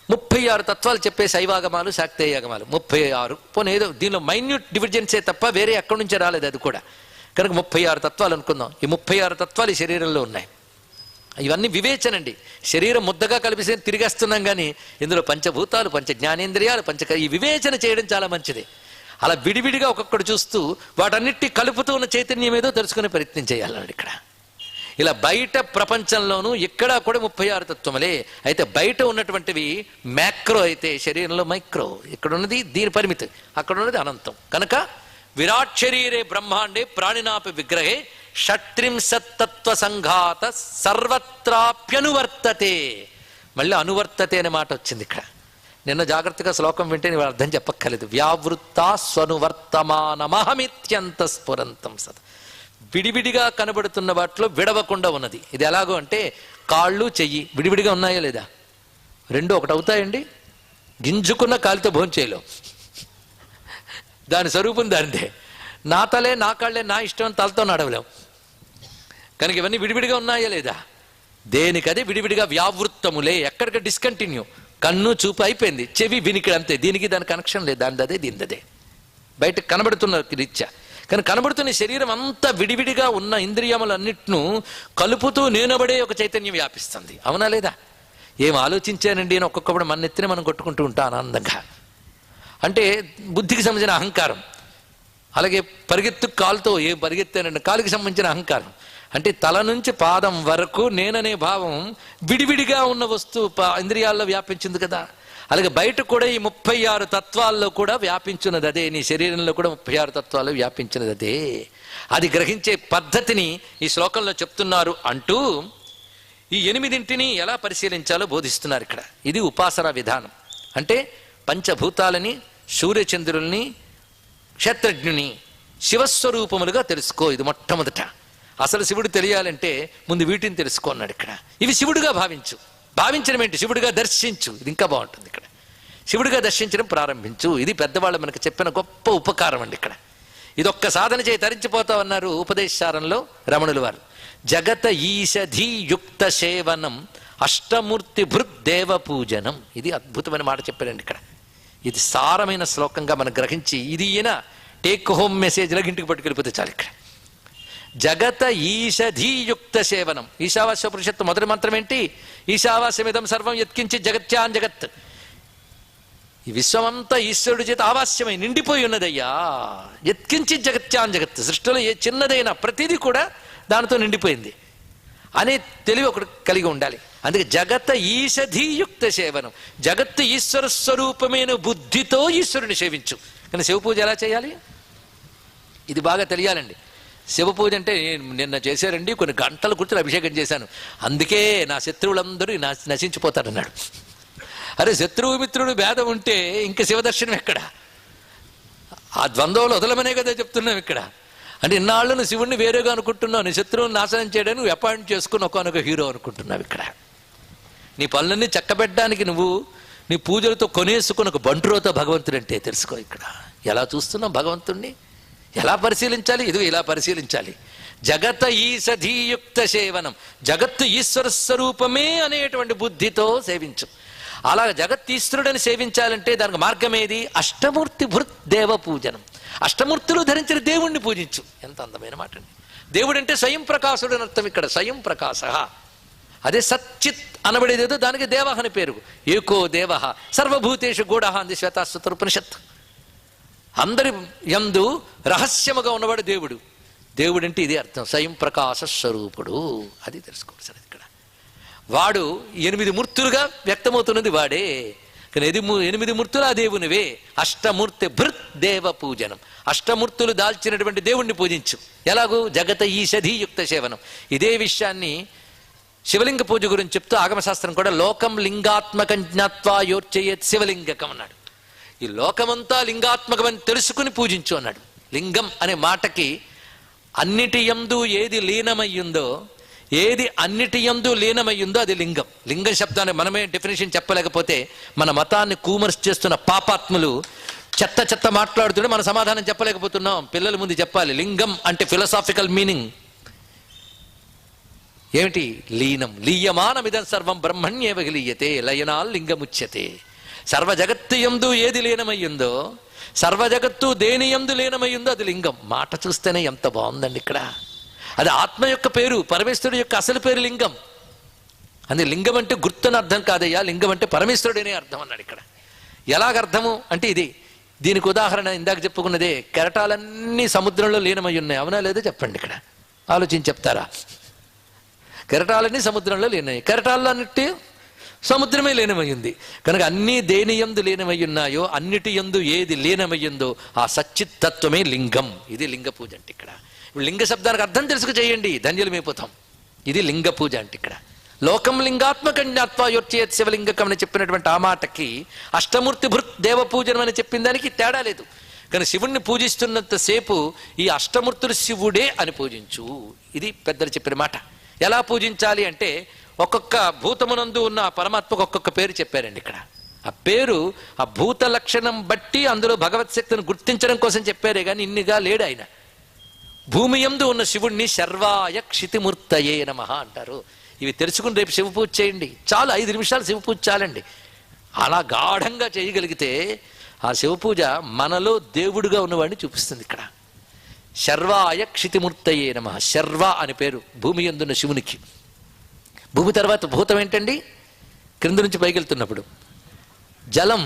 36 తత్వాలు చెప్పే శైవాగమాలు, శాక్తేయాగమాలు 36. పోనీ ఏదో దీనిలో మైన్యూట్ డివిజన్సే తప్ప వేరే ఎక్కడి నుంచి రాలేదు అది కూడా. కనుక 36 తత్వాలు అనుకుందాం. ఈ 36 తత్వాలు ఈ శరీరంలో ఉన్నాయి. ఇవన్నీ వివేచనండి. శరీరం ముద్దగా కలిపి తిరిగేస్తున్నాం కానీ ఇందులో పంచభూతాలు, పంచ జ్ఞానేంద్రియాలు, ఈ వివేచన చేయడం చాలా మంచిది. అలా విడివిడిగా ఒక్కొక్కడు చూస్తూ వాటన్నిటి కలుపుతూ ఉన్న చైతన్యం ఏదో తెలుసుకునే ప్రయత్నం చేయాలన్నాడు ఇక్కడ. ఇలా బయట ప్రపంచంలోనూ ఇక్కడ కూడా 36 తత్వములే. అయితే బయట ఉన్నటువంటివి మ్యాక్రో అయితే శరీరంలో మైక్రో. ఇక్కడ ఉన్నది దీని పరిమితి, అక్కడ ఉన్నది అనంతం. కనుక విరాట్ శరీరే బ్రహ్మాండే ప్రాణినాపి విగ్రహే షట్త్రింశత్తత్వ సంఘాత సర్వత్రాప్యనువర్తతే. మళ్ళీ అనువర్తతే అనే మాట వచ్చింది ఇక్కడ. నిన్న జాగ్రత్తగా శ్లోకం వింటే నీవు అర్థం చెప్పక్కర్లేదు. వ్యావృత్త స్వనువర్తమానమహమిత్యంత స్ఫురంతం సత్. విడివిడిగా కనబడుతున్న వాటిలో విడవకుండా ఉన్నది. ఇది ఎలాగో అంటే కాళ్ళు చెయ్యి విడివిడిగా ఉన్నాయా లేదా? రెండు ఒకటి అవుతాయండి? గింజుకున్న కాలితో భోంచేయలేం, దాని స్వరూపం దానిదే. నా తలే నా కాళ్ళే నా ఇష్టం తలతో నడవలేం. కనుక ఇవన్నీ విడివిడిగా ఉన్నాయా లేదా? దేనికదే విడివిడిగా వ్యావృత్తములే, ఎక్కడికి డిస్కంటిన్యూ. కన్ను చూపు అయిపోయింది, చెవి వినికిడి అంతే, దీనికి దాని కనెక్షన్ లేదు, దానిదే దీనిదే, బయట కనబడుతున్న రీత్యా. కానీ కనబడుతున్న శరీరం అంతా విడివిడిగా ఉన్న ఇంద్రియములన్నిటినూ కలుపుతూ నేనబడే ఒక చైతన్యం వ్యాపిస్తుంది. అవునా లేదా? ఏం ఆలోచించానండి అని ఒక్కొక్కప్పుడు మన ఎత్తిన మనం కొట్టుకుంటూ ఉంటాం ఆనందంగా. అంటే బుద్ధికి సంబంధించిన అహంకారం. అలాగే పరిగెత్తు కాలుతో ఏం పరిగెత్తానండి, కాలుకి సంబంధించిన అహంకారం. అంటే తల నుంచి పాదం వరకు నేననే భావం విడివిడిగా ఉన్న వస్తువు ఇంద్రియాల్లో వ్యాపించింది కదా. అలాగే బయట కూడా ఈ 36 తత్వాల్లో కూడా వ్యాపించినది అదే. నీ శరీరంలో కూడా 36 తత్వాలు వ్యాపించినది అదే. అది గ్రహించే పద్ధతిని ఈ శ్లోకంలో చెప్తున్నారు అంటూ ఈ 8 ఎలా పరిశీలించాలో బోధిస్తున్నారు ఇక్కడ. ఇది ఉపాసన విధానం. అంటే పంచభూతాలని, సూర్యచంద్రుల్ని, క్షేత్రజ్ఞుని శివస్వరూపములుగా తెలుసుకో. ఇది మొట్టమొదట. అసలు శివుడు తెలియాలంటే ముందు వీటిని తెలుసుకో అన్నాడు ఇక్కడ. ఇవి శివుడుగా భావించు. భావించడం ఏంటి? శివుడిగా దర్శించు. ఇది ఇంకా బాగుంటుంది ఇక్కడ. శివుడిగా దర్శించడం ప్రారంభించు. ఇది పెద్దవాళ్ళు మనకు చెప్పిన గొప్ప ఉపకారం అండి ఇక్కడ. ఇదొక్క సాధన చేయి తరించిపోతామన్నారు ఉపదేశారంలో రమణుల వారు. జగత ఈషధీయుక్త సేవనం అష్టమూర్తి భృద్దేవ పూజనం. ఇది అద్భుతమైన మాట చెప్పారండి ఇక్కడ. ఇది సారమైన శ్లోకంగా మనం గ్రహించి ఇది ఈయన టేక్ హోమ్ మెసేజ్లకు ఇంటికి పట్టుకెళ్ళిపోతే చాలు. ఇక్కడ జగత ఈషధీయుక్త సేవనం. ఈశావాస్యోపనిషత్తు మొదటి మంత్రం ఏంటి? ఈశావాస్యమిదం సర్వం యత్కించి జగత్యాన్ జగత్. ఈ విశ్వమంతా ఈశ్వరుడి చేత ఆవాస్యమై నిండిపోయి ఉన్నదయ్యా. యత్కించి జగత్యాన్ జగత్. సృష్టిలో ఏ చిన్నదైనా ప్రతిదీ కూడా దానితో నిండిపోయింది అనే తెలివి ఒకటి కలిగి ఉండాలి. అందుకే జగత ఈషధీయుక్త సేవనం. జగత్తు ఈశ్వర స్వరూపమైన బుద్ధితో ఈశ్వరుని సేవించు. కానీ శివ పూజ ఎలా చేయాలి? ఇది బాగా తెలియాలండి. శివ పూజ అంటే నిన్న చేశారండి, కొన్ని గంటలు కూర్చొని అభిషేకం చేశాను, అందుకే నా శత్రువులందరూ నశించిపోతారన్నాడు. అరే శత్రువు మిత్రుడు భేదం ఉంటే ఇంకా శివదర్శనం ఎక్కడ? ఆ ద్వంద్వంలో వదలమనే కదా చెప్తున్నాం ఇక్కడ. అంటే ఇన్నాళ్ళు నువ్వు శివుణ్ణి వేరేగా అనుకుంటున్నావు, నీ శత్రువుని నాశనం చేయడానికి నువ్వు అపాయింట్ చేసుకుని ఒకనొక హీరో అనుకుంటున్నావు ఇక్కడ. నీ పనులన్నీ చక్కబెట్టడానికి నువ్వు నీ పూజలతో కొనేసుకుని ఒక బంటురోతో భగవంతుడు అంటే తెలుసుకో. ఇక్కడ ఎలా చూస్తున్నావు భగవంతుణ్ణి, ఎలా పరిశీలించాలి? ఇది ఇలా పరిశీలించాలి. జగత ఈషధీయుక్త సేవనం. జగత్తు ఈశ్వర స్వరూపమే అనేటువంటి బుద్ధితో సేవించు. అలా జగత్తీశ్వరుడని సేవించాలంటే దానికి మార్గం ఏది? అష్టమూర్తి భృత్ దేవ పూజనం. అష్టమూర్తులు ధరించిన దేవుణ్ణి పూజించు. ఎంత అందమైన మాట అండి. దేవుడు అంటే స్వయం ప్రకాశుడు అని అర్థం ఇక్కడ. స్వయం ప్రకాశ. అదే సచ్చిత్ అనబడేదేదో దానికి దేవ అని పేరు. ఏకో దేవ సర్వభూతేషు గూఢ అంది శ్వేతాశ్వతోపనిషత్. అందరి యందు రహస్యముగా ఉన్నవాడు దేవుడు. దేవుడు అంటే ఇదే అర్థం, స్వయం ప్రకాశ స్వరూపుడు. అది తెలుసుకోవాలి సార్. ఇక్కడ వాడు 8 మూర్తులుగా వ్యక్తమవుతున్నది వాడే. కానీ 8 మూర్తులు ఆ దేవునివే. అష్టమూర్తి భృత్ దేవ పూజనం. అష్టమూర్తులు దాల్చినటువంటి దేవుణ్ణి పూజించు. ఎలాగూ? జగత ఈషధీయుక్త సేవనం. ఇదే విషయాన్ని శివలింగ పూజ గురించి చెప్తూ ఆగమశాస్త్రం కూడా లోకం లింగాత్మకం జ్ఞాత్వా యోర్చయేత్ శివలింగకం అన్నాడు. ఈ లోకమంతా లింగాత్మకమని తెలుసుకుని పూజించు అన్నాడు. లింగం అనే మాటకి అన్నిటి యందు ఏది లీనమయ్యిందో, ఏది అన్నిటి యందు లీనమయ్యిందో అది లింగం. లింగం శబ్దాన్ని మనమే డెఫినేషన్ చెప్పలేకపోతే మన మతాన్ని కూమర్స్ చేస్తున్న పాపాత్ములు చెత్త చెత్త మాట్లాడుతుంటే మన సమాధానం చెప్పలేకపోతున్నాం. పిల్లల ముందు చెప్పాలి. లింగం అంటే ఫిలసాఫికల్ మీనింగ్ ఏమిటి? లీనం. లీయమానమిదం సర్వం బ్రహ్మణ్యేవ లీయతే లయనాల్ లింగముచ్యతే. సర్వజగత్తు యందు ఏది లీనమయ్యిందో, సర్వజగత్తు దేని యందు లీనమయ్యిందో అది లింగం. మాట చూస్తేనే ఎంత బాగుందండి ఇక్కడ. అది ఆత్మ యొక్క పేరు, పరమేశ్వరుడు యొక్క అసలు పేరు లింగం. అందుకే లింగం అంటే గుర్తుని అర్థం కాదయ్యా, లింగం అంటే పరమేశ్వరుడనే అర్థం అన్నాడు ఇక్కడ. ఎలాగర్థము అంటే ఇది. దీనికి ఉదాహరణ ఇందాక చెప్పుకున్నదే, కెరటాలన్నీ సముద్రంలో లీనమై ఉన్నాయి. అవునా లేదో చెప్పండి ఇక్కడ, ఆలోచించి చెప్తారా? కెరటాలన్నీ సముద్రంలో లీనమై, కెరటాల్లో అన్నిటి సముద్రమే లీనమయ్యింది. కనుక అన్నీ దేని యందు లీనమై ఉన్నాయో, అన్నిటి యందు ఏది లీనమయ్యిందో ఆ సచ్చిత్తత్వమే లింగం. ఇది లింగ పూజ అంటే ఇక్కడ. లింగ శబ్దానికి అర్థం తెలుసుకు చేయండి, ధన్యులమైపోతాం. ఇది లింగ పూజ అంటే ఇక్కడ. లోకం లింగాత్మకం జ్ఞాత్వా యోచ్యేత్ శివలింగకం అని చెప్పినటువంటి ఆ మాటకి అష్టమూర్తి భృత్ దేవ పూజనం అని చెప్పిన దానికి తేడా లేదు. కానీ శివుణ్ణి పూజిస్తున్నంతసేపు ఈ అష్టమూర్తులు శివుడే అని పూజించు, ఇది పెద్దలు చెప్పిన మాట. ఎలా పూజించాలి అంటే ఒక్కొక్క భూతమునందు ఉన్న పరమాత్మకు ఒక్కొక్క పేరు చెప్పారండి. ఇక్కడ ఆ పేరు ఆ భూత లక్షణం బట్టి అందులో భగవత్ శక్తిని గుర్తించడం కోసం చెప్పారే కానీ ఇన్నిగా లేడు ఆయన. భూమి యందు ఉన్న శివుణ్ణి శర్వాయ క్షితిమూర్తయే నమః అంటారు. ఇవి తెలుసుకుని రేపు శివ పూజ చేయండి చాలు, 5 నిమిషాలు శివ పూజ చాలండి. అలా గాఢంగా చేయగలిగితే ఆ శివ పూజ మనలో దేవుడుగా ఉన్నవాడిని చూపిస్తుంది. ఇక్కడ శర్వాయ క్షితిమూర్తయే నమః, శర్వ అని పేరు భూమి యందున్న శివునికి. భూమి తర్వాత భూతం ఏంటండి? క్రింద నుంచి పైకి వెళ్తున్నప్పుడు జలం,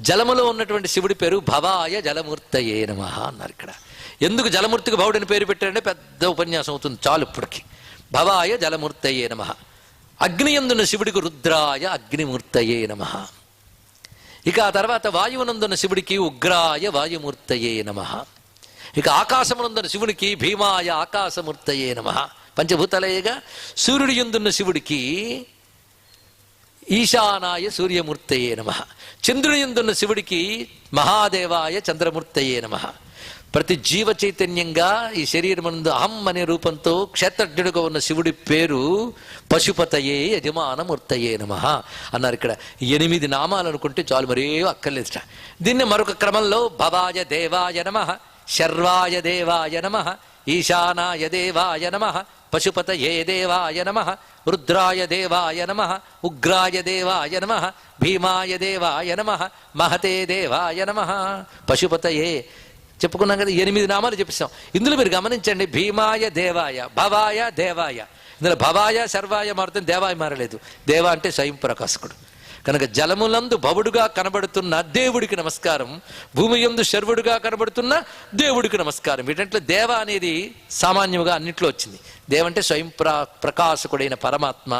జలములో ఉన్నటువంటి శివుడి పేరు భవాయ జలమూర్తయే నమః అన్నారు. ఇక్కడ ఎందుకు జలమూర్తికి భవుడని పేరు పెట్టారంటే పెద్ద ఉపన్యాసం అవుతుంది చాలు ఇప్పటికి. భవాయ జలమూర్తయే నమః. అగ్ని యందున్న శివుడికి రుద్రాయ అగ్నిమూర్తయే నమః. ఇక ఆ తర్వాత వాయువునందున్న శివుడికి ఉగ్రాయ వాయుమూర్తయే నమః. ఇక ఆకాశమునందున్న శివుడికి భీమాయ ఆకాశమూర్తయే నమః. పంచభూతలయేగా. సూర్యుడి యందున్న శివుడికి ఈశానాయ సూర్యమూర్తయే నమః. చంద్రుడి యందున్న శివుడికి మహాదేవాయ చంద్రమూర్తయే నమః. ప్రతి జీవ చైతన్యంగా ఈ శరీరమునందు అహం అనే రూపంతో క్షేత్రజ్ఞుడిగా ఉన్న శివుడి పేరు పశుపతయే యజమానమూర్తయే నమః అన్నారు. ఇక్కడ 8 నామాలు అనుకుంటే చాలు, మరే అక్కర్లేదు. దీన్ని మరొక క్రమంలో భవాయ దేవాయ నమః, శర్వాయ దేవాయ నమః, ఈశానాయ దేవాయ నమః, పశుపతయే దేవాయ నమః, రుద్రాయ దేవాయ నమః, ఉగ్రాయ దేవాయ నమః, భీమాయ దేవాయ నమః, మహతే దేవాయ నమః. పశుపతయే చెప్పుకున్నాం కదా, 8 నామాలు చెప్పిస్తాం. ఇందులో మీరు గమనించండి, భీమాయ దేవాయ, భవాయ దేవాయ. ఇందులో భవాయ శర్వాయ మారుతుంది, దేవాయ మారలేదు. దేవ అంటే స్వయం ప్రకాశకుడు కనుక జలములందు భవుడుగా కనబడుతున్న దేవుడికి నమస్కారం, భూమి యందు శర్వుడుగా కనబడుతున్న దేవుడికి నమస్కారం. వీటంట్లో దేవ అనేది సామాన్యముగా అన్నింటిలో వచ్చింది. దేవంటే స్వయం ప్రకాశకుడైన పరమాత్మ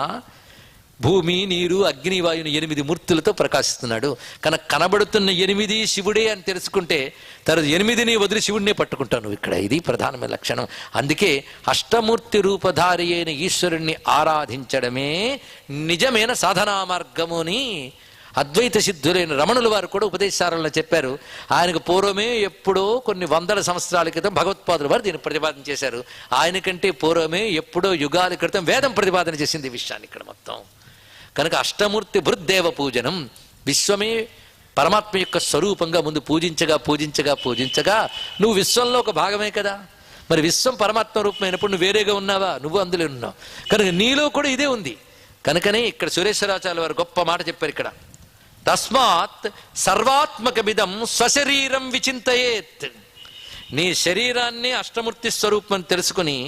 భూమి, నీరు, అగ్ని, వాయుని 8 మూర్తులతో ప్రకాశిస్తున్నాడు. కనుక కనబడుతున్న 8 శివుడే అని తెలుసుకుంటే తర్వాత 8ని వదిలి శివుడినే పట్టుకుంటాను. ఇక్కడ ఇది ప్రధానమైన లక్షణం. అందుకే అష్టమూర్తి రూపధారి అయిన ఈశ్వరుణ్ణి ఆరాధించడమే నిజమైన సాధనా మార్గము అని అద్వైత సిద్ధులైన రమణుల వారు కూడా ఉపదేశాలలో చెప్పారు. ఆయనకు పూర్వమే ఎప్పుడో కొన్ని 100 సంవత్సరాల క్రితం భగవత్పాదుల వారు దీన్ని ప్రతిపాదన చేశారు. ఆయనకంటే పూర్వమే ఎప్పుడో యుగాల క్రితం వేదం ప్రతిపాదన చేసింది ఈ విషయాన్ని ఇక్కడ మొత్తం. కనుక అష్టమూర్తి భృద్దేవ పూజనం, విశ్వమే పరమాత్మ యొక్క స్వరూపంగా ముందు పూజించగా పూజించగా పూజించగా నువ్వు విశ్వంలో ఒక భాగమే కదా. మరి విశ్వం పరమాత్మ రూపమైనప్పుడు నువ్వు వేరేగా ఉన్నావా? నువ్వు అందులో ఉన్నావు. కనుక నీలో కూడా ఇదే ఉంది. కనుకనే ఇక్కడ సురేశ్వరాచార్య వారు గొప్ప మాట చెప్పారు. ఇక్కడ తస్మాత్ సర్వాత్మకమిదం స్వశరీరం విచింతయేత్. నీ శరీరాన్ని అష్టమూర్తి స్వరూపం తెలుసుకుని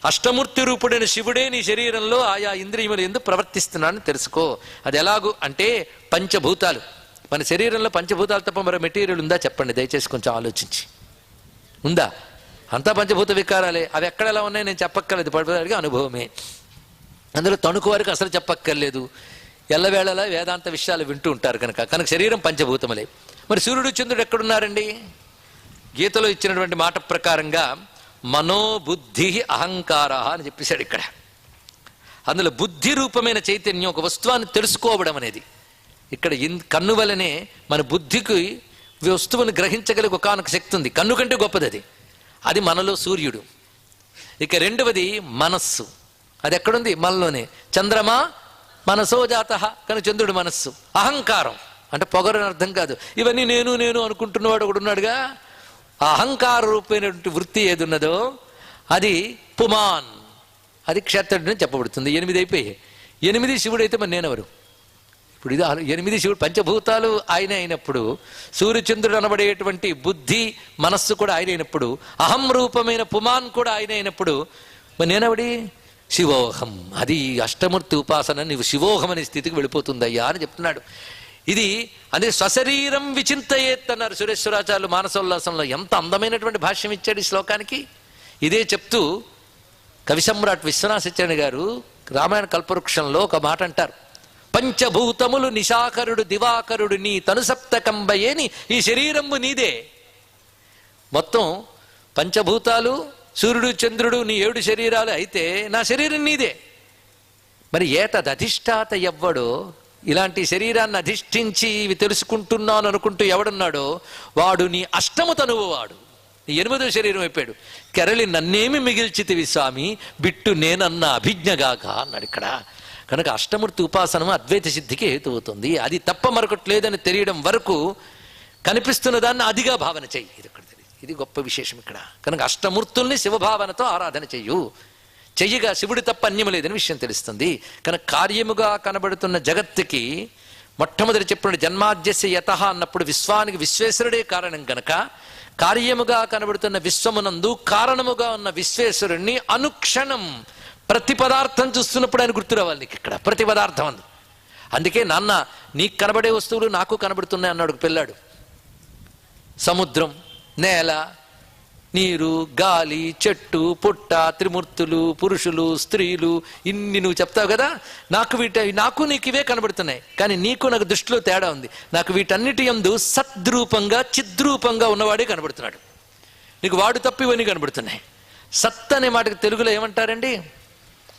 అష్టమూర్తి రూపుడైన శివుడే నీ శరీరంలో ఆయా ఇంద్రియములు ఎందుకు ప్రవర్తిస్తున్నాడని తెలుసుకో. అది ఎలాగూ అంటే పంచభూతాలు. మన శరీరంలో పంచభూతాలు తప్ప మరో మెటీరియల్ ఉందా చెప్పండి దయచేసి, కొంచెం ఆలోచించి. ఉందా? అంతా పంచభూత వికారాలే. అవి ఎక్కడ ఎలా ఉన్నాయి నేను చెప్పక్కర్లేదు, పడిపోయాడిగా అనుభవమే. అందులో తణుకు వారికి అసలు చెప్పక్కర్లేదు. ఎల్లవేళలా వేదాంత విషయాలు వింటూ ఉంటారు కనుక శరీరం పంచభూతములే. మరి సూర్యుడు చంద్రుడు ఎక్కడున్నారండి? గీతలో ఇచ్చినటువంటి మాట ప్రకారంగా మనోబుద్ధి అహంకార అని చెప్పేశాడు ఇక్కడ. అందులో బుద్ధి రూపమైన చైతన్యం ఒక వస్తువాన్ని తెలుసుకోవడం అనేది. ఇక్కడ కన్ను వలనే మన బుద్ధికి వస్తువుని గ్రహించగలిగే ఒకానొక శక్తి ఉంది. కన్ను కంటే గొప్పది అది. అది మనలో సూర్యుడు. ఇక రెండవది మనస్సు. అది ఎక్కడుంది? మనలోనే. చంద్రమా మనసో జాత కానీ చంద్రుడు మనస్సు. అహంకారం అంటే పొగరని అర్థం కాదు. ఇవన్నీ నేను నేను అనుకుంటున్నవాడు ఒకడు ఉన్నాడుగా. ఆ అహంకార రూపమైనటువంటి వృత్తి ఏది ఉన్నదో అది పుమాన్, అది క్షేత్రుడిని చెప్పబడుతుంది. 8 అయిపోయాయి. 8 శివుడు అయితే మరి నేనెవరు? ఇప్పుడు ఇది 8 శివుడు. పంచభూతాలు ఆయన అయినప్పుడు, సూర్యచంద్రుడు అనబడేటువంటి బుద్ధి మనస్సు కూడా ఆయన అయినప్పుడు, అహం రూపమైన పుమాన్ కూడా ఆయన అయినప్పుడు మరి నేనెవడి? శివోహం. అది అష్టమూర్తి ఉపాసన నీవు శివోహం అనే స్థితికి వెళ్ళిపోతుందయ్యా అని చెప్తున్నాడు. ఇది అదే స్వశరీరం విచింతయేత్ అన్నారు సురేశ్వరాచార్యులు మానసోల్లాసంలో. ఎంత అందమైనటువంటి భాష్యం ఇచ్చాడు ఈ శ్లోకానికి. ఇదే చెప్తూ కవి సమ్రాట్ విశ్వనాథ సత్యనారాయణ గారు రామాయణ కల్పవృక్షంలో ఒక మాట అంటారు. పంచభూతములు నిశాకరుడు దివాకరుడు నీ తనుసప్తకంబయేని ఈ శరీరము నీదే. మొత్తం పంచభూతాలు, సూర్యుడు చంద్రుడు నీ 7 శరీరాలు అయితే నా శరీరం నీదే. మరి ఏతదధిష్టాత ఎవ్వడో, ఇలాంటి శరీరాన్ని అధిష్ఠించి ఇవి తెలుసుకుంటున్నాను అనుకుంటూ ఎవడున్నాడో వాడు నీ అష్టమ తనువు, వాడు నీ 8వ శరీరం అయిపోయాడు. కెరళి నన్నేమి మిగిల్చితివి స్వామి బిట్టు నేనన్న అభిజ్ఞగాక అన్నాడు ఇక్కడ. కనుక అష్టమూర్తి ఉపాసనము అద్వైత సిద్ధికి హేతువుతుంది. అది తప్ప మరొకటి లేదని తెలియడం వరకు కనిపిస్తున్న దాన్ని అదిగా భావన చెయ్యి. ఇది ఇక్కడ తెలియదు, ఇది గొప్ప విశేషం ఇక్కడ. కనుక అష్టమూర్తుల్ని శివభావనతో ఆరాధన చెయ్యు. చెయ్యగా శివుడు తప్ప అన్యము లేదని విషయం తెలుస్తుంది. కనుక కార్యముగా కనబడుతున్న జగత్తుకి మొట్టమొదటి చెప్పిన జన్మాద్యస్య యతః అన్నప్పుడు విశ్వానికి విశ్వేశ్వరుడే కారణం కనుక కార్యముగా కనబడుతున్న విశ్వమునందు కారణముగా ఉన్న విశ్వేశ్వరుణ్ణి అనుక్షణం ప్రతి పదార్థం చూస్తున్నప్పుడు ఆయన గుర్తు రావాలి నీకు ఇక్కడ, ప్రతి పదార్థం అందు. అందుకే నాన్న నీకు కనబడే వస్తువులు నాకు కనబడుతున్నాయి అన్నాడు పిల్లాడు. సముద్రం, నేల, నీరు, గాలి, చెట్టు, పుట్ట, త్రిమూర్తులు, పురుషులు, స్త్రీలు, ఇన్ని నువ్వు చెప్తావు కదా. నాకు నీకు ఇవే కనబడుతున్నాయి. కానీ నీకు నాకు దృష్టిలో తేడా ఉంది. నాకు వీటన్నిటి యందు సద్రూపంగా చిద్రూపంగా ఉన్నవాడే కనబడుతున్నాడు. నీకు వాడు తప్ప ఇవన్నీ కనబడుతున్నాయి. సత్ అనే మాటకి తెలుగులో ఏమంటారండి?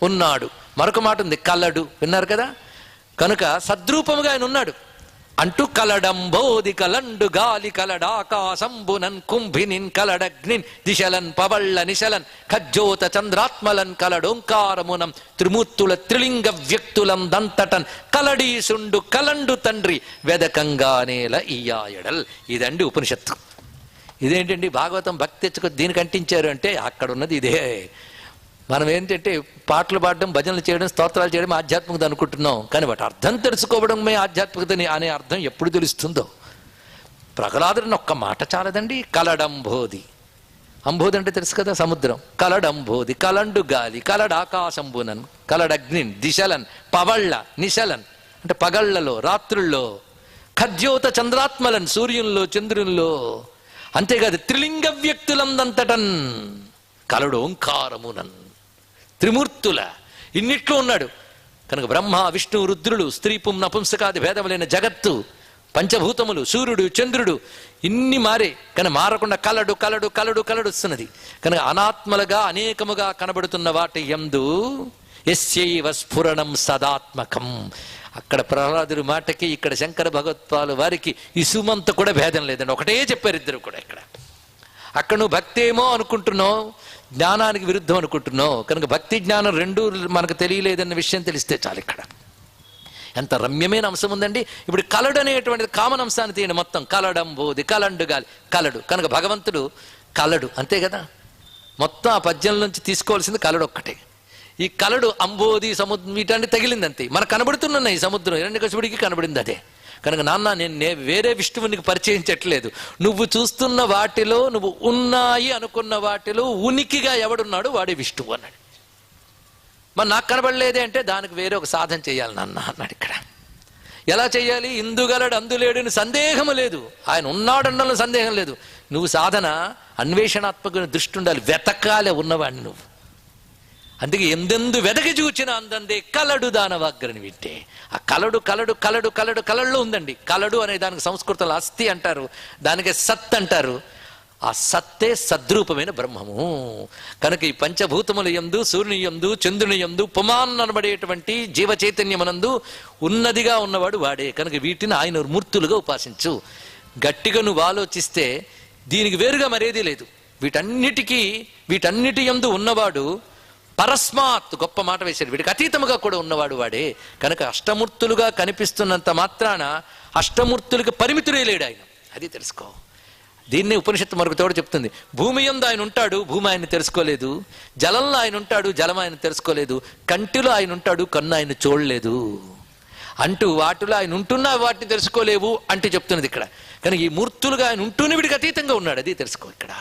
ఉన్నాడు. మరొక మాట ఉంది కలడు, విన్నారు కదా. కనుక సద్రూపముగా ఆయన ఉన్నాడు అంటూ కలడంబోది కలండు గాలి కలడాకాశంబునన్ కుంభినిన్ కలడగ్నిన్ దిశలన్ పవళ్ళ నిశలన్ ఖజ్జోత చంద్రాత్మలన్ కలడోంకారమునం త్రిమూర్తుల త్రిలింగ వ్యక్తులం దంతటన్ కలడీసుండు కలండు తండ్రి వెదకంగానేల ఇయాయడల్. ఇదండి ఉపనిషత్తు. ఇదేంటండి భాగవతం భక్తి తెచ్చుకో దీనికి అంటించారు అంటే అక్కడ ఉన్నది ఇదే. మనం ఏంటంటే పాటలు పాడడం, భజనలు చేయడం, స్తోత్రాలు చేయడం ఆధ్యాత్మికత అనుకుంటున్నాం. కానీ వాటి అర్థం తెలుసుకోవడమే ఆధ్యాత్మికతని అనే అర్థం ఎప్పుడు తెలుస్తుందో. ప్రహ్లాదుని ఒక్క మాట చాలదండి. కలడంబోది, అంబోది అంటే తెలుసు కదా సముద్రం. కలడంబోది కలండు గాలి కలడాకాశంబునన్ కలడగ్నిన్ దిశలన్ పవళ్ళ నిశలన్ అంటే పగళ్లలో రాత్రుల్లో ఖద్యోత చంద్రాత్మలన్ సూర్యుల్లో చంద్రుల్లో. అంతేకాదు త్రిలింగ వ్యక్తులందంతటన్ కలడు ఓంకారమునన్ త్రిమూర్తుల ఇన్నిట్లో ఉన్నాడు. కనుక బ్రహ్మ విష్ణు రుద్రుడు స్త్రీ పుం నపుంసకాది భేదములైన జగత్తు పంచభూతములు సూర్యుడు చంద్రుడు ఇన్ని మారే. కానీ మారకుండా కలడు కలడు కలడు కలడు వస్తున్నది. కనుక అనాత్మలుగా అనేకముగా కనబడుతున్న వాటి యందు యస్యైవ స్ఫురణం సదాత్మకం. అక్కడ ప్రహ్లాదుడి మాటకి ఇక్కడ శంకర భగవత్పాలు వారికి ఇసుమంత కూడా భేదం లేదండి, ఒకటే చెప్పారు ఇద్దరు కూడా. ఇక్కడ అక్కడ నువ్వు భక్తి ఏమో అనుకుంటున్నావు, జ్ఞానానికి విరుద్ధం అనుకుంటున్నావు. కనుక భక్తి జ్ఞానం రెండూ మనకు తెలియలేదన్న విషయం తెలిస్తే చాలు. ఇక్కడ ఎంత రమ్యమైన అంశం ఉందండి. ఇప్పుడు కలడు అనేటువంటిది కామన్ అంశాన్ని తీయండి మొత్తం. కలడంబోది కలండు గాలి కలడు. కనుక భగవంతుడు కలడు అంతే కదా. మొత్తం ఆ పద్యం నుంచి తీసుకోవాల్సింది కలడు ఒక్కటే. ఈ కలడు అంబోది సముద్రం వీటన్ని తగిలింది అంతే. మనకు కనబడుతున్నాయి సముద్రం, హిరణ్యకశిపుడికి కనబడింది అదే. కనుక నాన్న నేను వేరే విష్ణువునికి పరిచయించట్లేదు. నువ్వు చూస్తున్న వాటిలో నువ్వు ఉన్నాయి అనుకున్న వాటిలో ఉనికిగా ఎవడున్నాడు వాడే విష్ణువు అన్నాడు. మరి నాకు కనబడలేదే అంటే దానికి వేరే ఒక సాధన చేయాలి నాన్న అన్నాడు. ఇక్కడ ఎలా చేయాలి? ఇందుగలడు అందులేడుని సందేహము లేదు, ఆయన ఉన్నాడన్న సందేహం లేదు. నువ్వు సాధన అన్వేషణాత్మక దృష్టి ఉండాలి, వెతకాలే ఉన్నవాడిని నువ్వు. అందుకే ఎందెందు వెదకి చూచిన అందందే కలడు దానవాగ్రని వింటే. ఆ కలడు కలడు కలడు కలడు కలడులో ఉందండి. కలడు అనే దానికి సంస్కృతంలో అస్థి అంటారు, దానికి సత్ అంటారు. ఆ సత్తే సద్రూపమైన బ్రహ్మము. కనుక ఈ పంచభూతముల యందు సూర్యుని యందు చంద్రుని యందు పుమాన్ అనబడేటువంటి జీవ చైతన్యమునందు ఉన్నదిగా ఉన్నవాడు వాడే. కనుక వీటిని ఆయన మూర్తులుగా ఉపాసించు. గట్టిగా నువ్వు ఆలోచిస్తే దీనికి వేరుగా మరేదీ లేదు. వీటన్నిటి యందు ఉన్నవాడు పరస్మాత్, గొప్ప మాట వేశాడు, వీడికి అతీతముగా కూడా ఉన్నవాడు వాడే. కనుక అష్టమూర్తులుగా కనిపిస్తున్నంత మాత్రాన అష్టమూర్తులకు పరిమితులే లేడు ఆయన, అది తెలుసుకో. దీన్ని ఉపనిషత్తు మరొక తోడు చెప్తుంది. భూమి యందు ఆయన ఉంటాడు, భూమి ఆయన తెలుసుకోలేదు. జలంలో ఆయన ఉంటాడు, జలం ఆయన తెలుసుకోలేదు. కంటిలో ఆయన ఉంటాడు, కన్ను ఆయన చూడలేదు అంటూ వాటిలో ఆయన ఉంటున్నా వాటిని తెలుసుకోలేవు అంటూ చెప్తున్నది ఇక్కడ. కనుక ఈ మూర్తులుగా ఆయన ఉంటూనే వీడికి అతీతంగా ఉన్నాడు, అది తెలుసుకో ఇక్కడ.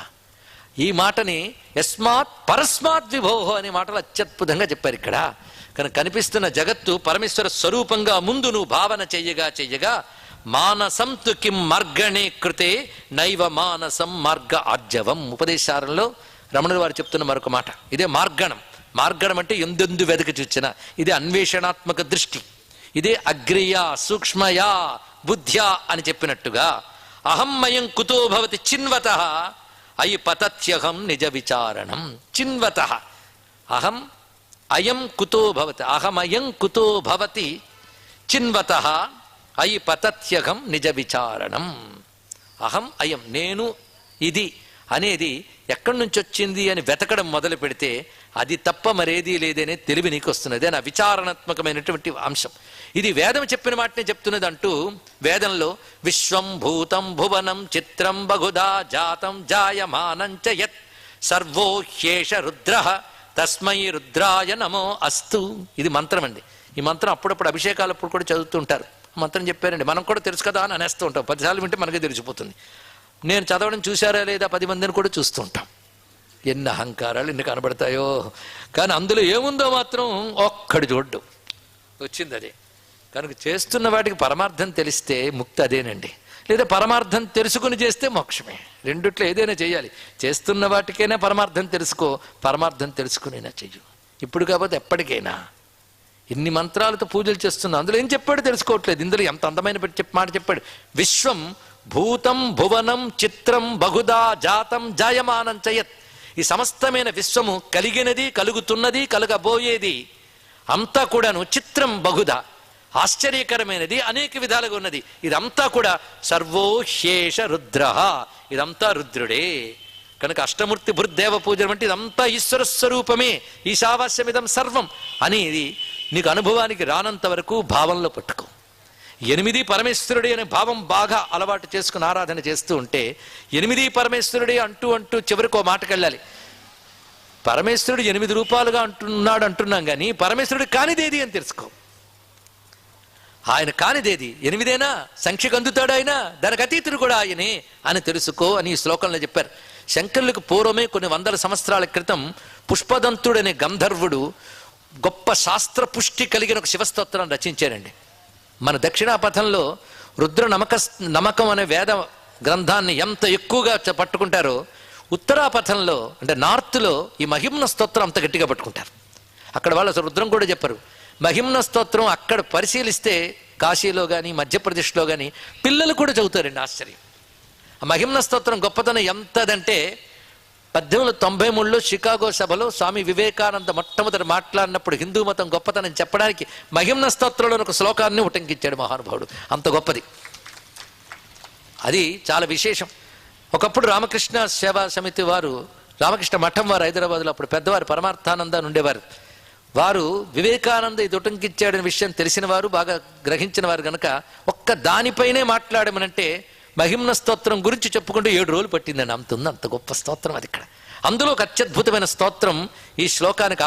ఈ మాటని యస్మాత్ పరస్మాత్ విభోహో అనే మాటలు అత్యద్భుతంగా చెప్పారు ఇక్కడ. కనుక కనిపిస్తున్న జగత్తు పరమేశ్వర స్వరూపంగా ముందు నువ్వు భావన చెయ్యగా మానసం తు కిం మార్గణే కృతే నైవ మానసం మార్గ ఆర్జవం. ఉపదేశారంలో రమణుల వారు చెప్తున్న మరొక మాట ఇదే మార్గణం. మార్గణం అంటే ఎందెందు వెదకి చూచిన, ఇదే అన్వేషణాత్మక దృష్టి, ఇదే అగ్రియా సూక్ష్మయా బుద్ధ్యా అని చెప్పినట్టుగా అహమ్మయం కుతో భవతి చిన్వత అయి పతత్యహం నిజ విచారణం. చిన్వత అహం అయం కుతో భవతి, అహమయం కుతో భవతి చిన్వతః అయి పతత్యహం నిజ విచారణం. అహం అయం, నేను ఇది అనేది ఎక్కడి నుంచి వచ్చింది అని వెతకడం మొదలు పెడితే అది తప్ప మరేదీ లేదనే తెలివి నీకు వస్తున్నది. నా విచారణాత్మకమైనటువంటి అంశం ఇది. వేదం చెప్పిన మాటనే చెప్తున్నది అంటూ వేదంలో విశ్వం భూతం భువనం చిత్రం బహుదా జాతం జాయమానం చ యత్ సర్వో హ్యేష రుద్రః తస్మై రుద్రాయ నమో అస్తు. ఇది మంత్రం అండి. ఈ మంత్రం అప్పుడప్పుడు అభిషేకాలప్పుడు కూడా చదువుతుంటారు. మంత్రం చెప్పారండి, మనం కూడా తెలుసు కదా అని అనేస్తూ ఉంటాం. 10 సార్లు వింటే మనకే తెలిసిపోతుంది. నేను చదవడం చూశారా లేదా 10 మందిని కూడా చూస్తూ ఉంటాం. ఎన్ని అహంకారాలు ఎన్ని కనబడతాయో, కానీ అందులో ఏముందో మాత్రం ఒక్కడి చూడ్డు వచ్చింది అదే. కనుక చేస్తున్న వాటికి పరమార్థం తెలిస్తే ముక్తి అదేనండి, లేదా పరమార్థం తెలుసుకుని చేస్తే మోక్షమే. రెండిట్లో ఏదైనా చేయాలి. చేస్తున్న వాటికైనా పరమార్థం తెలుసుకో, పరమార్థం తెలుసుకునైనా చెయ్యు. ఇప్పుడు కాకపోతే ఎప్పటికైనా. ఇన్ని మంత్రాలతో పూజలు చేస్తున్నా, అందులో ఏం చెప్పాడు తెలుసుకోవట్లేదు. ఇందులో ఎంత అందమైన మాట చెప్పాడు. విశ్వం భూతం భువనం చిత్రం బహుదా జాతం జాయమానం చ యత్. ఈ సమస్తమైన విశ్వము కలిగినది, కలుగుతున్నది, కలగబోయేది అంతా కూడాను చిత్రం బహుదా, ఆశ్చర్యకరమైనది, అనేక విధాలుగా ఉన్నది. ఇదంతా కూడా సర్వో హ్యేష రుద్రః, ఇదంతా రుద్రుడే. కనుక అష్టమూర్తి భృద్దేవ పూజలు అంటే ఇదంతా ఈశ్వర స్వరూపమే. ఈశావాస్యమిదం సర్వం అనేది నీకు అనుభవానికి రానంత వరకు భావంలో పట్టుకో. 8 పరమేశ్వరుడే అనే భావం బాగా అలవాటు చేసుకుని ఆరాధన చేస్తూ ఉంటే 8 పరమేశ్వరుడే అంటూ అంటూ చివరికి ఓ మాటకెళ్ళాలి. పరమేశ్వరుడు 8 రూపాలుగా అంటున్నాడు అంటున్నాం కానీ పరమేశ్వరుడు కానిదేది అని తెలుసుకో. ఆయన కానిదేది 8 సంఖ్యకు అందుతాడు ఆయన, దానికి అతీతుడు కూడా ఆయనే అని తెలుసుకో అని ఈ శ్లోకంలో చెప్పారు. శంకరులకు పూర్వమే కొన్ని 100 సంవత్సరాల క్రితం పుష్పదంతుడనే గంధర్వుడు గొప్ప శాస్త్ర పుష్టి కలిగిన ఒక శివస్తోత్రం రచించారండి. మన దక్షిణాపథంలో రుద్ర నమకం అనే వేద గ్రంథాన్ని ఎంత ఎక్కువగా పట్టుకుంటారో ఉత్తరాపథంలో అంటే నార్త్లో ఈ మహిమ్న స్తోత్రం అంత గట్టిగా పట్టుకుంటారు. అక్కడ వాళ్ళు అసలు రుద్రం కూడా చెప్పరు. మహిమ్న స్తోత్రం అక్కడ పరిశీలిస్తే కాశీలో కానీ మధ్యప్రదేశ్లో కానీ పిల్లలు కూడా చదువుతారండి. ఆశ్చర్యం. ఆ మహిమ్న స్తోత్రం గొప్పతనం ఎంతదంటే 1893లో షికాగో సభలో స్వామి వివేకానంద మొట్టమొదటి మాట్లాడినప్పుడు హిందూ మతం గొప్పతనం చెప్పడానికి మహిమ్న స్తోత్రంలోని ఒక శ్లోకాన్ని ఉటంకించాడు మహానుభావుడు. అంత గొప్పది. అది చాలా విశేషం. ఒకప్పుడు రామకృష్ణ సేవా సమితి వారు, రామకృష్ణ మఠం వారు హైదరాబాద్లో అప్పుడు పెద్దవారు పరమార్థానంద అని ఉండేవారు. వారు వివేకానంద ఇది ఉటంకించాడనే విషయం తెలిసిన వారు, బాగా గ్రహించిన వారు కనుక ఒక్క దానిపైనే మాట్లాడమనంటే మహిమ్న స్తోత్రం గురించి చెప్పుకుంటూ 7 రోజులు పట్టిందండి. అంత ఉంది, అంత గొప్ప స్తోత్రం అది. ఇక్కడ అందులో ఒక అత్యద్భుతమైన స్తోత్రం ఈ శ్లోకానికి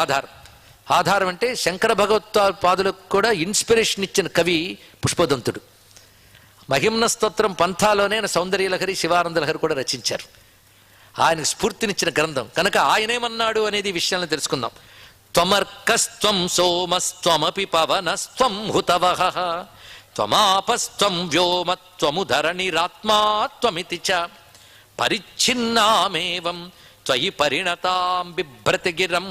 ఆధారం అంటే శంకర భగవత్పాదులకు కూడా ఇన్స్పిరేషన్ ఇచ్చిన కవి పుష్పదంతుడు. మహిమ్న స్తోత్రం పంథాలోనే సౌందర్యలహరి శివానందలహరి కూడా రచించారు. ఆయనకు స్ఫూర్తినిచ్చిన గ్రంథం కనుక ఆయనేమన్నాడు అనేది విషయాలను తెలుసుకుందాం. త్వమర్కస్త్వం సోమస్త్వమపి పవనస్త్వం హుతవః త్వమాపస్త్వం వ్యోమత్వముధరణిరాత్మా త్వమితి చ పరిచ్ఛిన్నామేవం త్వయి పరిణతాం బిభ్రతిగిరం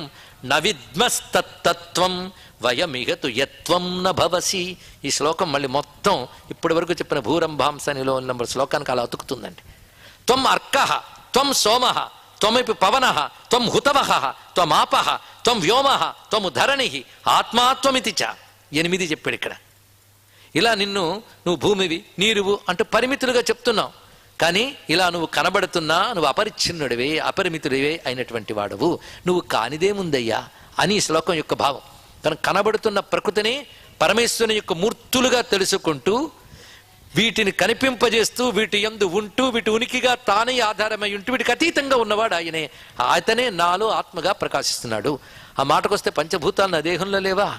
న విద్మస్తత్వం వయమిహతు యత్వం న భవసి. ఈ శ్లోకం మళ్ళీ మొత్తం ఇప్పటి వరకు చెప్పిన భూరంభాంసనిలో ఉన్న శ్లోకానికి అలా అతుకుతుందండి. త్వం అర్కః త్వం సోమః త్వమపి పవనః త్వం హుతవః త్వమాపః త్వం వ్యోమః త్వము ధరణిః ఆత్మా త్వమితి చ. 8 చెప్పాడు ఇక్కడ. ఇలా నువ్వు భూమివి నీరువు అంటూ పరిమితులుగా చెప్తున్నావు, కానీ ఇలా నువ్వు కనబడుతున్నా నువ్వు అపరిచ్ఛిన్నుడివే అపరిమితుడివే అయినటువంటి వాడవు, నువ్వు కానిదేముందయ్యా అని ఈ శ్లోకం యొక్క భావం. తను కనబడుతున్న ప్రకృతిని పరమేశ్వరుని యొక్క మూర్తులుగా తెలుసుకుంటూ వీటిని కనిపింపజేస్తూ వీటి యందు ఉంటూ వీటి ఉనికిగా తానే ఆధారమై ఉంటూ వీటికి అతీతంగా ఉన్నవాడు ఆయనే. అతనే నాలో ఆత్మగా ప్రకాశిస్తున్నాడు. ఆ మాటకొస్తే పంచభూతాలు నా దేహంలో లేవా?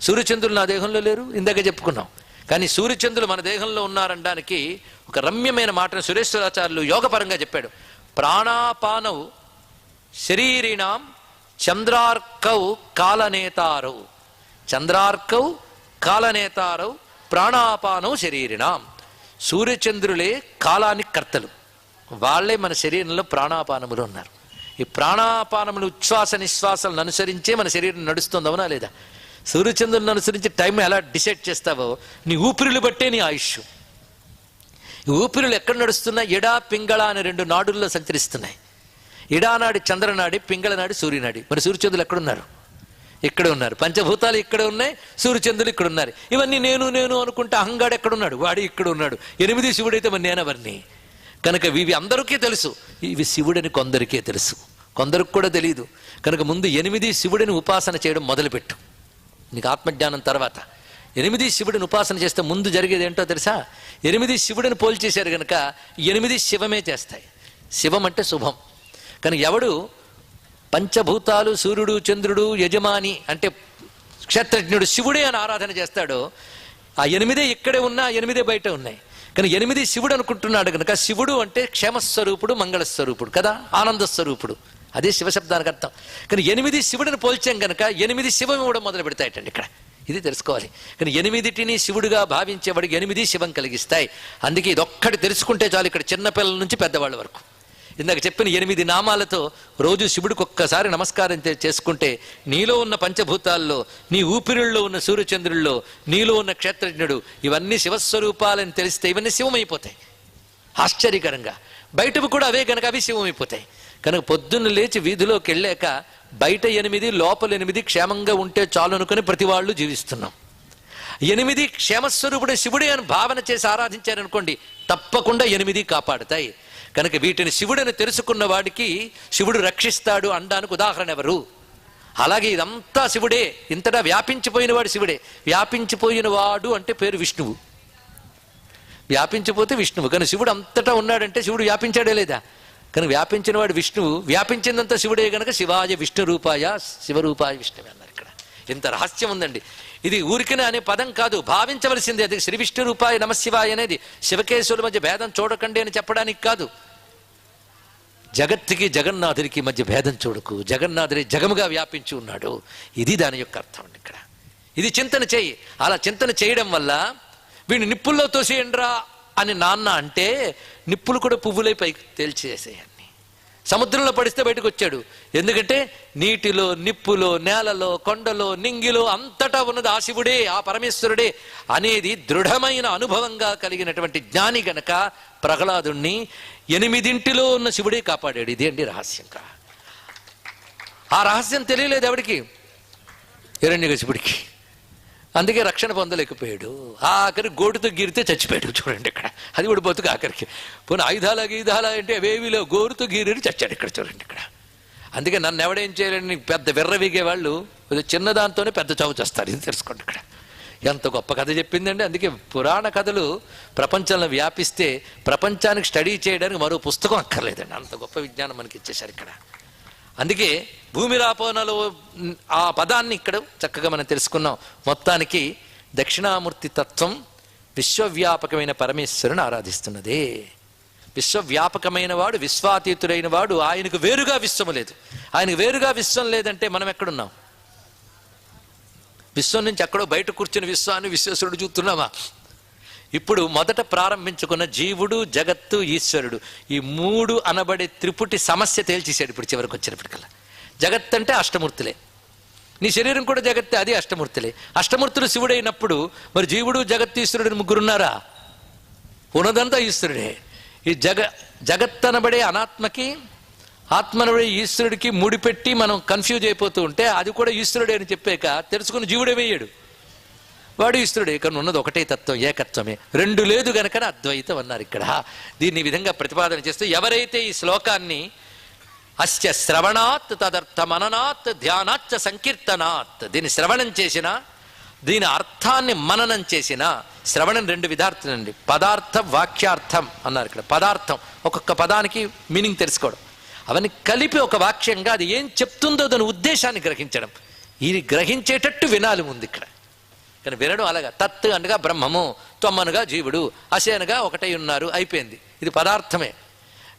సూర్యచంద్రులు నా దేహంలో లేరు, ఇందాక చెప్పుకున్నాం. కానీ సూర్యచంద్రులు మన దేహంలో ఉన్నారనడానికి ఒక రమ్యమైన మాటను సురేశ్వరాచార్యులు యోగపరంగా చెప్పాడు. ప్రాణాపానౌ శరీరిణాం చంద్రార్కౌ కాలనేతారౌ, చంద్రార్కౌ కాలనేతారౌ ప్రాణాపానౌ శరీరిణాం. సూర్యచంద్రులే కాలానికి కర్తలు, వాళ్లే మన శరీరంలో ప్రాణాపానములు ఉన్నారు. ఈ ప్రాణాపానములు ఉచ్ఛ్వాస నిశ్వాసాలను అనుసరించే మన శరీరం నడుస్తుంది, అవునా లేదా? సూర్యచంద్రులను అనుసరించి టైం ఎలా డిసైడ్ చేస్తావో నీ ఊపిరులు బట్టే నీ ఆయుష్. ఈ ఊపిరులు ఎక్కడ నడుస్తున్నాయి? ఎడా పింగళ అనే 2 నాడుల్లో సంచరిస్తున్నాయి. ఇడానాడి చంద్రనాడి, పింగళనాడి సూర్యనాడి. మరి సూర్యచంద్రులు ఎక్కడున్నారు? ఇక్కడ ఉన్నారు, పంచభూతాలు ఇక్కడ ఉన్నాయి, సూర్యచంద్రులు ఇక్కడ ఉన్నారు. ఇవన్నీ నేను నేను అనుకుంటే అహంగాడు ఎక్కడున్నాడు, వాడు ఇక్కడ ఉన్నాడు. 8 శివుడైతే మరి నేనెవరిని? కనుక ఇవి అందరికీ తెలుసు, ఇవి శివుడని కొందరికే తెలుసు, కొందరికి కూడా తెలియదు. కనుక ముందు 8 శివుడిని ఉపాసన చేయడం మొదలుపెట్టు. నీకు ఆత్మజ్ఞానం తర్వాత 8 శివుడిని ఉపాసన చేస్తే ముందు జరిగేది ఏంటో తెలుసా? 8 శివుడిని పోల్చేశారు కనుక 8 శివమే చేస్తాయి. శివం అంటే శుభం. కానీ ఎవడు పంచభూతాలు, సూర్యుడు, చంద్రుడు, యజమాని అంటే క్షేత్రజ్ఞుడు శివుడే అని ఆరాధన చేస్తాడో ఆ 8 ఇక్కడే ఉన్నా, 8 బయట ఉన్నాయి. కానీ 8 శివుడు అనుకుంటున్నాడు కనుక శివుడు అంటే క్షేమస్వరూపుడు, మంగళస్వరూపుడు కదా, ఆనందస్వరూపుడు. అదే శివశబ్దానికి అర్థం. కానీ 8 శివుడిని పోల్చాం కనుక 8 శివం ఇవ్వడం మొదలు పెడతాయటండి ఇక్కడ. ఇది తెలుసుకోవాలి. కానీ 8టిని శివుడుగా భావించేవాడికి 8 శివం కలిగిస్తాయి. అందుకే ఇదొక్కటి తెలుసుకుంటే చాలు, ఇక్కడ చిన్నపిల్లల నుంచి పెద్దవాళ్ళ వరకు. ఇందాక చెప్పిన 8 నామాలతో రోజు శివుడికి ఒక్కసారి నమస్కారం చేసుకుంటే నీలో ఉన్న పంచభూతాల్లో, నీ ఊపిరిల్లో ఉన్న సూర్యచంద్రుల్లో, నీలో ఉన్న క్షేత్రజ్ఞుడు, ఇవన్నీ శివస్వరూపాలని తెలిస్తే ఇవన్నీ శివమైపోతాయి ఆశ్చర్యకరంగా. బయటవి కూడా అవే కనుక అవి శివమైపోతాయి. కనుక పొద్దున్న లేచి వీధిలోకి వెళ్ళాక బయట 8 లోపల 8 క్షేమంగా ఉంటే చాలు అనుకుని ప్రతి వాళ్ళు జీవిస్తున్నాం. 8 క్షేమస్వరూపుడే శివుడే అని భావన చేసి ఆరాధించారనుకోండి, తప్పకుండా 8 కాపాడుతాయి. కనుక వీటిని శివుడని తెలుసుకున్న వాడికి శివుడు రక్షిస్తాడు అనడానికి ఉదాహరణ ఎవరు? అలాగే ఇదంతా శివుడే, ఇంతటా వ్యాపించిపోయిన వాడు శివుడే. వ్యాపించిపోయిన వాడు అంటే పేరు విష్ణువు. వ్యాపించిపోతే విష్ణువు. కానీ శివుడు అంతటా ఉన్నాడంటే శివుడు వ్యాపించాడే లేదా? కానీ వ్యాపించిన వాడు విష్ణువు, వ్యాపించిందంతా శివుడే గనక శివాయ విష్ణు రూపాయ శివరూపాయ విష్ణువే అన్నారు ఇక్కడ. ఇంత రహస్యం ఉందండి. ఇది ఊరికనే అనే పదం కాదు, భావించవలసింది. అది శ్రీ విష్ణు రూపాయ నమశివాయ అనేది శివకేశవుల మధ్య భేదం చూడకండి అని చెప్పడానికి కాదు. జగత్తుకి జగన్నాథుడికి మధ్య భేదం చూడకు, జగన్నాథుడి జగముగా వ్యాపించి ఉన్నాడు. ఇది దాని యొక్క అర్థం అండి ఇక్కడ. ఇది చింతన చేయి. అలా చింతన చేయడం వల్ల వీడిని నిప్పుల్లో తోసేయండ్రా అని నాన్న అంటే నిప్పులు కూడా పువ్వులై పైకి తేల్చేసేయండి. సముద్రంలో పడిస్తే బయటకు వచ్చాడు. ఎందుకంటే నీటిలో, నిప్పులో, నేలలో, కొండలో, నింగిలో అంతటా ఉన్నది ఆ శివుడే, ఆ పరమేశ్వరుడే అనేది దృఢమైన అనుభవంగా కలిగినటువంటి జ్ఞాని గనక ప్రహ్లాదుణ్ణి 8 ఉన్న శివుడే కాపాడాడు. ఇది అండి రహస్యంగా. ఆ రహస్యం తెలియలేదు ఎవడికి? హిరణ్యకశిపుడికి. అందుకే రక్షణ పొందలేకపోయాడు. ఆఖరి గోటుతో గీరితే చచ్చిపోయాడు. చూడండి ఇక్కడ, అది కూడా బతుకు ఆఖరికి. పోనీ ఆయుధాల గీధాల అంటే అవేవిలో గోరుతో గీరి చచ్చాడు ఇక్కడ. చూడండి ఇక్కడ. అందుకే నన్ను ఎవడేం చేయాలని పెద్ద విర్రవీగే వాళ్ళు చిన్నదాంతోనే పెద్ద చావు చేస్తారు. ఇది తెలుసుకోండి ఇక్కడ. ఎంత గొప్ప కథ చెప్పిందండి. అందుకే పురాణ కథలు ప్రపంచంలో వ్యాపిస్తే ప్రపంచానికి స్టడీ చేయడానికి మరో పుస్తకం అక్కర్లేదండి. అంత గొప్ప విజ్ఞానం మనకి ఇచ్చేశారు ఇక్కడ. అందుకే భూమిరాపోనలో ఆ పదాన్ని ఇక్కడ చక్కగా మనం తెలుసుకున్నాం. మొత్తానికి దక్షిణామూర్తి తత్వం విశ్వవ్యాపకమైన పరమేశ్వరుని ఆరాధిస్తున్నదే. విశ్వవ్యాపకమైన వాడు, విశ్వాతీతుడైన వాడు. ఆయనకు వేరుగా విశ్వము లేదు. ఆయనకు వేరుగా విశ్వం లేదంటే మనం ఎక్కడున్నాం? విశ్వం నుంచి ఎక్కడో బయట కూర్చుని విశ్వాన్ని విశ్వేశ్వరుడు చూస్తున్నామా? ఇప్పుడు మొదట ప్రారంభించుకున్న జీవుడు, జగత్తు, ఈశ్వరుడు, ఈ 3 అనబడే త్రిపుటి సమస్య తేల్చేశాడు. ఇప్పుడు చివరికి వచ్చినప్పటికల్లా జగత్ అంటే అష్టమూర్తులే. నీ శరీరం కూడా జగత్తే, అది అష్టమూర్తులే. అష్టమూర్తులు శివుడైనప్పుడు మరి జీవుడు, జగత్తు, ఈశ్వరుడు ముగ్గురున్నారా? ఉన్నదంతా ఈశ్వరుడే. ఈ జగత్ అనబడే అనాత్మకి, ఆత్మనబడే ఈశ్వరుడికి ముడిపెట్టి మనం కన్ఫ్యూజ్ అయిపోతూ ఉంటే అది కూడా ఈశ్వరుడే అని చెప్పాక తెలుసుకుని జీవుడేమయ్యాడు? వాడు ఈశ్వరుడే. కానీ ఉన్నది ఒకటే తత్వం, ఏకత్వమే. 2 లేదు గనక అద్వైతం అన్నారు ఇక్కడ. దీన్ని విధంగా ప్రతిపాదన చేస్తూ ఎవరైతే ఈ శ్లోకాన్ని అస్య శ్రవణాత్ తదర్థ మననాత్ ధ్యానాచ్చ సంకీర్తనాత్, దీన్ని శ్రవణం చేసిన, దీని అర్థాన్ని మననం చేసిన. శ్రవణం 2 విధార్థులండి, పదార్థం, వాక్యార్థం అన్నారు ఇక్కడ. పదార్థం ఒక్కొక్క పదానికి మీనింగ్ తెలుసుకోవడం, అవన్నీ కలిపి ఒక వాక్యంగా అది ఏం చెప్తుందో దాని ఉద్దేశాన్ని గ్రహించడం. ఇది గ్రహించేటట్టు వినాలి ముందు ఇక్కడ. కానీ వినడం అలాగా తత్ అనగా బ్రహ్మము, త్వమ్మనగా జీవుడు, అసే అనగా ఒకటై ఉన్నారు, అయిపోయింది. ఇది పదార్థమే.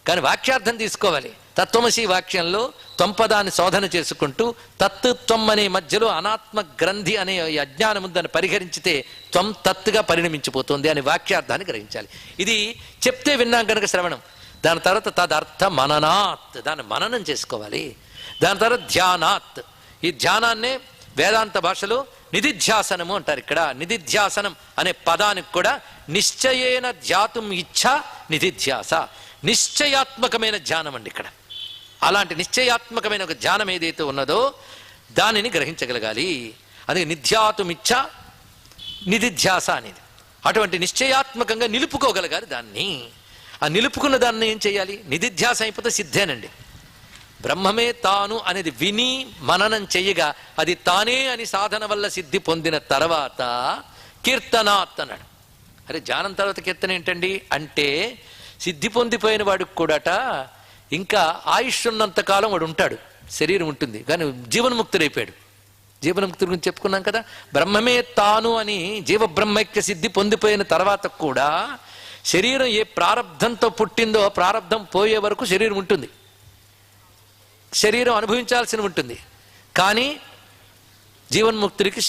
కానీ వాక్యార్థం తీసుకోవాలి. తత్వమసి వాక్యంలో త్వంపదాన్ని శోధన చేసుకుంటూ తత్ త్వం అనే మధ్యలో అనాత్మ గ్రంథి అనే అజ్ఞానం దాన్ని పరిహరించితే త్వం తత్తుగా పరిణమించిపోతుంది అనే వాక్యార్థాన్ని గ్రహించాలి. ఇది చెప్తే విన్నాం కనుక శ్రవణం. దాని తర్వాత తదర్థ మననాత్, దాన్ని మననం చేసుకోవాలి. దాని తర్వాత ధ్యానాత్, ఈ ధ్యానాన్నే వేదాంత భాషలో నిధిధ్యాసనము అంటారు ఇక్కడ. నిధిధ్యాసనం అనే పదానికి కూడా నిశ్చయేన ధ్యాతుం ఇచ్ఛా నిధిధ్యాస, నిశ్చయాత్మకమైన ధ్యానం అండి ఇక్కడ. అలాంటి నిశ్చయాత్మకమైన ఒక ధ్యానం ఏదైతే ఉన్నదో దానిని గ్రహించగలగాలి. అది నిధ్యాతుమిచ్చ నిధిధ్యాస అనేది. అటువంటి నిశ్చయాత్మకంగా నిలుపుకోగలగాలి దాన్ని. ఆ నిలుపుకున్న దాన్ని ఏం చేయాలి? నిధిధ్యాస అయిపోతే సిద్ధేనండి. బ్రహ్మమే తాను అనేది విని మననం చెయ్యగా అది తానే అని సాధన వల్ల సిద్ధి పొందిన తర్వాత కీర్తనాత్ అన్నాడు. అరే ధ్యానం తర్వాత కీర్తన ఏంటండి అంటే, సిద్ధి పొందిపోయిన వాడికి కూడాట ఇంకా ఆయుష్ ఉన్నంతకాలం వాడు ఉంటాడు, శరీరం ఉంటుంది, కానీ జీవన్ముక్తుడైపోయాడు. జీవన్ముక్తుడి గురించి చెప్పుకున్నాం కదా. బ్రహ్మమే తాను అని జీవబ్రహ్మైక్య సిద్ధి పొందిపోయిన తర్వాత కూడా శరీరం ఏ ప్రారంధంతో పుట్టిందో ప్రారంధం పోయే వరకు శరీరం ఉంటుంది, శరీరం అనుభవించాల్సి ఉంటుంది. కానీ జీవన్ముక్తుడికి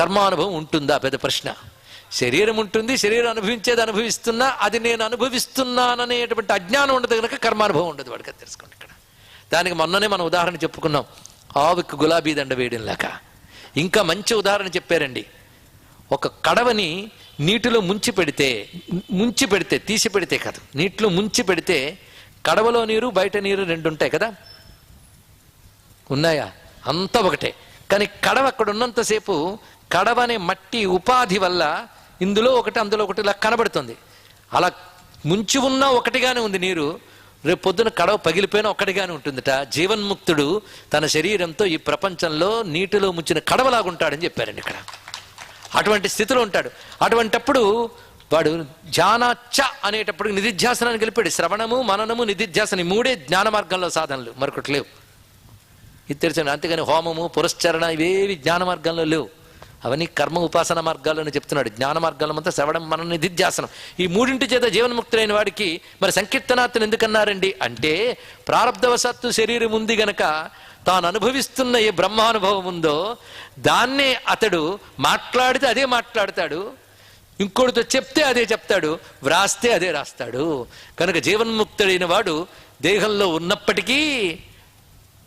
కర్మానుభవం ఉంటుందా? పెద్ద ప్రశ్న. శరీరం ఉంటుంది, శరీరం అనుభవించేది అనుభవిస్తున్నా అది నేను అనుభవిస్తున్నాననేటువంటి అజ్ఞానం ఉండదు కనుక కర్మానుభవం ఉండదు వాడికి. అది తెలుసుకోండి ఇక్కడ. దానికి మొన్ననే మనం ఉదాహరణ చెప్పుకున్నాం, ఆవుకి గులాబీ దండ వేయడం లేక. ఇంకా మంచి ఉదాహరణ చెప్పారండి. ఒక కడవని నీటిలో ముంచి పెడితే తీసి పెడితే కాదు, నీటిలో ముంచి పెడితే కడవలో నీరు బయట నీరు రెండు ఉంటాయి కదా, ఉన్నాయా? అంతా ఒకటే. కానీ కడవ అక్కడ ఉన్నంతసేపు కడవ అనే మట్టి ఉపాధి వల్ల ఇందులో ఒకటి అందులో ఒకటి ఇలా కనబడుతుంది. అలా ముంచి ఉన్నా ఒకటిగానే ఉంది నీరు, రేపు పొద్దున కడవ పగిలిపోయినా ఒక్కటిగానే ఉంటుందట. జీవన్ముక్తుడు తన శరీరంతో ఈ ప్రపంచంలో నీటిలో ముంచిన కడవలాగుంటాడని చెప్పారండి ఇక్కడ. అటువంటి స్థితిలో ఉంటాడు. అటువంటప్పుడు వాడు ధ్యానాచ్చ అనేటప్పుడు నిధిధ్యాసనాన్ని గెలిపాడు. శ్రవణము మననము నిధిధ్యాసన ఈ మూడే జ్ఞాన మార్గంలో సాధనలు, మరొకటి లేవు. ఇది తెలిసాను. అంతేగాని హోమము పురస్చరణ ఇవేవి జ్ఞాన మార్గంలో లేవు, అవన్నీ కర్మ ఉపాసన మార్గాల్లోనే చెప్తున్నాడు. జ్ఞాన మార్గాల్లో అంతా శ్రవణం మన నిధిధ్యాసనం ఈ మూడింటి చేత జీవన్ముక్తులైన వాడికి మరి సంకీర్తనాత్తుని ఎందుకన్నారండి అంటే, ప్రారబ్ధవశాత్తు శరీరం ఉంది గనక తాను అనుభవిస్తున్న ఏ బ్రహ్మానుభవం ఉందో దాన్నే అతడు మాట్లాడితే అదే మాట్లాడతాడు, ఇంకోటితో చెప్తే అదే చెప్తాడు, వ్రాస్తే అదే రాస్తాడు. కనుక జీవన్ముక్తుడైన వాడు దేహంలో ఉన్నప్పటికీ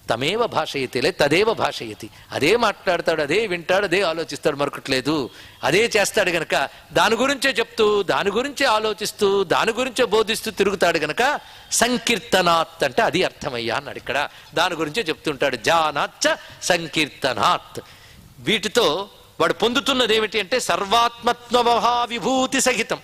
తమేవ భాషయతి లే తదేవ భాషయతి, అదే మాట్లాడతాడు, అదే వింటాడు, అదే ఆలోచిస్తాడు, మరొకట్లేదు. అదే చేస్తాడు గనక దాని గురించే చెప్తూ దాని గురించే ఆలోచిస్తూ దాని గురించే బోధిస్తూ తిరుగుతాడు గనక సంకీర్తనాత్ అంటే అది అర్థమయ్యా అన్నాడు ఇక్కడ. దాని గురించే చెప్తుంటాడు. జానాచ్చ సంకీర్తనాత్. వీటితో వాడు పొందుతున్నది ఏమిటి అంటే సర్వాత్మత్వ మహావిభూతి సహితం.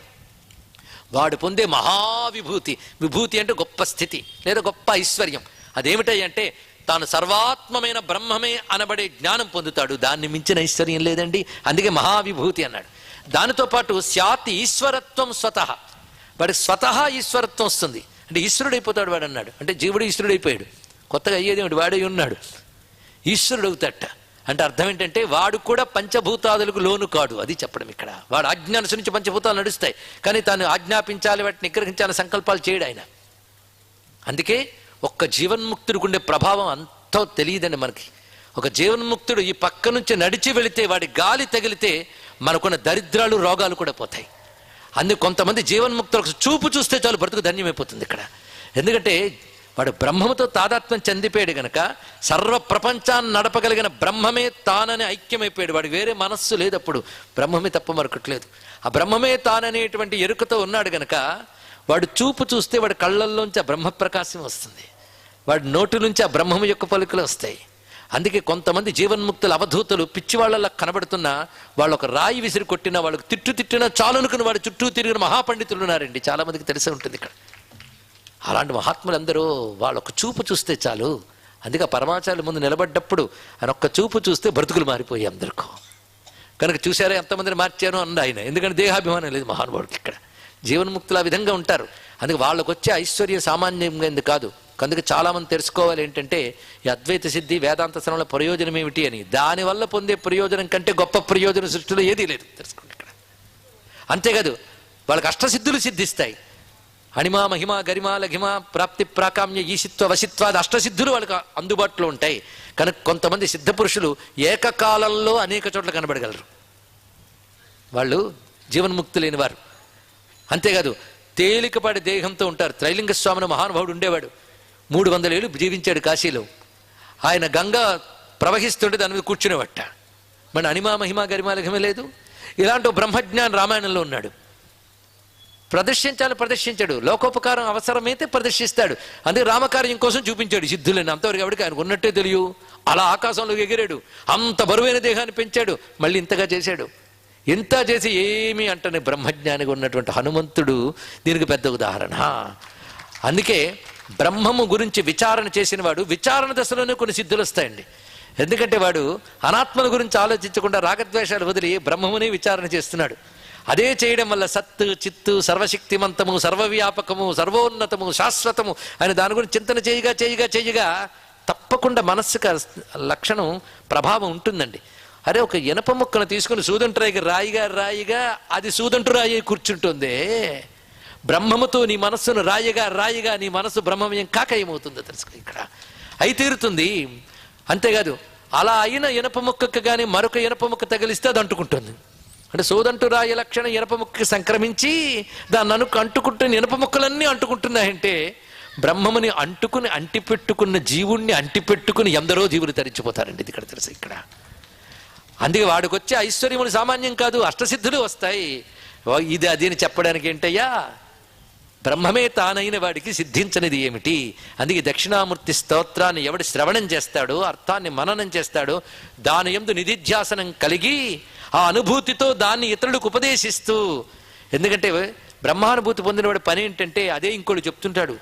వాడు పొందే మహావిభూతి, విభూతి అంటే గొప్ప స్థితి లేదా గొప్ప ఐశ్వర్యం. అదేమిటంటే తాను సర్వాత్మమైన బ్రహ్మమే అనబడే జ్ఞానం పొందుతాడు. దాన్ని మించిన ఐశ్వర్యం లేదండి. అందుకే మహావిభూతి అన్నాడు. దానితో పాటు స్యాత్ ఈశ్వరత్వం స్వతః, వాడికి స్వతహా ఈశ్వరత్వం వస్తుంది. అంటే ఈశ్వరుడైపోతాడు వాడు అన్నాడు. అంటే జీవుడు ఈశ్వరుడైపోయాడు, కొత్తగా అయ్యేదేమిటి, వాడే ఉన్నాడు, ఈశ్వరుడు అవుతాట. అంటే అర్థం ఏంటంటే వాడు కూడా పంచభూతాదులకు లోను కాడు, అది చెప్పడం ఇక్కడ. వాడు ఆజ్ఞ అనుసరించి పంచభూతాలు నడుస్తాయి, కానీ తాను ఆజ్ఞాపించాలి, వాటిని నిగ్రహించాలి సంకల్పాలు చేయడు ఆయన. అందుకే ఒక్క జీవన్ముక్తుడికి ఉండే ప్రభావం అంతో తెలియదండి మనకి. ఒక జీవన్ముక్తుడు ఈ పక్క నుంచి నడిచి వెళితే వాడి గాలి తగిలితే మనకున్న దరిద్రాలు రోగాలు కూడా పోతాయి. అందుకు కొంతమంది జీవన్ముక్తులకు చూపు చూస్తే చాలు బ్రతుకు ధన్యమైపోతుంది ఇక్కడ. ఎందుకంటే వాడు బ్రహ్మముతో తాదాత్మ్యం చెందిపోయాడు గనక సర్వ ప్రపంచాన్ని నడపగలిగిన బ్రహ్మమే తానని ఐక్యమైపోయాడు. వాడికి వేరే మనస్సు లేదు, అప్పుడు బ్రహ్మమే తప్ప మరొకట్లేదు. ఆ బ్రహ్మమే తాననేటువంటి ఎరుకతో ఉన్నాడు గనక వాడు చూపు చూస్తే వాడి కళ్ళల్లోంచి ఆ బ్రహ్మప్రకాశం వస్తుంది, వాడి నోటి నుంచి ఆ బ్రహ్మము యొక్క పలుకులు వస్తాయి. అందుకే కొంతమంది జీవన్ముక్తులు అవధూతలు పిచ్చివాళ్ళలా కనబడుతున్నా వాళ్ళు ఒక రాయి విసిరి కొట్టినా వాళ్ళకు తిట్టినా చాలు అనుకుని వాడు చుట్టూ తిరిగిన మహాపండితులు ఉన్నారండి. చాలా మందికి తెలిసే ఉంటుంది ఇక్కడ. అలాంటి మహాత్ములందరూ వాళ్ళొక చూపు చూస్తే చాలు. అందుకే పరమాచార్యుల ముందు నిలబడ్డప్పుడు ఆయన ఒక్క చూపు చూస్తే బ్రతుకులు మారిపోయి అందరికీ. కనుక చూసారా ఎంతమందిని మార్చాను అన్న ఆయన. ఎందుకంటే దేహాభిమానం లేదు మహానుభావుడికి ఇక్కడ. జీవన్ముక్తులు ఆ విధంగా ఉంటారు. అందుకే వాళ్ళకు వచ్చే ఐశ్వర్యం సామాన్యంగా ఎందుకు కాదు. అందుకే చాలామంది తెలుసుకోవాలి ఏంటంటే ఈ అద్వైత సిద్ధి వేదాంత శ్రవణంలో ప్రయోజనం ఏమిటి అని. దానివల్ల పొందే ప్రయోజనం కంటే గొప్ప ప్రయోజనం సృష్టిలో ఏదీ లేదు, తెలుసుకోండి ఇక్కడ. అంతేకాదు వాళ్ళకి అష్టసిద్ధులు సిద్ధిస్తాయి. అణిమా మహిమ గరిమా లఘిమ ప్రాప్తి ప్రాకామ్య ఈశిత్వ వశిత్వాది అష్టసిద్ధులు వాళ్ళకి అందుబాటులో ఉంటాయి. కనుక కొంతమంది సిద్ధ పురుషులు ఏకకాలంలో అనేక చోట్ల కనబడగలరు, వాళ్ళు జీవన్ముక్తులేని వారు. అంతేకాదు తేలికపాటి దేహంతో ఉంటారు. త్రైలింగ స్వామిని మహానుభావుడు ఉండేవాడు, 300 ఏళ్ళు జీవించాడు కాశీలో. ఆయన గంగ ప్రవహిస్తుంటే దాని మీద కూర్చునేవట. మన అణిమా మహిమ గరిమా లఘిమ లేదు. ఇలాంటి బ్రహ్మజ్ఞాని రామాయణంలో ఉన్నాడు. ప్రదర్శించాడు. లోకోపకారం అవసరమైతే ప్రదర్శిస్తాడు. అందుకే రామకార్యం కోసం చూపించాడు సిద్ధులని. అంతవరకు ఎవరికి ఆయన ఉన్నట్టే తెలియదు. అలా ఆకాశంలోకి ఎగిరాడు, అంత బరువైన దేహాన్ని పెంచాడు, మళ్ళీ ఇంతగా చేశాడు. ఇంత చేసి ఏమీ అంటని బ్రహ్మజ్ఞానిగా ఉన్నటువంటి హనుమంతుడు దీనికి పెద్ద ఉదాహరణ. అందుకే బ్రహ్మము గురించి విచారణ చేసిన వాడు విచారణ దశలోనే కొన్ని సిద్ధులు వస్తాయండి. ఎందుకంటే వాడు అనాత్మల గురించి ఆలోచించకుండా రాగద్వేషాలు వదిలి బ్రహ్మముని విచారణ చేస్తున్నాడు. అదే చేయడం వల్ల సత్తు చిత్తు సర్వశక్తిమంతము సర్వవ్యాపకము సర్వోన్నతము శాశ్వతము అని దాని గురించి చింతన చేయగా తప్పకుండా మనస్సుకు లక్షణం ప్రభావం ఉంటుందండి. అరే, ఒక ఇనప ముక్కను తీసుకుని సూదంటు రాయిగా అది సూదంటు రాయి కూర్చుంటుందే. బ్రహ్మముతో నీ మనస్సును రాయిగా నీ మనస్సు బ్రహ్మమయం కాక ఏమవుతుందో తెలుసుకో. ఇక్కడ అయి తీరుతుంది. అంతేకాదు, అలా అయిన ఇనప ముక్కకు కానీ మరొక ఇనప ముక్క తగిలిస్తే అది అంటుకుంటుంది. అంటే సోదంటు రాయి లక్షణం ఇనప ముక్కకి సంక్రమించి దాన్ని అంటుకుంటున్న ఇనప ముక్కలన్నీ అంటుకుంటున్నాయంటే బ్రహ్మముని అంటిపెట్టుకున్న జీవుణ్ణి అంటిపెట్టుకుని ఎందరో జీవులు తరించిపోతారండి. ఇది ఇక్కడ తెలుసు. ఇక్కడ అందుకే వాడికి వచ్చే ఐశ్వర్యములు సామాన్యం కాదు, అష్టసిద్ధులు వస్తాయి. ఇది అది అని చెప్పడానికి ఏంటయ్యా, బ్రహ్మమే తానైన వాడికి సిద్ధించనిది ఏమిటి? అందుకే దక్షిణామూర్తి స్తోత్రాన్ని ఎవడు శ్రవణం చేస్తాడో, అర్థాన్ని మననం చేస్తాడో, దాని యందు నిధిధ్యాసనం కలిగి ఆ అనుభూతితో దాన్ని ఇతరులకు ఉపదేశిస్తూ, ఎందుకంటే బ్రహ్మానుభూతి పొందినవాడి పని ఏంటంటే అదే ఇంకోటి చెప్తుంటాడు,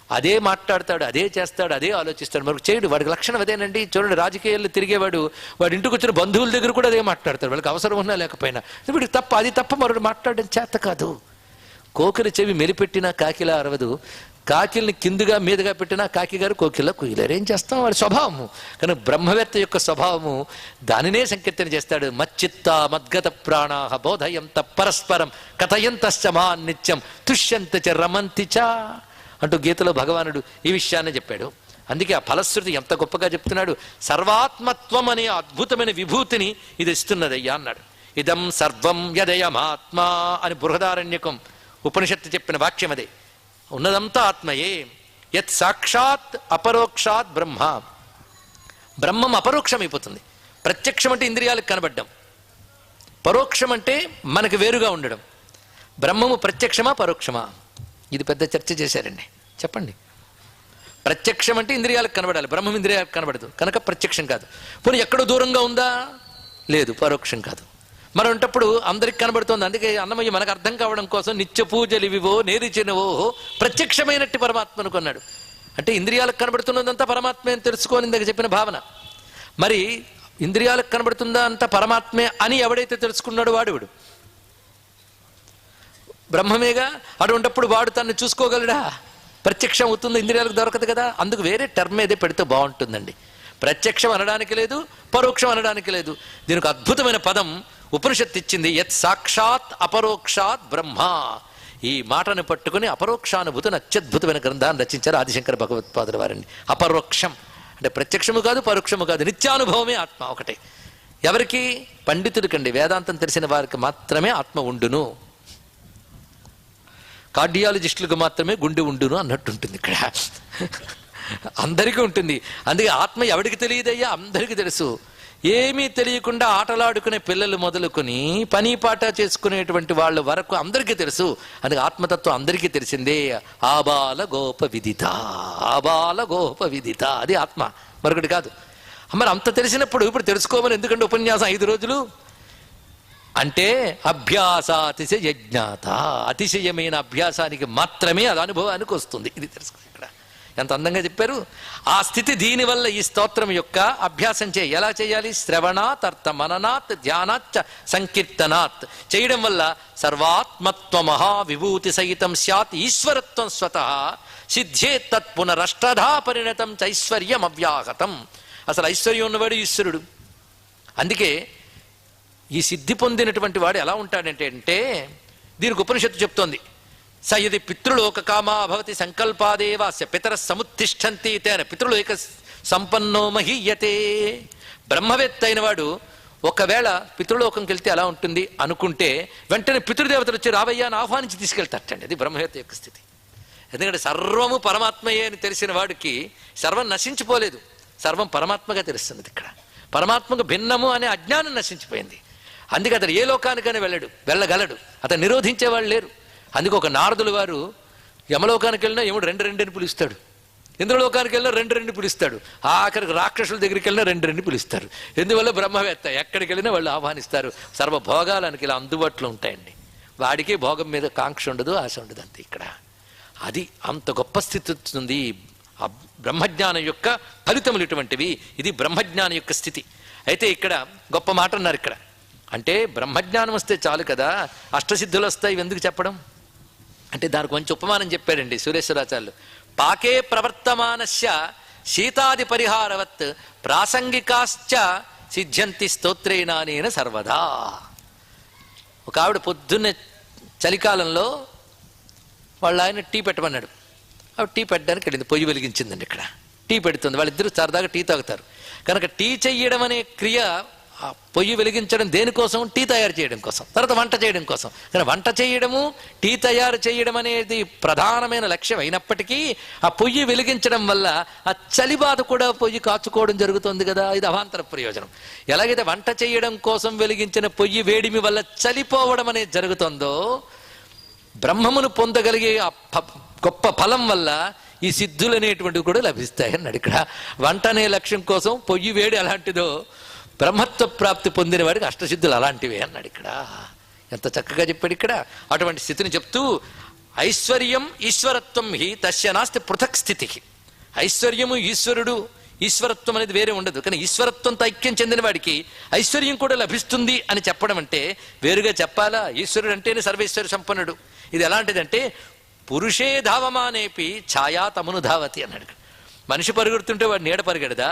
అదే మాట్లాడతాడు, అదే చేస్తాడు, అదే ఆలోచిస్తాడు, మరొక చేయడు. వాడికి లక్షణం అదేనండి. చూడండి, రాజకీయాల్లో తిరిగేవాడు వాడి ఇంటికి వచ్చిన బంధువుల దగ్గర కూడా అదే మాట్లాడతాడు, వాళ్ళకి అవసరం ఉన్నా లేకపోయినా. వీడికి తప్ప, అది తప్ప మరొకటి మాట్లాడడం చేత కాదు. కోకిల చెవి మెలిపెట్టినా కాకిలా అరవదు, కాకిల్ని కిందుగా మీదుగా పెట్టినా కాకి గారు కోకిల కుయ్యలేరు. ఏం చేస్తాం, వాడి స్వభావము. కానీ బ్రహ్మవేత్త యొక్క స్వభావము దానినే సంకీర్తన చేస్తాడు. మచ్చిత్త మద్గత ప్రాణాహ బోధయంత పరస్పరం కథయంతశ్చ మా నిత్యం తుష్యంత చ రమంతి చ అంటూ గీతలో భగవానుడు ఈ విషయాన్ని చెప్పాడు. అందుకే ఆ ఫలశ్రుతి ఎంత గొప్పగా చెప్తున్నాడు. సర్వాత్మత్వం అనే అద్భుతమైన విభూతిని ఇది ఇస్తున్నదయ్యా అన్నాడు. ఇదం సర్వం యదయమాత్మా అని బృహదారణ్యకం ఉపనిషత్తు చెప్పిన వాక్యం అదే. ఉన్నదంతా ఆత్మయే. యత్ సాక్షాత్ అపరోక్షాత్ బ్రహ్మ. బ్రహ్మం అపరోక్షమైపోతుంది. ప్రత్యక్షం అంటే ఇంద్రియాలకు కనబడ్డం, పరోక్షం అంటే మనకు వేరుగా ఉండడం. బ్రహ్మము ప్రత్యక్షమా పరోక్షమా? ఇది పెద్ద చర్చ చేశారండి. చెప్పండి. ప్రత్యక్షం అంటే ఇంద్రియాలకు కనబడాలి, బ్రహ్మం ఇంద్రియాలకు కనబడదు కనుక ప్రత్యక్షం కాదు. పోనీ ఎక్కడో దూరంగా ఉందా? లేదు, పరోక్షం కాదు. మరి ఉంటప్పుడు అందరికి కనబడుతోంది. అందుకే అన్నమయ్య మనకు అర్థం కావడం కోసం నిత్య పూజలు ఇవివో నేరిచినవో ప్రత్యక్షమైనట్టు పరమాత్మను కొన్నాడు. అంటే ఇంద్రియాలకు కనబడుతున్నదంతా పరమాత్మే అని తెలుసుకోని ఇందాక చెప్పిన భావన. మరి ఇంద్రియాలకు కనబడుతుందా అంతా పరమాత్మే అని ఎవడైతే తెలుసుకున్నాడో వాడు బ్రహ్మమేగా. అటువంటిప్పుడు వాడు తను చూసుకోగలడా? ప్రత్యక్షం అవుతుంది, ఇంద్రియాలకు దొరకదు కదా. అందుకు వేరే టర్మ్ ఏదే పెడితే బాగుంటుందండి. ప్రత్యక్షం అనడానికి లేదు, పరోక్షం అనడానికి లేదు. దీనికి అద్భుతమైన పదం ఉపనిషత్తు ఇచ్చింది. యత్ సాక్షాత్ అపరోక్షాత్ బ్రహ్మ. ఈ మాటను పట్టుకుని అపరోక్షానుభూతిని అత్యద్భుతమైన గ్రంథాన్ని రచించారు ఆదిశంకర భగవత్పాదుల వారిని. అపరోక్షం అంటే ప్రత్యక్షము కాదు, పరోక్షము కాదు, నిత్యానుభవమే ఆత్మ ఒకటే. ఎవరికి? పండితుడికండి, వేదాంతం తెలిసిన వారికి మాత్రమే ఆత్మ ఉండును. కార్డియాలజిస్టులకు మాత్రమే గుండె ఉండును అన్నట్టుంటుంది ఇక్కడ. అందరికీ ఉంటుంది. అందుకే ఆత్మ ఎవరికి తెలియదయ్యా? అందరికీ తెలుసు. ఏమీ తెలియకుండా ఆటలాడుకునే పిల్లలు మొదలుకొని పని పాట చేసుకునేటువంటి వాళ్ళ వరకు అందరికీ తెలుసు. అందుకే ఆత్మతత్వం అందరికీ తెలిసిందే. ఆబాల గోప విదిత, ఆబాల గోప విదిత, అది ఆత్మ, మరొకటి కాదు. మరి అంత తెలిసినప్పుడు ఇప్పుడు తెలుసుకోమని ఎందుకంటే ఉపన్యాసం 5 రోజులు అంటే అభ్యాసాతిశయ యజ్ఞాత, అతిశయమైన అభ్యాసానికి మాత్రమే అది అనుభవానికి వస్తుంది. ఇది తెలుసుకో. ఇక్కడ ఎంత అందంగా చెప్పారు. ఆ స్థితి దీనివల్ల ఈ స్తోత్రం యొక్క అభ్యాసం ఎలా చేయాలి? శ్రవణాత్ అర్థ మననాత్ ధ్యానాత్ సంకీర్తనాత్ చేయడం వల్ల సర్వాత్మత్వ మహావిభూతి సహితం స్యాత్ ఈశ్వరత్వం స్వతః సిద్ధే తత్ పునరష్టధా పరిణతం చైశ్వర్యం అవ్యాహతం. అసలు ఐశ్వర్యం ఉన్నవాడు ఈశ్వరుడు. అందుకే ఈ సిద్ధి పొందినటువంటి వాడు ఎలా ఉంటాడంటే దీనికి ఉపనిషత్తు చెప్తోంది. సయది పితృలోక కామా భవతి సంకల్పాదేవాస్య పితర సముత్తిష్టంతి తేన పితృలోక సంపన్నో మహీయతే. బ్రహ్మవేత్త అయిన వాడు ఒకవేళ పితృలోకంకి వెళ్తే ఎలా ఉంటుంది అనుకుంటే వెంటనే పితృదేవతలు వచ్చి రావయ్యాన్ని ఆహ్వానించి తీసుకెళ్తారటండి. అది బ్రహ్మవేత్త యొక్క స్థితి. ఎందుకంటే సర్వము పరమాత్మయే అని తెలిసిన వాడికి సర్వం నశించిపోలేదు, సర్వం పరమాత్మగా తెలుస్తున్నది. ఇక్కడ పరమాత్మకు భిన్నము అనే అజ్ఞానం నశించిపోయింది. అందుకే అతడు ఏ లోకానికైనా వెళ్ళగలడు, అతను నిరోధించేవాళ్ళు లేరు. అందుకే ఒక నారదుల వారు యమలోకానికి వెళ్ళినా యముడు రెండు రెండు అని పిలుస్తాడు, ఇంద్రలోకానికి వెళ్ళినా రెండు రెండు పిలుస్తాడు, ఆఖరికి రాక్షసుల దగ్గరికి వెళ్ళినా రెండు రెండు పిలుస్తారు. ఎందువల్ల బ్రహ్మవేత్త ఎక్కడికి వెళ్ళినా వాళ్ళు ఆహ్వానిస్తారు. సర్వభోగాలనికి ఇలా అందుబాటులో ఉంటాయండి. వాడికి భోగం మీద కాంక్ష ఉండదు, ఆశ ఉండదు, అంతే. ఇక్కడ అది అంత గొప్ప స్థితి వస్తుంది. ఆ బ్రహ్మజ్ఞానం యొక్క ఫలితములు ఇటువంటివి. ఇది బ్రహ్మజ్ఞానం యొక్క స్థితి. అయితే ఇక్కడ గొప్ప మాట అన్నారు. ఇక్కడ అంటే బ్రహ్మజ్ఞానం వస్తే చాలు కదా, అష్టసిద్ధులు వస్తాయి ఎందుకు చెప్పడం అంటే దానికి కొంచెం ఉపమానం చెప్పాడండి సురేశ్వరాచార్యులు. పాకే ప్రవర్తమానస్య శీతాది పరిహారవత్ ప్రాసంగికాశ్చ సిద్ధ్యంతి స్తోత్రేనానేన సర్వదా. ఒక ఆవిడ పొద్దున్నే చలికాలంలో వాళ్ళ ఆయన టీ పెట్టమన్నాడు. ఆవిడ టీ పెట్టడానికి వెళ్ళింది, పొయ్యి వెలిగించిందండి. ఇక్కడ టీ పెడుతుంది. వాళ్ళిద్దరూ సరదాగా టీ తాగుతారు కనుక టీ చెయ్యడం అనే క్రియ, ఆ పొయ్యి వెలిగించడం దేనికోసం? టీ తయారు చేయడం కోసం, తర్వాత వంట చేయడం కోసం. కానీ వంట చేయడము టీ తయారు చేయడం అనేది ప్రధానమైన లక్ష్యం అయినప్పటికీ ఆ పొయ్యి వెలిగించడం వల్ల ఆ చలి బాధ కూడా పొయ్యి కాచుకోవడం జరుగుతుంది కదా, ఇది అవాంతర ప్రయోజనం. ఎలాగైతే వంట చేయడం కోసం వెలిగించిన పొయ్యి వేడిమి వల్ల చలిపోవడం అనేది జరుగుతుందో, బ్రహ్మమును పొందగలిగే ఆ గొప్ప ఫలం వల్ల ఈ సిద్ధులు అనేటువంటివి కూడా లభిస్తాయి అన్నాడు. ఇక్కడ వంట అనే లక్ష్యం కోసం పొయ్యి వేడి అలాంటిదో, బ్రహ్మత్వ ప్రాప్తి పొందిన వాడికి అష్టసిద్ధులు అలాంటివే అన్నాడు. ఇక్కడ ఎంత చక్కగా చెప్పాడు. ఇక్కడ అటువంటి స్థితిని చెప్తూ, ఐశ్వర్యం ఈశ్వరత్వం హి తస్య నాస్తి పృథక్ స్థితి. ఐశ్వర్యము ఈశ్వరుడు, ఈశ్వరత్వం అనేది వేరే ఉండదు. కానీ ఈశ్వరత్వంతో ఐక్యం చెందిన వాడికి ఐశ్వర్యం కూడా లభిస్తుంది అని చెప్పడం అంటే వేరుగా చెప్పాలా? ఈశ్వరుడు అంటేనే సర్వేశ్వర సంపన్నుడు. ఇది ఎలాంటిదంటే పురుషే ధావమానేపి ఛాయా తమను ధావతి అన్నాడు. మనిషి పరుగుతుంటే వాడు నీడ పరిగెడదా?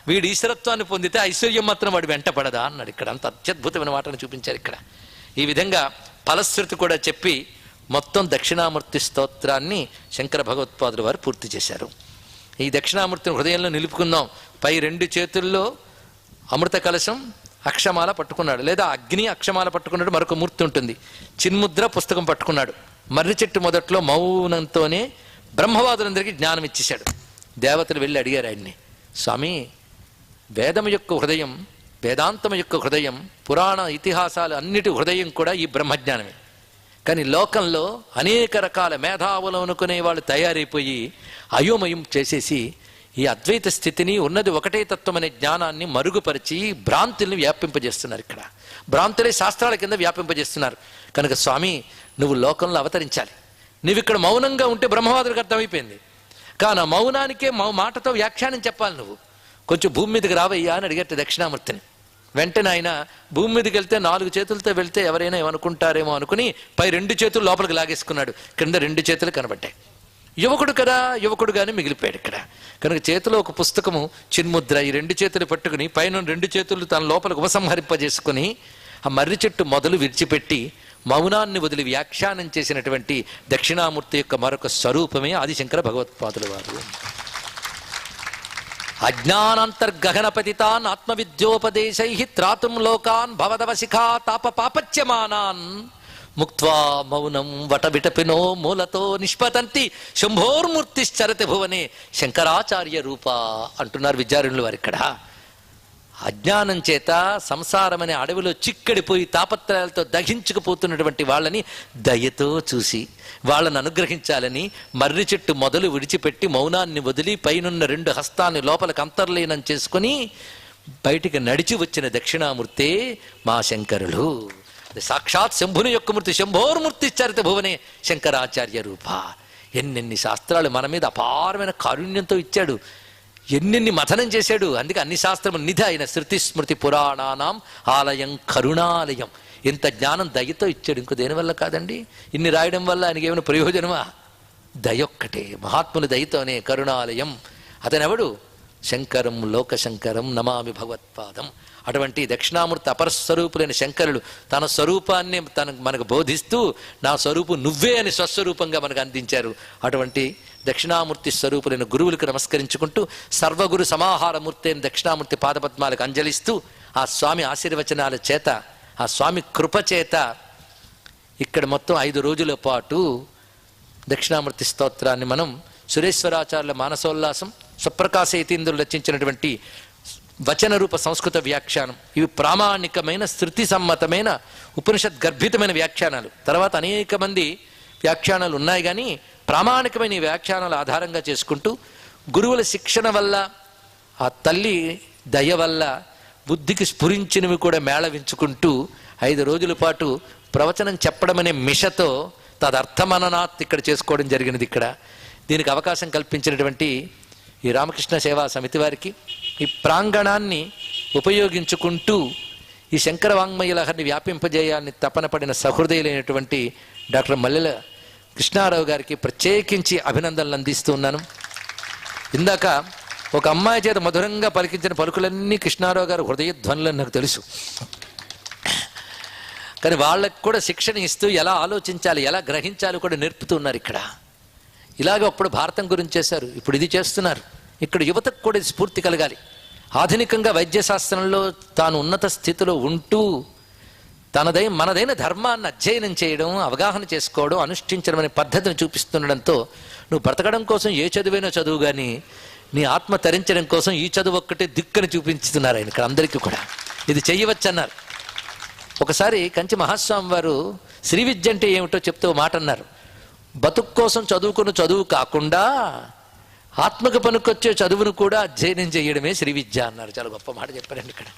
వీడు ఈశ్వరత్వాన్ని పొందితే ఐశ్వర్యం మాత్రం వాడు వెంట పడదా అన్నాడు. ఇక్కడ అంత అత్యద్భుతమైన మాటను చూపించారు. ఇక్కడ ఈ విధంగా ఫలశ్రుతి కూడా చెప్పి మొత్తం దక్షిణామూర్తి స్తోత్రాన్ని శంకర భగవత్పాదుల వారు పూర్తి చేశారు. ఈ దక్షిణామూర్తిని హృదయంలో నిలుపుకుందాం. పై రెండు చేతుల్లో అమృత కలశం, అక్షమాల పట్టుకున్నాడు, లేదా అగ్ని అక్షమాల పట్టుకున్నాడు. మరొక మూర్తి ఉంటుంది, చిన్ముద్ర పుస్తకం పట్టుకున్నాడు. మర్రి చెట్టు మొదట్లో మౌనంతోనే బ్రహ్మవాదులందరికీ జ్ఞానం ఇచ్చేశాడు. దేవతలు వెళ్ళి అడిగారు ఆయన్ని, స్వామి వేదము యొక్క హృదయం, వేదాంతము యొక్క హృదయం, పురాణ ఇతిహాసాలు అన్నిటి హృదయం కూడా ఈ బ్రహ్మజ్ఞానమే. కానీ లోకంలో అనేక రకాల మేధావులు అనుకునే వాళ్ళు తయారైపోయి అయోమయం చేసేసి ఈ అద్వైత స్థితిని, ఉన్నది ఒకటే తత్వం అనే జ్ఞానాన్ని మరుగుపరిచి భ్రాంతుల్ని వ్యాపింపజేస్తున్నారు. ఇక్కడ భ్రాంతులే శాస్త్రాల కింద వ్యాపింపజేస్తున్నారు. కనుక స్వామి నువ్వు లోకంలో అవతరించాలి. నువ్వు ఇక్కడ మౌనంగా ఉంటే బ్రహ్మవాదులకు అర్థమైపోయింది. కానీ ఆ మౌనానికే మాటతో వ్యాఖ్యానం చెప్పాలి. నువ్వు కొంచెం భూమి మీదకి రావయ్యా అని అడిగట్టు దక్షిణామూర్తిని. వెంటనే ఆయన భూమి మీదకి వెళ్తే 4 చేతులతో వెళ్తే ఎవరైనా ఏమనుకుంటారేమో అనుకుని పై 2 చేతులు లోపలికి లాగేసుకున్నాడు. కింద 2 చేతులు కనబడ్డాయి. యువకుడు కదా, యువకుడుగానే మిగిలిపోయాడు ఇక్కడ. కనుక చేతిలో ఒక పుస్తకము, చిన్ముద్ర, ఈ 2 చేతులు పట్టుకుని పైన 2 చేతులు తన లోపలికి ఉపసంహరింపజేసుకుని ఆ మర్రి చెట్టు మొదలు విడిచిపెట్టి మౌనాన్ని వదిలి వ్యాఖ్యానం చేసినటువంటి దక్షిణామూర్తి యొక్క మరొక స్వరూపమే ఆదిశంకర భగవత్పాదుల వారు. అజ్ఞానాంతర్గహనపతితాన్ ఆత్మవిద్యోపదేశై త్రాతుం లోకాన్ భవదవశిఖా తాప పాపచ్యమానాన్ ముక్త్వా మౌనం వటవిటపినో మూలతో నిష్పతంతి శంభోర్మూర్తిశ్చరతి భువనే శంకరాచార్య రూప అంటున్నారు విద్యారణులు వారు. ఇక్కడ అజ్ఞానం చేత సంసారం అనే అడవిలో చిక్కడిపోయి తాపత్రయాలతో దహించుకుపోతున్నటువంటి వాళ్ళని దయతో చూసి వాళ్ళని అనుగ్రహించాలని మర్రి చెట్టు మొదలు విడిచిపెట్టి మౌనాన్ని వదిలి పైనున్న 2 హస్తాన్ని లోపలికి అంతర్లీనం చేసుకుని బయటికి నడిచి వచ్చిన దక్షిణామూర్తే మా శంకరులు. సాక్షాత్ శంభుని యొక్క మూర్తి, శంభోర్మూర్తి చరిత భువనే శంకరాచార్య రూప. ఎన్నెన్ని శాస్త్రాలు మన మీద అపారమైన కారుణ్యంతో ఇచ్చాడు, ఎన్నెన్ని మథనం చేశాడు. అందుకే అన్ని శాస్త్రము నిధి అయిన శృతి స్మృతి పురాణానాం ఆలయం కరుణాలయం. ఇంత జ్ఞానం దయతో ఇచ్చాడు, ఇంకో దేనివల్ల కాదండి. ఇన్ని రాయడం వల్ల ఆయనకి ఏమైనా ప్రయోజనమా? దయొక్కటే, మహాత్ముల దయతోనే కరుణాలయం. అతనెవడు? శంకరం లోకశంకరం నమామి భగవత్పాదం. అటువంటి దక్షిణామూర్తి అపరస్వరూపులైన శంకరులు తన స్వరూపాన్ని మనకు బోధిస్తూ నా స్వరూపు నువ్వే అని స్వస్వరూపంగా మనకు అందించారు. అటువంటి దక్షిణామూర్తి స్వరూపులైన గురువులకు నమస్కరించుకుంటూ సర్వగురు సమాహారమూర్తి అయిన దక్షిణామూర్తి పాదపద్మాలకు అంజలిస్తూ ఆ స్వామి ఆశీర్వచనాల చేత, ఆ స్వామి కృపచేత ఇక్కడ మొత్తం 5 రోజుల పాటు దక్షిణామూర్తి స్తోత్రాన్ని మనం సురేశ్వరాచార్యుల మానసోల్లాసం, స్వప్రకాశ యతీంద్రులు రచించినటువంటి వచన రూప సంస్కృత వ్యాఖ్యానం, ఇవి ప్రామాణికమైన శృతి సమ్మతమైన ఉపనిషత్ గర్భితమైన వ్యాఖ్యానాలు. తర్వాత అనేక మంది వ్యాఖ్యానాలు ఉన్నాయి, కానీ ప్రామాణికమైన ఈ వ్యాఖ్యానాలు ఆధారంగా చేసుకుంటూ గురువుల శిక్షణ వల్ల, ఆ తల్లి దయ వల్ల బుద్ధికి స్ఫురించినవి కూడా మేళవించుకుంటూ 5 రోజుల పాటు ప్రవచనం చెప్పడం అనే మిషతో తదర్థమననాత్ ఇక్కడ చేసుకోవడం జరిగినది. ఇక్కడ దీనికి అవకాశం కల్పించినటువంటి ఈ రామకృష్ణ సేవా సమితి వారికి, ఈ ప్రాంగణాన్ని ఉపయోగించుకుంటూ ఈ శంకర వాంగ్మయ లహరిని వ్యాపింపజేయాలని తపన పడిన సహృదయులైనటువంటి డాక్టర్ మల్లెల కృష్ణారావు గారికి ప్రత్యేకించి అభినందనలు అందిస్తూ ఉన్నాను. ఇందాక ఒక అమ్మాయి చేత మధురంగా పలికించిన పలుకులన్నీ కృష్ణారావు గారు హృదయధ్వనులని నాకు తెలుసు. కానీ వాళ్ళకు కూడా శిక్షణ ఇస్తూ ఎలా ఆలోచించాలి, ఎలా గ్రహించాలి కూడా నేర్పుతున్నారు. ఇక్కడ ఇలాగ అప్పుడు భారతం గురించి చేశారు, ఇప్పుడు ఇది చేస్తున్నారు. ఇక్కడ యువతకు కూడా ఇది స్ఫూర్తి కలగాలి. ఆధునికంగా వైద్యశాస్త్రంలో తాను ఉన్నత స్థితిలో ఉంటూ మనదైన ధర్మాన్ని అధ్యయనం చేయడం, అవగాహన చేసుకోవడం, అనుష్ఠించడం అనే పద్ధతిని చూపిస్తుండడంతో నువ్వు బ్రతకడం కోసం ఏ చదువైనా చదువు, కానీ నీ ఆత్మ తరించడం కోసం ఈ చదువు ఒక్కటే దిక్కుని చూపించుతున్నారు ఆయన ఇక్కడ అందరికీ కూడా. ఇది చెయ్యవచ్చన్నారు. ఒకసారి కంచి మహాస్వామి వారు శ్రీ విద్య అంటే ఏమిటో చెప్తూ మాట అన్నారు. బతుకు కోసం చదువుకున్న చదువు కాకుండా ఆత్మకు పనికొచ్చే చదువును కూడా అధ్యయనం చేయడమే శ్రీ విద్య అన్నారు. చాలా గొప్ప మాట చెప్పారండి ఇక్కడ.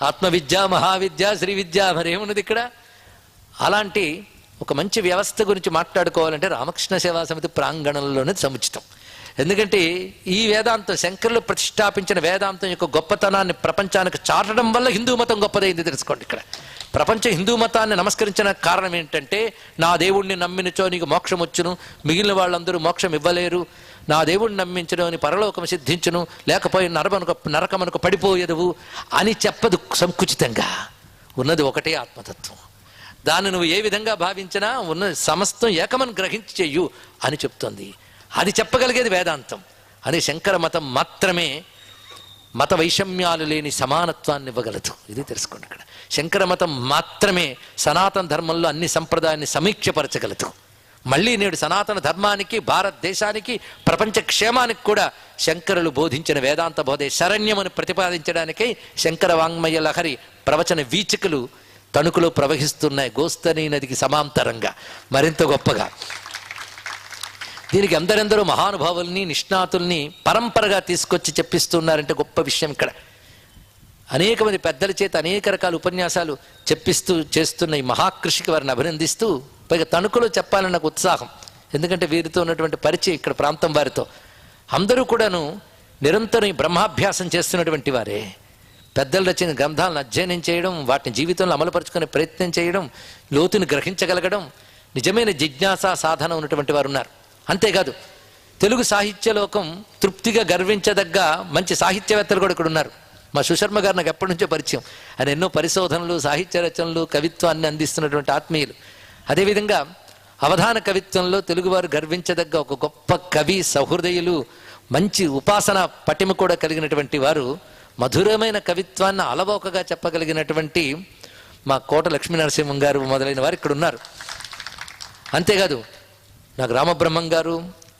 ఆత్మవిద్య, మహావిద్య, శ్రీ విద్య, మరేమున్నది ఇక్కడ? అలాంటి ఒక మంచి వ్యవస్థ గురించి మాట్లాడుకోవాలంటే రామకృష్ణ సేవా సమితి ప్రాంగణంలోనే సముచితం. ఎందుకంటే ఈ వేదాంతం, శంకరులు ప్రతిష్టాపించిన వేదాంతం యొక్క గొప్పతనాన్ని ప్రపంచానికి చాటడం వల్ల హిందూ మతం గొప్పదైంది తెలుసుకోండి. ఇక్కడ ప్రపంచం హిందూ మతాన్ని నమస్కరించిన కారణం ఏంటంటే, నా దేవుణ్ణి నమ్మినచో నీకు మోక్షం వచ్చును, మిగిలిన వాళ్ళందరూ మోక్షం ఇవ్వలేరు, నా దేవుణ్ణి నమ్మించను అని పరలోకం సిద్ధించును, లేకపోయి నరకమనుకు పడిపోయేదువు అని చెప్పదు సంకుచితంగా. ఉన్నది ఒకటే ఆత్మతత్వం. దాన్ని నువ్వు ఏ విధంగా భావించినా ఉన్న సమస్తం ఏకమని గ్రహించి చెయ్యు అని చెప్తుంది. అది చెప్పగలిగేది వేదాంతం. అని శంకర మతం మాత్రమే మత వైషమ్యాలు లేని సమానత్వాన్ని ఇవ్వగలదు. ఇది తెలుసుకోండి. ఇక్కడ శంకర మతం మాత్రమే సనాతన ధర్మంలో అన్ని సంప్రదాయాన్ని సమీక్షపరచగలదు. మళ్ళీ నేడు సనాతన ధర్మానికి, భారతదేశానికి, ప్రపంచ క్షేమానికి కూడా శంకరులు బోధించిన వేదాంత బోధే శరణ్యమని ప్రతిపాదించడానికై శంకర వాంగ్మయ లహరి ప్రవచన వీచికలు తణుకులో ప్రవహిస్తున్నాయి, గోస్తని నదికి సమాంతరంగా మరింత గొప్పగా. దీనికి అందరెందరో మహానుభావుల్ని, నిష్ణాతుల్ని పరంపరగా తీసుకొచ్చి చెప్పిస్తున్నారంటే గొప్ప విషయం. ఇక్కడ అనేక మంది పెద్దల చేత అనేక రకాల ఉపన్యాసాలు చెప్పిస్తూ చేస్తున్న ఈ మహాకృషికి వారిని అభినందిస్తూ, పైగా తణుకులో చెప్పాలని నాకు ఉత్సాహం. ఎందుకంటే వీరితో ఉన్నటువంటి పరిచయం, ఇక్కడ ప్రాంతం వారితో అందరూ కూడాను నిరంతరం ఈ బ్రహ్మాభ్యాసం చేస్తున్నటువంటి వారే. పెద్దలు రచన గ్రంథాలను అధ్యయనం చేయడం, వాటిని జీవితంలో అమలుపరుచుకునే ప్రయత్నం చేయడం, లోతుని గ్రహించగలగడం, నిజమైన జిజ్ఞాసా సాధన ఉన్నటువంటి వారు ఉన్నారు. అంతేకాదు తెలుగు సాహిత్యలోకం తృప్తిగా గర్వించదగ్గ మంచి సాహిత్యవేత్తలు కూడా ఇక్కడ ఉన్నారు. మా సుశర్మ గారు నాకు ఎప్పటి నుంచో పరిచయం. ఆయన ఎన్నో పరిశోధనలు, సాహిత్య రచనలు, కవిత్వాన్ని అందిస్తున్నటువంటి ఆత్మీయులు. అదేవిధంగా అవధాన కవిత్వంలో తెలుగువారు గర్వించదగ్గ ఒక గొప్ప కవి సహృదయులు, మంచి ఉపాసన పటిమ కూడా కలిగినటువంటి వారు, మధురమైన కవిత్వాన్ని అలవోకగా చెప్పగలిగినటువంటి మా కోట లక్ష్మీనరసింహం గారు మొదలైన వారు ఇక్కడ ఉన్నారు. అంతేకాదు నాకు రామబ్రహ్మం గారు,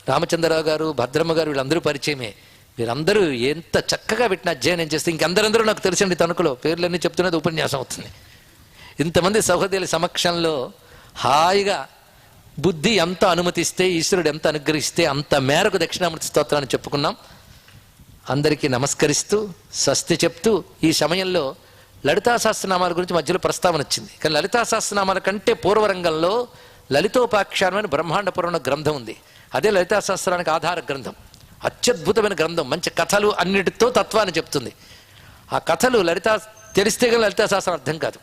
రామచంద్రరావు గారు, భద్రమ్మ గారు వీళ్ళందరూ పరిచయమే. వీరందరూ ఎంత చక్కగా వీటిని అధ్యయనం చేస్తే ఇంకందరందరూ నాకు తెలిసండి. తణుకులో పేర్లన్నీ చెప్తున్నది ఉపన్యాసం అవుతుంది. ఇంతమంది సహోదరుల సమక్షంలో హాయిగా బుద్ధి ఎంత అనుమతిస్తే, ఈశ్వరుడు ఎంత అనుగ్రహిస్తే అంత మేరకు దక్షిణామూర్తి స్తోత్రాన్ని చెప్పుకున్నాం. అందరికీ నమస్కరిస్తూ స్వస్తి చెప్తూ, ఈ సమయంలో లలితా సహస్రనామాల గురించి మధ్యలో ప్రస్తావన వచ్చింది. కానీ లలితా సహస్రనామాల కంటే పూర్వరంగంలో లలితోపాఖ్యానం అని బ్రహ్మాండ పురాణ గ్రంథం ఉంది. అదే లలితా సహస్రానికి ఆధార గ్రంథం. అత్యద్భుతమైన గ్రంథం, మంచి కథలు అన్నిటితో తత్వాన్ని చెప్తుంది. ఆ కథలు తెలిస్తే కానీ లలితా సహస్రం అర్థం కాదు.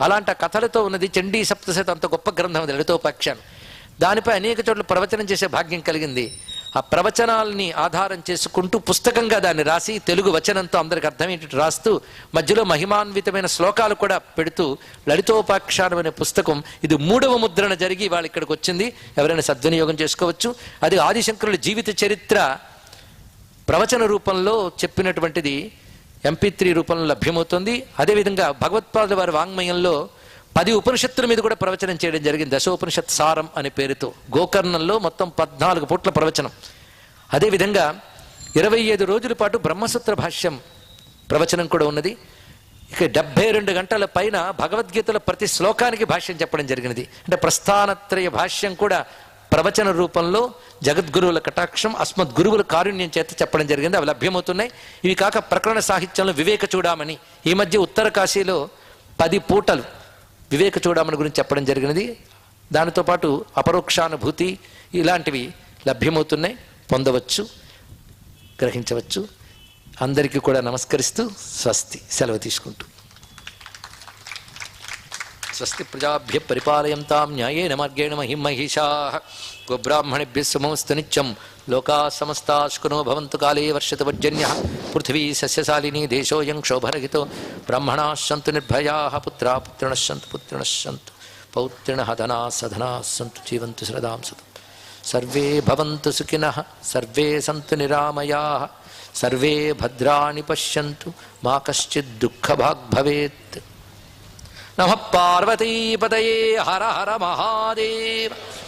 అలాంటి ఆ కథలతో ఉన్నది చండీ సప్తశతి, అంత గొప్ప గ్రంథం అది లలితోపాఖ్యానం. దానిపై అనేక చోట్ల ప్రవచనం చేసే భాగ్యం కలిగింది. ఆ ప్రవచనాలని ఆధారం చేసుకుంటూ పుస్తకంగా దాన్ని రాసి తెలుగు వచనంతో అందరికి అర్థమయ్యేటట్టు రాస్తూ మధ్యలో మహిమాన్వితమైన శ్లోకాలు కూడా పెడుతూ లలితోపాఖ్యానం అనే పుస్తకం ఇది 3వ ముద్రణ జరిగి వాళ్ళు ఇక్కడికి వచ్చింది. ఎవరైనా సద్వినియోగం చేసుకోవచ్చు. అది ఆదిశంకరుల జీవిత చరిత్ర ప్రవచన రూపంలో చెప్పినటువంటిది MP3 రూపంలో లభ్యమవుతుంది. అదేవిధంగా భగవత్పాదుల వారి వాంగ్మయంలో 10 ఉపనిషత్తుల మీద కూడా ప్రవచనం చేయడం జరిగింది. దశోపనిషత్ సారం అనే పేరుతో గోకర్ణంలో మొత్తం 14 పూట్ల ప్రవచనం. అదేవిధంగా 25 రోజుల పాటు బ్రహ్మసూత్ర భాష్యం ప్రవచనం కూడా ఉన్నది. ఇక 72 గంటల పైన భగవద్గీతలో ప్రతి శ్లోకానికి భాష్యం చెప్పడం జరిగినది. అంటే ప్రస్థానత్రయ భాష్యం కూడా ప్రవచన రూపంలో జగద్గురువుల కటాక్షం అస్మద్గురువుల కారుణ్యం చేత చెప్పడం జరిగింది. అవి లభ్యమవుతున్నాయి. ఇవి కాక ప్రకరణ సాహిత్యంలో వివేక చూడామణి, ఈ మధ్య ఉత్తర కాశీలో 10 పూటలు వివేక చూడామణి గురించి చెప్పడం జరిగినది. దానితో పాటు అపరోక్షానుభూతి ఇలాంటివి లభ్యమవుతున్నాయి, పొందవచ్చు, గ్రహించవచ్చు. అందరికీ కూడా నమస్కరిస్తూ స్వస్తి సెలవు తీసుకుంటూ. స్వస్తి ప్రజాభ్య పరిపాలయంతాం న్యాయేన మార్గేణ మహిమహిషాః గోబ్రాహ్మణేభ్యः శుభమస్తు నిత్యం లోకాः సమస్తాः సుఖినో భవంతు కాలే వర్షతు పర్జన్యः పృథివీ సస్యశాలినీ దేశోऽयं క్షోభరహితో బ్రాహ్మణాः సन्तు నిర్భయాः పుత్రాः పుత్రిణः సन्तు పుత్రిణः సन्तు పౌత్రిణः ధనాः సధనాः సन्तు జీవంతు శ్రదాం సతం సర్వే భవంతు సుఖినః సర్వే సంతు నిరామయాః సర్వే భద్రాణి పశ్యంతు మా కశ్చిద్ దుఃఖభాగ్ భవేత్. నమః పార్వతీపతయే హర హర మహాదేవ.